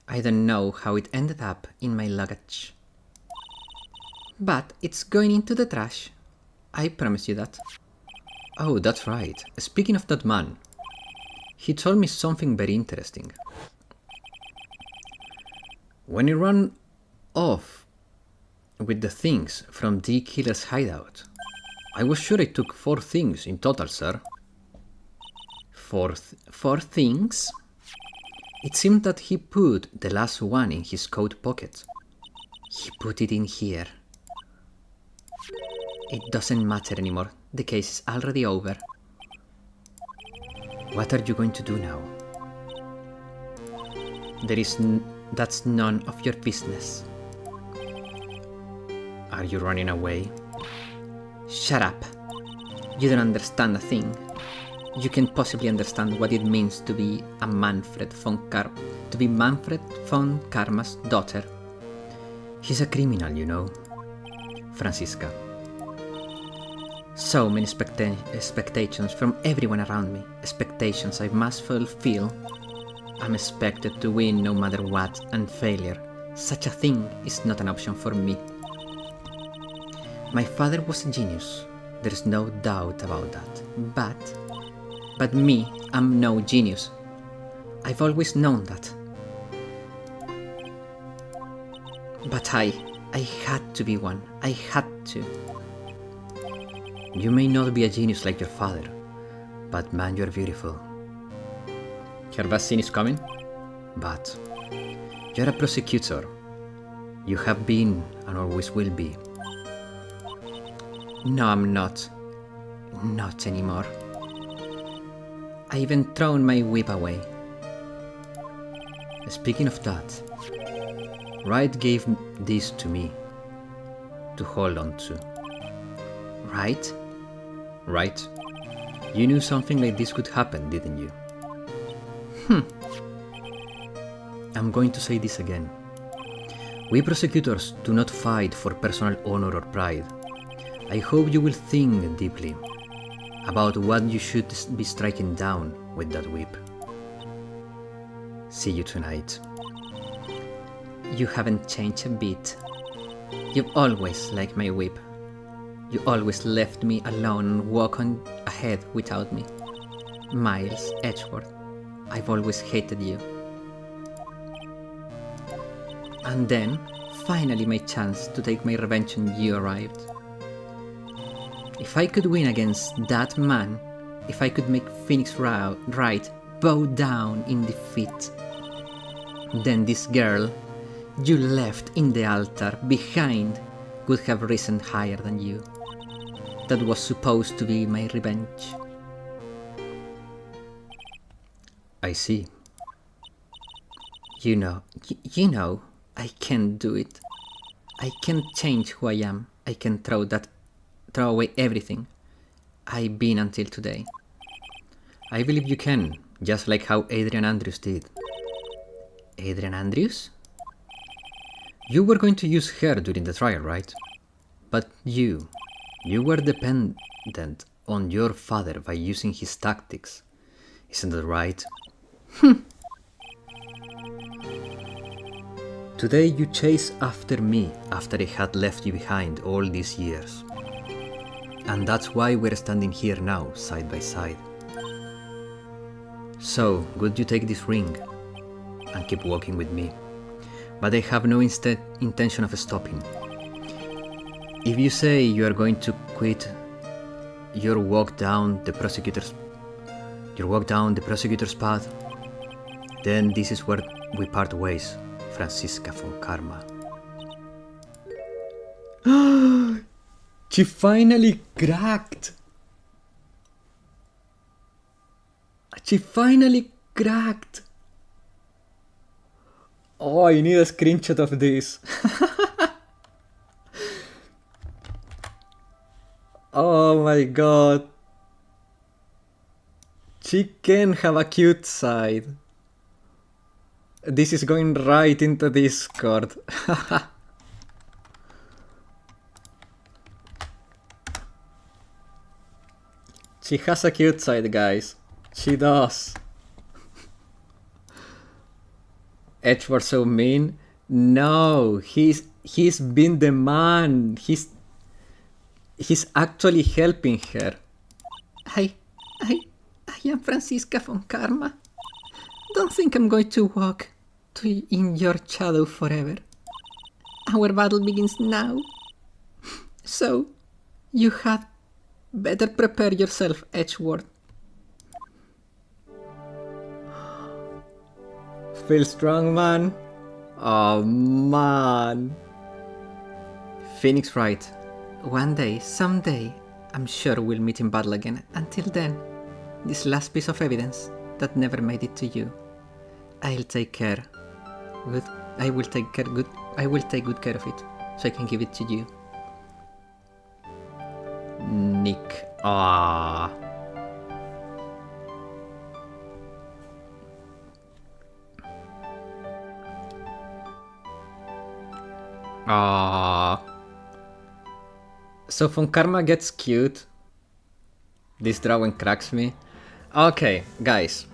[SPEAKER 3] I don't know how it ended up in my luggage. But it's going into the trash. I promise you that.
[SPEAKER 2] Oh, that's right. Speaking of that man, he told me something very interesting. When he ran off with the things from the killer's hideout, I was sure it took 4 things in total, sir.
[SPEAKER 3] Four things?
[SPEAKER 2] It seemed that he put the last one in his coat pocket.
[SPEAKER 3] He put it in here. It doesn't matter anymore. The case is already over.
[SPEAKER 2] What are you going to do now?
[SPEAKER 3] That's none of your business.
[SPEAKER 2] Are you running away?
[SPEAKER 3] Shut up. You don't understand a thing. You can possibly understand what it means to be Manfred von Karma's daughter.
[SPEAKER 2] He's a criminal, you know. Franziska.
[SPEAKER 3] So many expectations from everyone around me. Expectations I must fulfill. I'm expected to win no matter what, and failure, such a thing is not an option for me. My father was a genius. There's no doubt about that. But me, I'm no genius. I've always known that. But I had to be one. I had to.
[SPEAKER 2] You may not be a genius like your father, but man, you're beautiful.
[SPEAKER 1] Her best scene is coming.
[SPEAKER 2] But you're a prosecutor. You have been and always will be.
[SPEAKER 3] No, I'm not. Not anymore. I even thrown my whip away.
[SPEAKER 2] Speaking of that, Wright gave this to me to hold on to.
[SPEAKER 3] Right?
[SPEAKER 2] Right? You knew something like this could happen, didn't you? I'm going to say this again. We prosecutors do not fight for personal honor or pride. I hope you will think deeply about what you should be striking down with that whip. See you tonight.
[SPEAKER 3] You haven't changed a bit. You've always liked my whip. You always left me alone and walk on ahead without me. Miles Edgeworth, I've always hated you. And then, finally my chance to take my revenge on you arrived. If I could win against that man, if I could make Phoenix Wright bow down in defeat, then this girl you left in the altar behind would have risen higher than you. That was supposed to be my revenge.
[SPEAKER 2] I see.
[SPEAKER 3] You know, I can't do it. I can't change who I am. I can throw away everything I've been until today.
[SPEAKER 2] I believe you can, just like how Adrian Andrews did.
[SPEAKER 3] Adrian Andrews?
[SPEAKER 2] You were going to use her during the trial, right? But you were dependent on your father by using his tactics. Isn't that right? Today you chased after me after I had left you behind all these years. And that's why we're standing here now, side by side. So, would you take this ring and keep walking with me? But I have no intention of stopping. If you say you are going to quit your walk down the prosecutor's path, then this is where we part ways, Franziska von Karma.
[SPEAKER 1] She finally cracked! She finally cracked! Oh, I need a screenshot of this. Oh my god. She can have a cute side. This is going right into Discord. She has a cute side, guys. She does. Edward so mean. No, he's been the man. He's actually helping her.
[SPEAKER 3] I am Francisca von Karma. Don't think I'm going to walk in your shadow forever. Our battle begins now. So, you had better prepare yourself, Edgeworth.
[SPEAKER 1] Feel strong, man. Oh, man.
[SPEAKER 3] Phoenix Wright. One day, someday, I'm sure we'll meet in battle again. Until then, this last piece of evidence that never made it to you, I'll take care. I will take good care of it, so I can give it to you.
[SPEAKER 1] Nick. Ah. Ah. So Von Karma gets cute. This drawing cracks me. Okay, guys.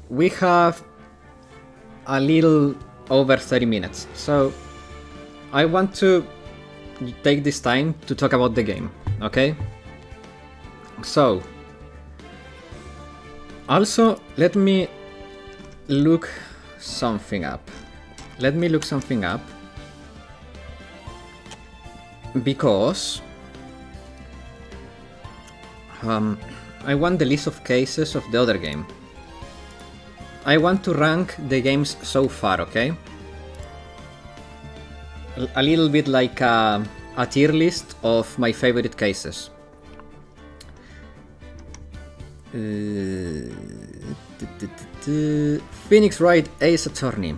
[SPEAKER 1] We have a little over 30 minutes. So I want to take this time to talk about the game, okay? So also let me look something up. Because I want the list of cases of the other game. I want to rank the games so far, okay? A little bit like a tier list of my favorite cases. Phoenix Wright Ace Attorney.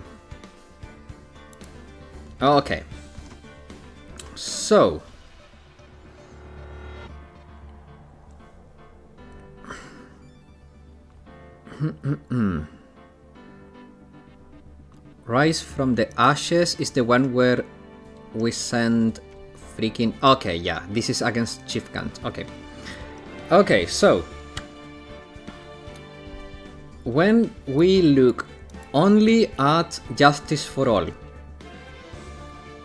[SPEAKER 1] Okay. So. Rise from the Ashes is the one where we send freaking... Okay, yeah, this is against Chief Gant. Okay. Okay, so... When we look only at Justice for All,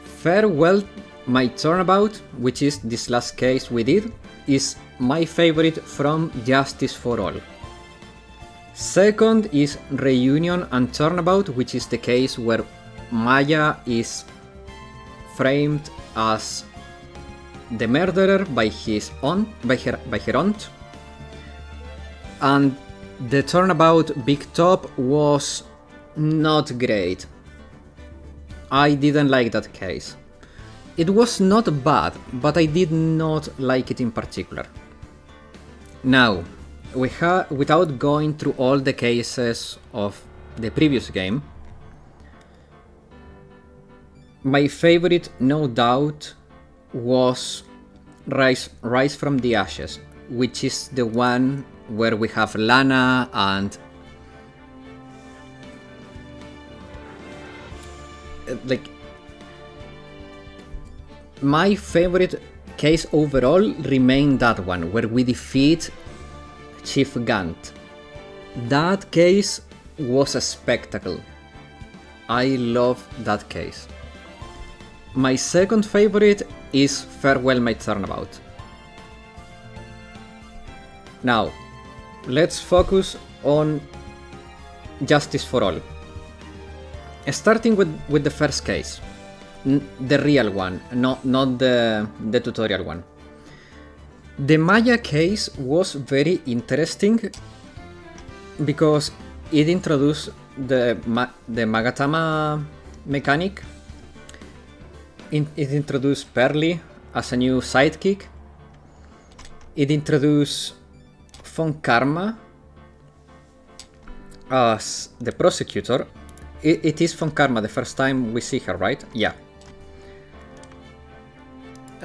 [SPEAKER 1] Farewell My Turnabout, which is this last case we did, is my favorite from Justice for All. Second is Reunion and Turnabout, which is the case where Maya is framed as the murderer by her aunt, and the Turnabout Big Top was not great. I didn't like that case. It was not bad, but I did not like it in particular. Now, without going through all the cases of the previous game, my favorite, no doubt, was Rise from the Ashes, which is the one where we have Lana and... like... My favorite case overall remained that one, where we defeat Chief Gant. That case was a spectacle. I love that case. My second favorite is Farewell My Turnabout. Now, let's focus on Justice for All. Starting with the first case. The real one, not the tutorial one. The Maya case was very interesting because it introduced the Magatama mechanic. It introduced Pearly as a new sidekick. It introduced Von Karma as the prosecutor. It is Von Karma the first time we see her, right? Yeah.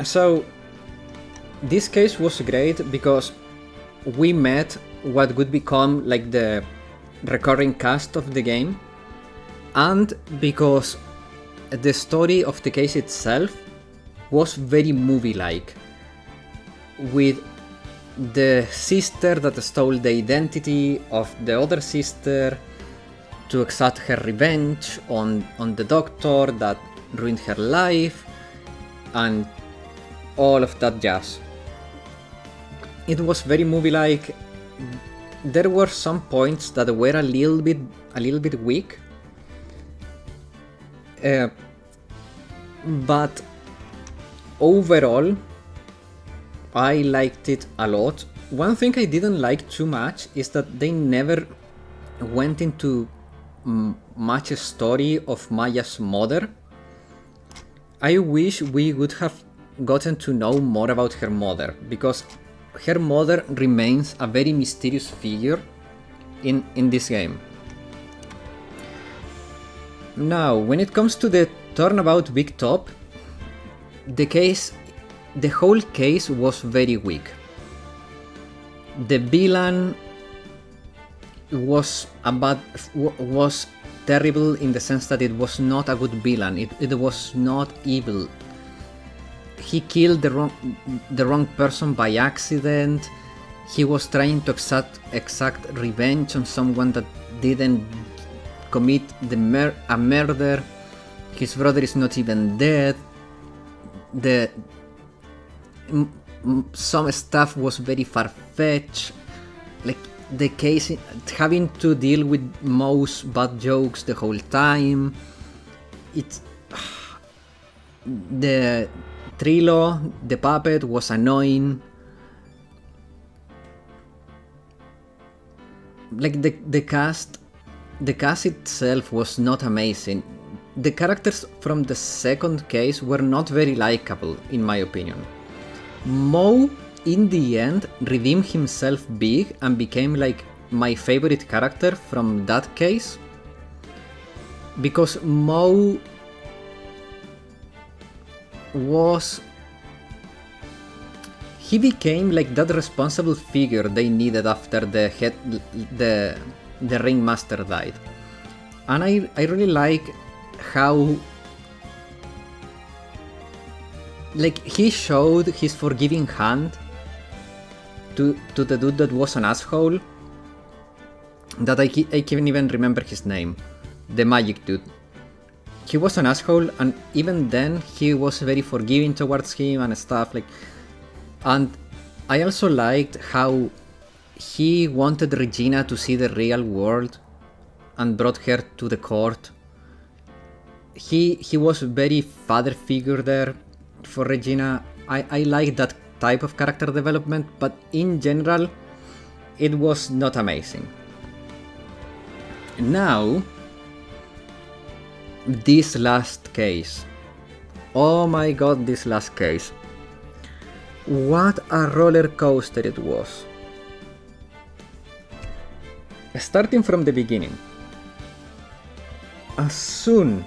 [SPEAKER 1] So this case was great because we met what would become like the recurring cast of the game, and because the story of the case itself was very movie-like, with the sister that stole the identity of the other sister to exact her revenge on the doctor that ruined her life, and all of that jazz. It was very movie-like. There were some points that were a little bit weak, but overall I liked it a lot. One thing I didn't like too much is that they never went into much story of Maya's mother. I wish we would have gotten to know more about her mother, because her mother remains a very mysterious figure in this game. Now, when it comes to the turnabout Big Top, the whole case was very weak. The villain was terrible in the sense that it was not a good villain. It was not evil. He killed the wrong person by accident. He was trying to exact revenge on someone that didn't commit a murder. His brother is not even dead. Some stuff was very far-fetched. Like the case having to deal with Moe's bad jokes the whole time. The Trilo, the puppet, was annoying. Like the cast itself was not amazing. The characters from the second case were not very likable, in my opinion. Moe, in the end, redeemed himself big and became like my favorite character from that case, because Moe he became like that responsible figure they needed after the ringmaster died. And I really like how like he showed his forgiving hand to the dude that was an asshole, that I can't even remember his name, the magic dude. He was an asshole, and even then he was very forgiving towards him and stuff like. And I also liked how he wanted Regina to see the real world and brought her to the court. He was very father figure there for Regina. I like that type of character development, but in general it was not amazing. Now, this last case. Oh my god, this last case. What a roller coaster it was. Starting from the beginning. As soon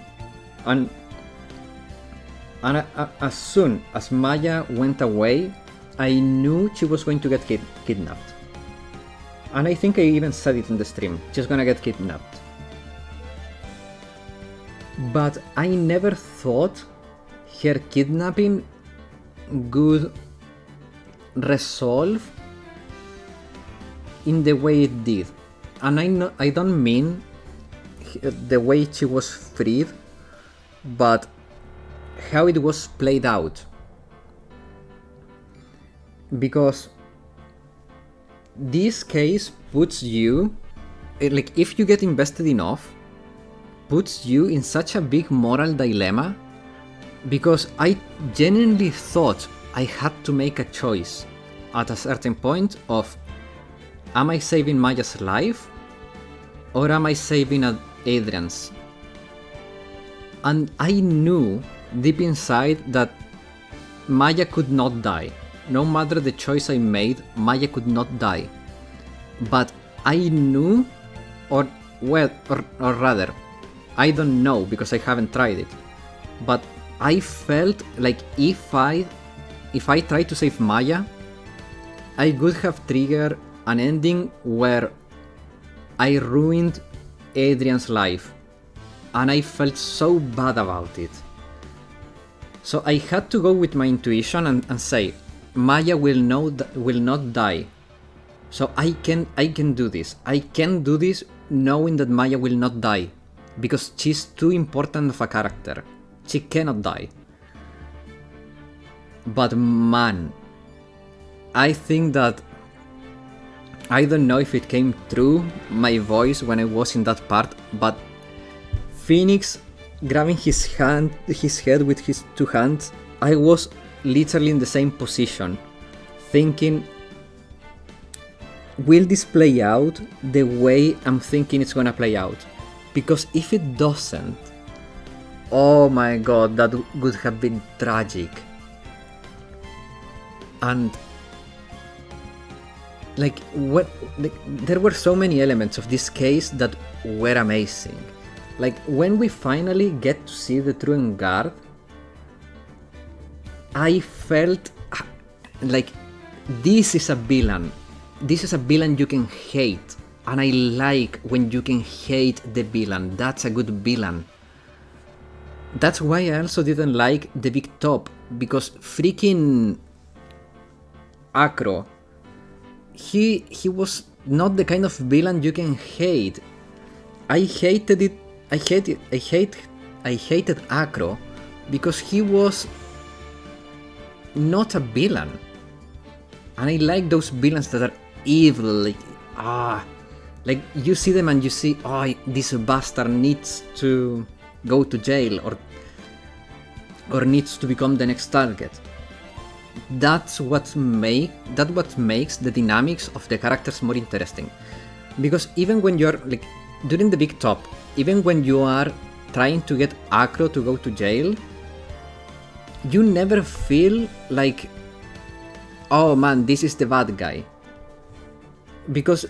[SPEAKER 1] as Maya went away, I knew she was going to get kidnapped. And I think I even said it in the stream, she's gonna get kidnapped. But I never thought her kidnapping would resolve in the way it did. And I don't mean the way she was freed, but how it was played out. Because this case puts you, like, if you get invested enough, puts you in such a big moral dilemma, because I genuinely thought I had to make a choice at a certain point of, am I saving Maya's life or am I saving Adrian's? And I knew deep inside that Maya could not die. No matter the choice I made, Maya could not die. But I knew, or rather, I don't know because I haven't tried it, but I felt like if I if I tried to save Maya, I would have triggered an ending where I ruined Adrian's life, and I felt so bad about it. So I had to go with my intuition and say, Maya will not die. So I can do this. I can do this knowing that Maya will not die, because she's too important of a character. She cannot die. But man, I think that, I don't know if it came through my voice when I was in that part, but Phoenix grabbing his head with his two hands, I was literally in the same position, thinking, will this play out the way I'm thinking it's gonna play out? Because if it doesn't, oh my god, that would have been tragic. And there were so many elements of this case that were amazing. Like, when we finally get to see the truant guard, I felt like this is a villain. This is a villain you can hate. And I like when you can hate the villain. That's a good villain. That's why I also didn't like the Big Top, because freaking Acro, he was not the kind of villain you can hate. I hated Acro because he was not a villain. And I like those villains that are evil, like you see them and you see, oh, this bastard needs to go to jail or needs to become the next target. That's what makes the dynamics of the characters more interesting. Because even when you're like during the Big Top, even when you are trying to get Acro to go to jail, you never feel like, oh man, this is the bad guy. Because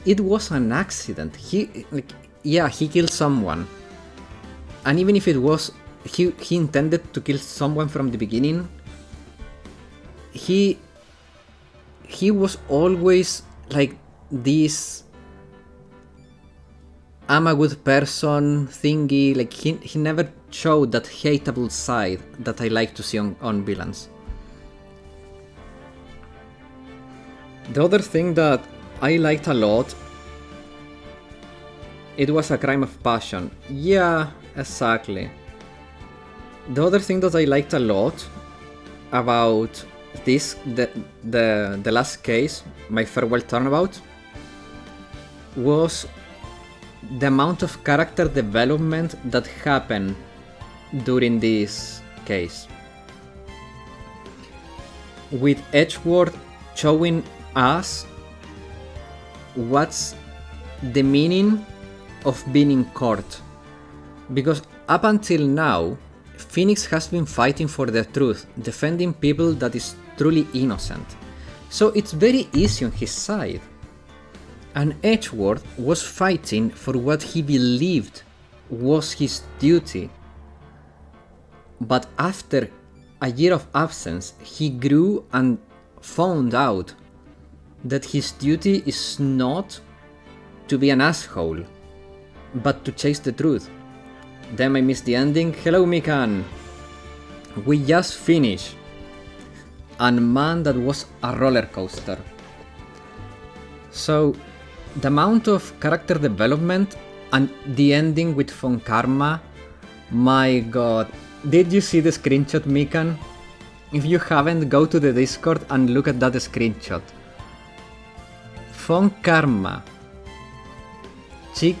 [SPEAKER 1] it was an accident. He killed someone. And even if it was, he intended to kill someone from the beginning, he was always like this I'm a good person thingy. Like he never showed that hateable side that I like to see on villains. The other thing that I liked a lot, it was a crime of passion. Yeah, exactly. The other thing that I liked a lot about this, the last case, my farewell turnabout, was the amount of character development that happened during this case. With Edgeworth showing us what's the meaning of being in court. Because up until now, Phoenix has been fighting for the truth, defending people that is truly innocent. So it's very easy on his side. And Edgeworth was fighting for what he believed was his duty. But after a year of absence, he grew and found out that his duty is not to be an asshole, but to chase the truth. Then I missed the ending. Hello, Mikan! We just finished. And man, that was a roller coaster. So, the amount of character development and the ending with Von Karma, my god. Did you see the screenshot, Mikan? If you haven't, go to the Discord and look at that screenshot. Von Karma. She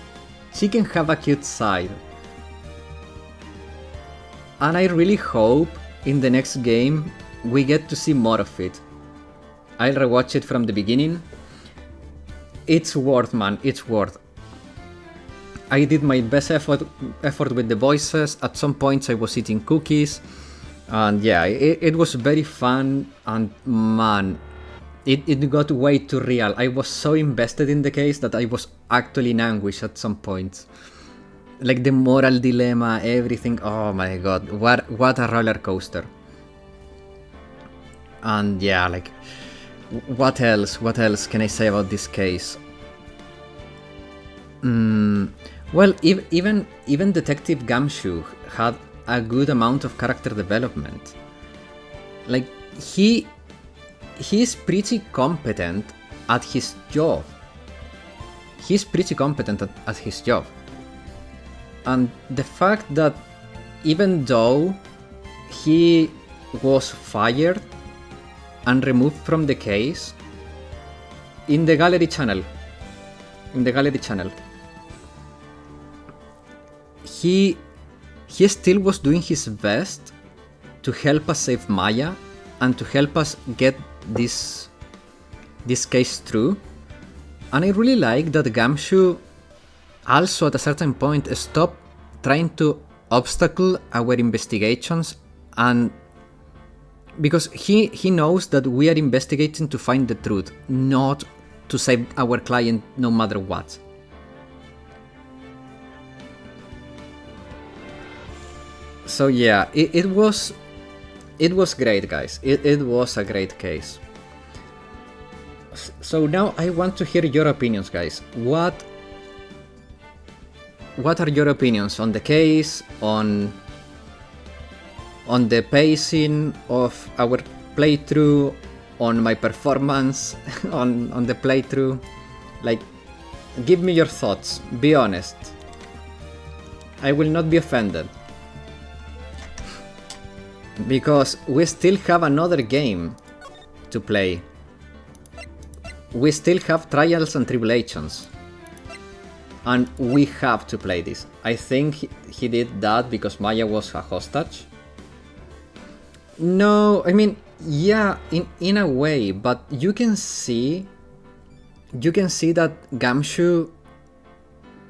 [SPEAKER 1] can have a cute side. And I really hope in the next game we get to see more of it. I'll rewatch it from the beginning. It's worth, man, it's worth. I did my best effort with the voices. At some points I was eating cookies. And yeah, it was very fun. And man, it got way too real. I was so invested in the case that I was actually in anguish at some points. Like the moral dilemma, everything. Oh my god, what a roller coaster. And yeah, like, what else? What else can I say about this case? Well, even Detective Gumshoe had a good amount of character development. Like, he's pretty competent at his job. He's pretty competent at his job. And the fact that even though he was fired and removed from the case, in the gallery channel, he still was doing his best to help us save Maya and to help us get this case through. And I really like that Gumshoe also at a certain point stopped trying to obstacle our investigations, and because he knows that we are investigating to find the truth, not to save our client no matter what. So yeah, it was great, guys. It was a great case. So now I want to hear your opinions, guys. What are your opinions on the case, on the pacing of our playthrough, on my performance on the playthrough? Like, give me your thoughts. Be honest. I will not be offended, because we still have another game to play. We still have Trials and Tribulations, and we have to play this. I think he did that because Maya was a hostage. No, I mean, yeah, in a way, but you can see that Gumshoe,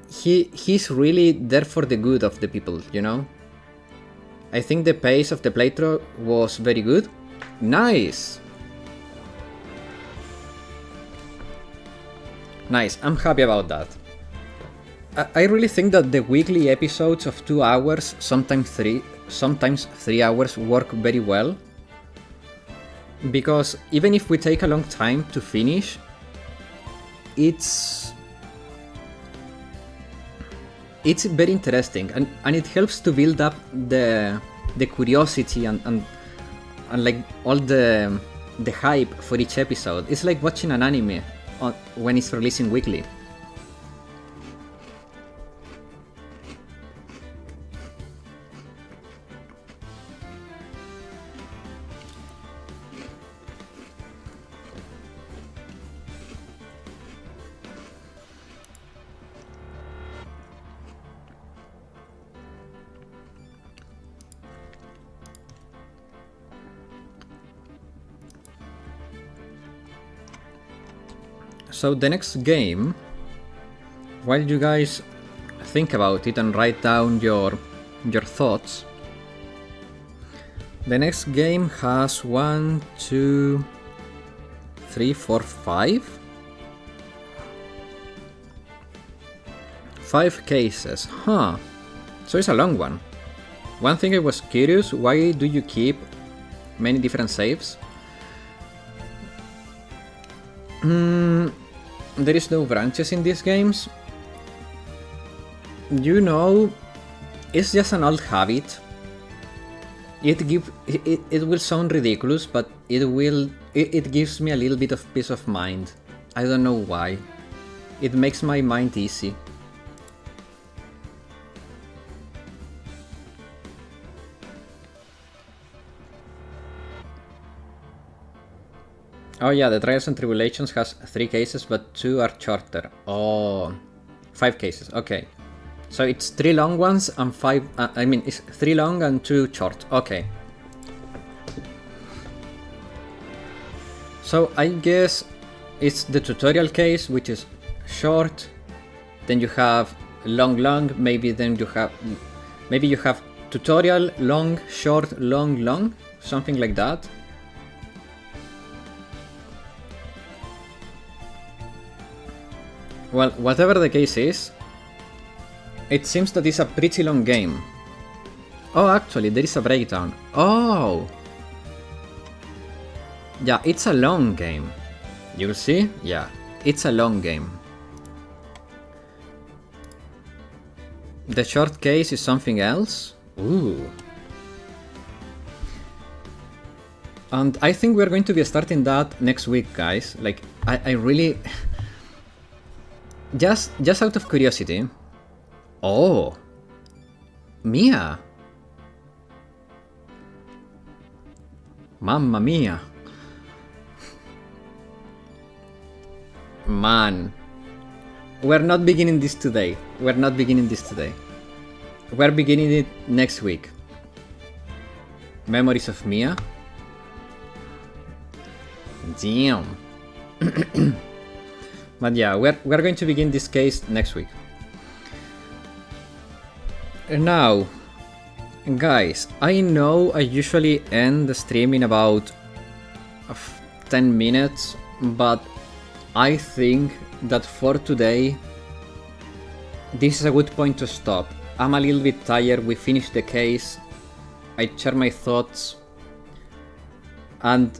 [SPEAKER 1] he's really there for the good of the people, you know? I think the pace of the playthrough was very good. Nice! Nice, I'm happy about that. I really think that the weekly episodes of 2 hours, sometimes 3 hours, work very well. Because even if we take a long time to finish, it's very interesting, and it helps to build up the curiosity and like all the hype for each episode. It's like watching an anime when it's releasing weekly. So the next game, while you guys think about it and write down your thoughts, the next game has 1, 2, 3, 4, 5? 5 cases, huh? So it's a long one. One thing I was curious, why do you keep many different saves? There is no branches in these games. You know, it's just an old habit. It will sound ridiculous, but it gives me a little bit of peace of mind. I don't know why. It makes my mind easy. Oh yeah, the Trials and Tribulations has 3 cases, but 2 are shorter. Oh, 5 cases, okay. So it's 3 long ones and 5, it's 3 long and 2 short, okay. So I guess it's the tutorial case, which is short, then you have long, maybe you have tutorial, long, short, long, something like that. Well, whatever the case is, it seems that it's a pretty long game. Oh, actually, there is a breakdown. Oh! Yeah, it's a long game. You'll see? Yeah, it's a long game. The short case is something else? Ooh. And I think we're going to be starting that next week, guys. Like, I really... Just out of curiosity... Oh! Mia! Mamma mia! Man. We're not beginning this today. We're not beginning this today. We're beginning it next week. Memories of Mia? Damn. But yeah, we're going to begin this case next week. Now, guys, I know I usually end the stream in about 10 minutes, but I think that for today, this is a good point to stop. I'm a little bit tired, we finished the case, I share my thoughts, and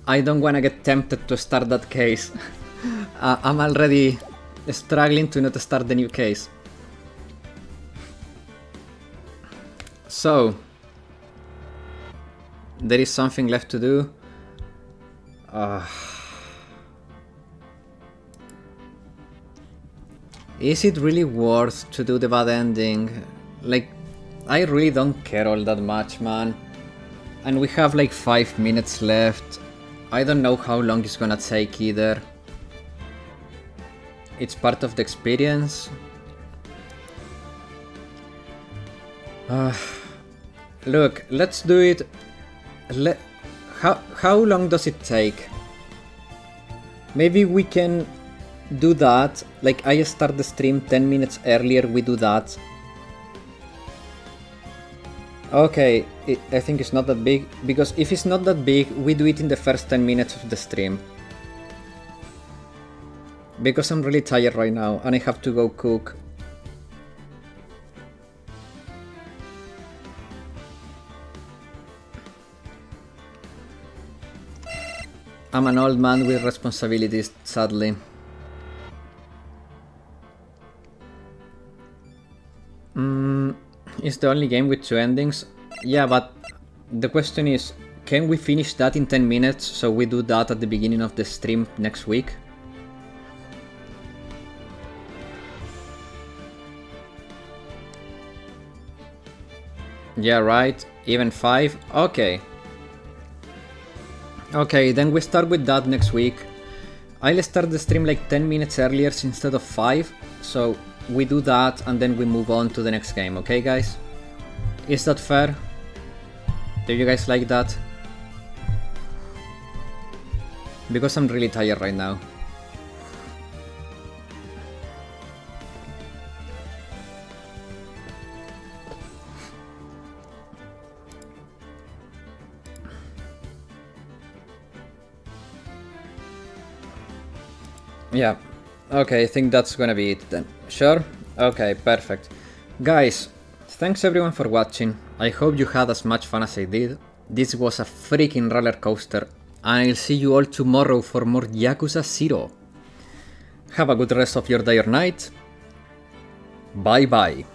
[SPEAKER 1] I don't wanna get tempted to start that case. I'm already struggling to not start the new case. So, there is something left to do. Is it really worth to do the bad ending? Like, I really don't care all that much, man. And we have like 5 minutes left. I don't know how long it's gonna take either. It's part of the experience. Look, let's do it. How long does it take? Maybe we can do that. Like, I start the stream 10 minutes earlier, we do that. Okay, I think it's not that big, because if it's not that big, we do it in the first 10 minutes of the stream. Because I'm really tired right now, and I have to go cook. I'm an old man with responsibilities, sadly. It's the only game with 2 endings. Yeah, but the question is, can we finish that in 10 minutes so we do that at the beginning of the stream next week? Yeah, right. Even 5? Okay. Okay, then we start with that next week. I'll start the stream like 10 minutes earlier instead of 5, so we do that and then we move on to the next game, okay guys? Is that fair? Do you guys like that? Because I'm really tired right now. Yeah, okay, I think that's gonna be it then. Sure? Okay, perfect. Guys, thanks everyone for watching. I hope you had as much fun as I did. This was a freaking roller coaster, and I'll see you all tomorrow for more Yakuza 0. Have a good rest of your day or night. Bye bye.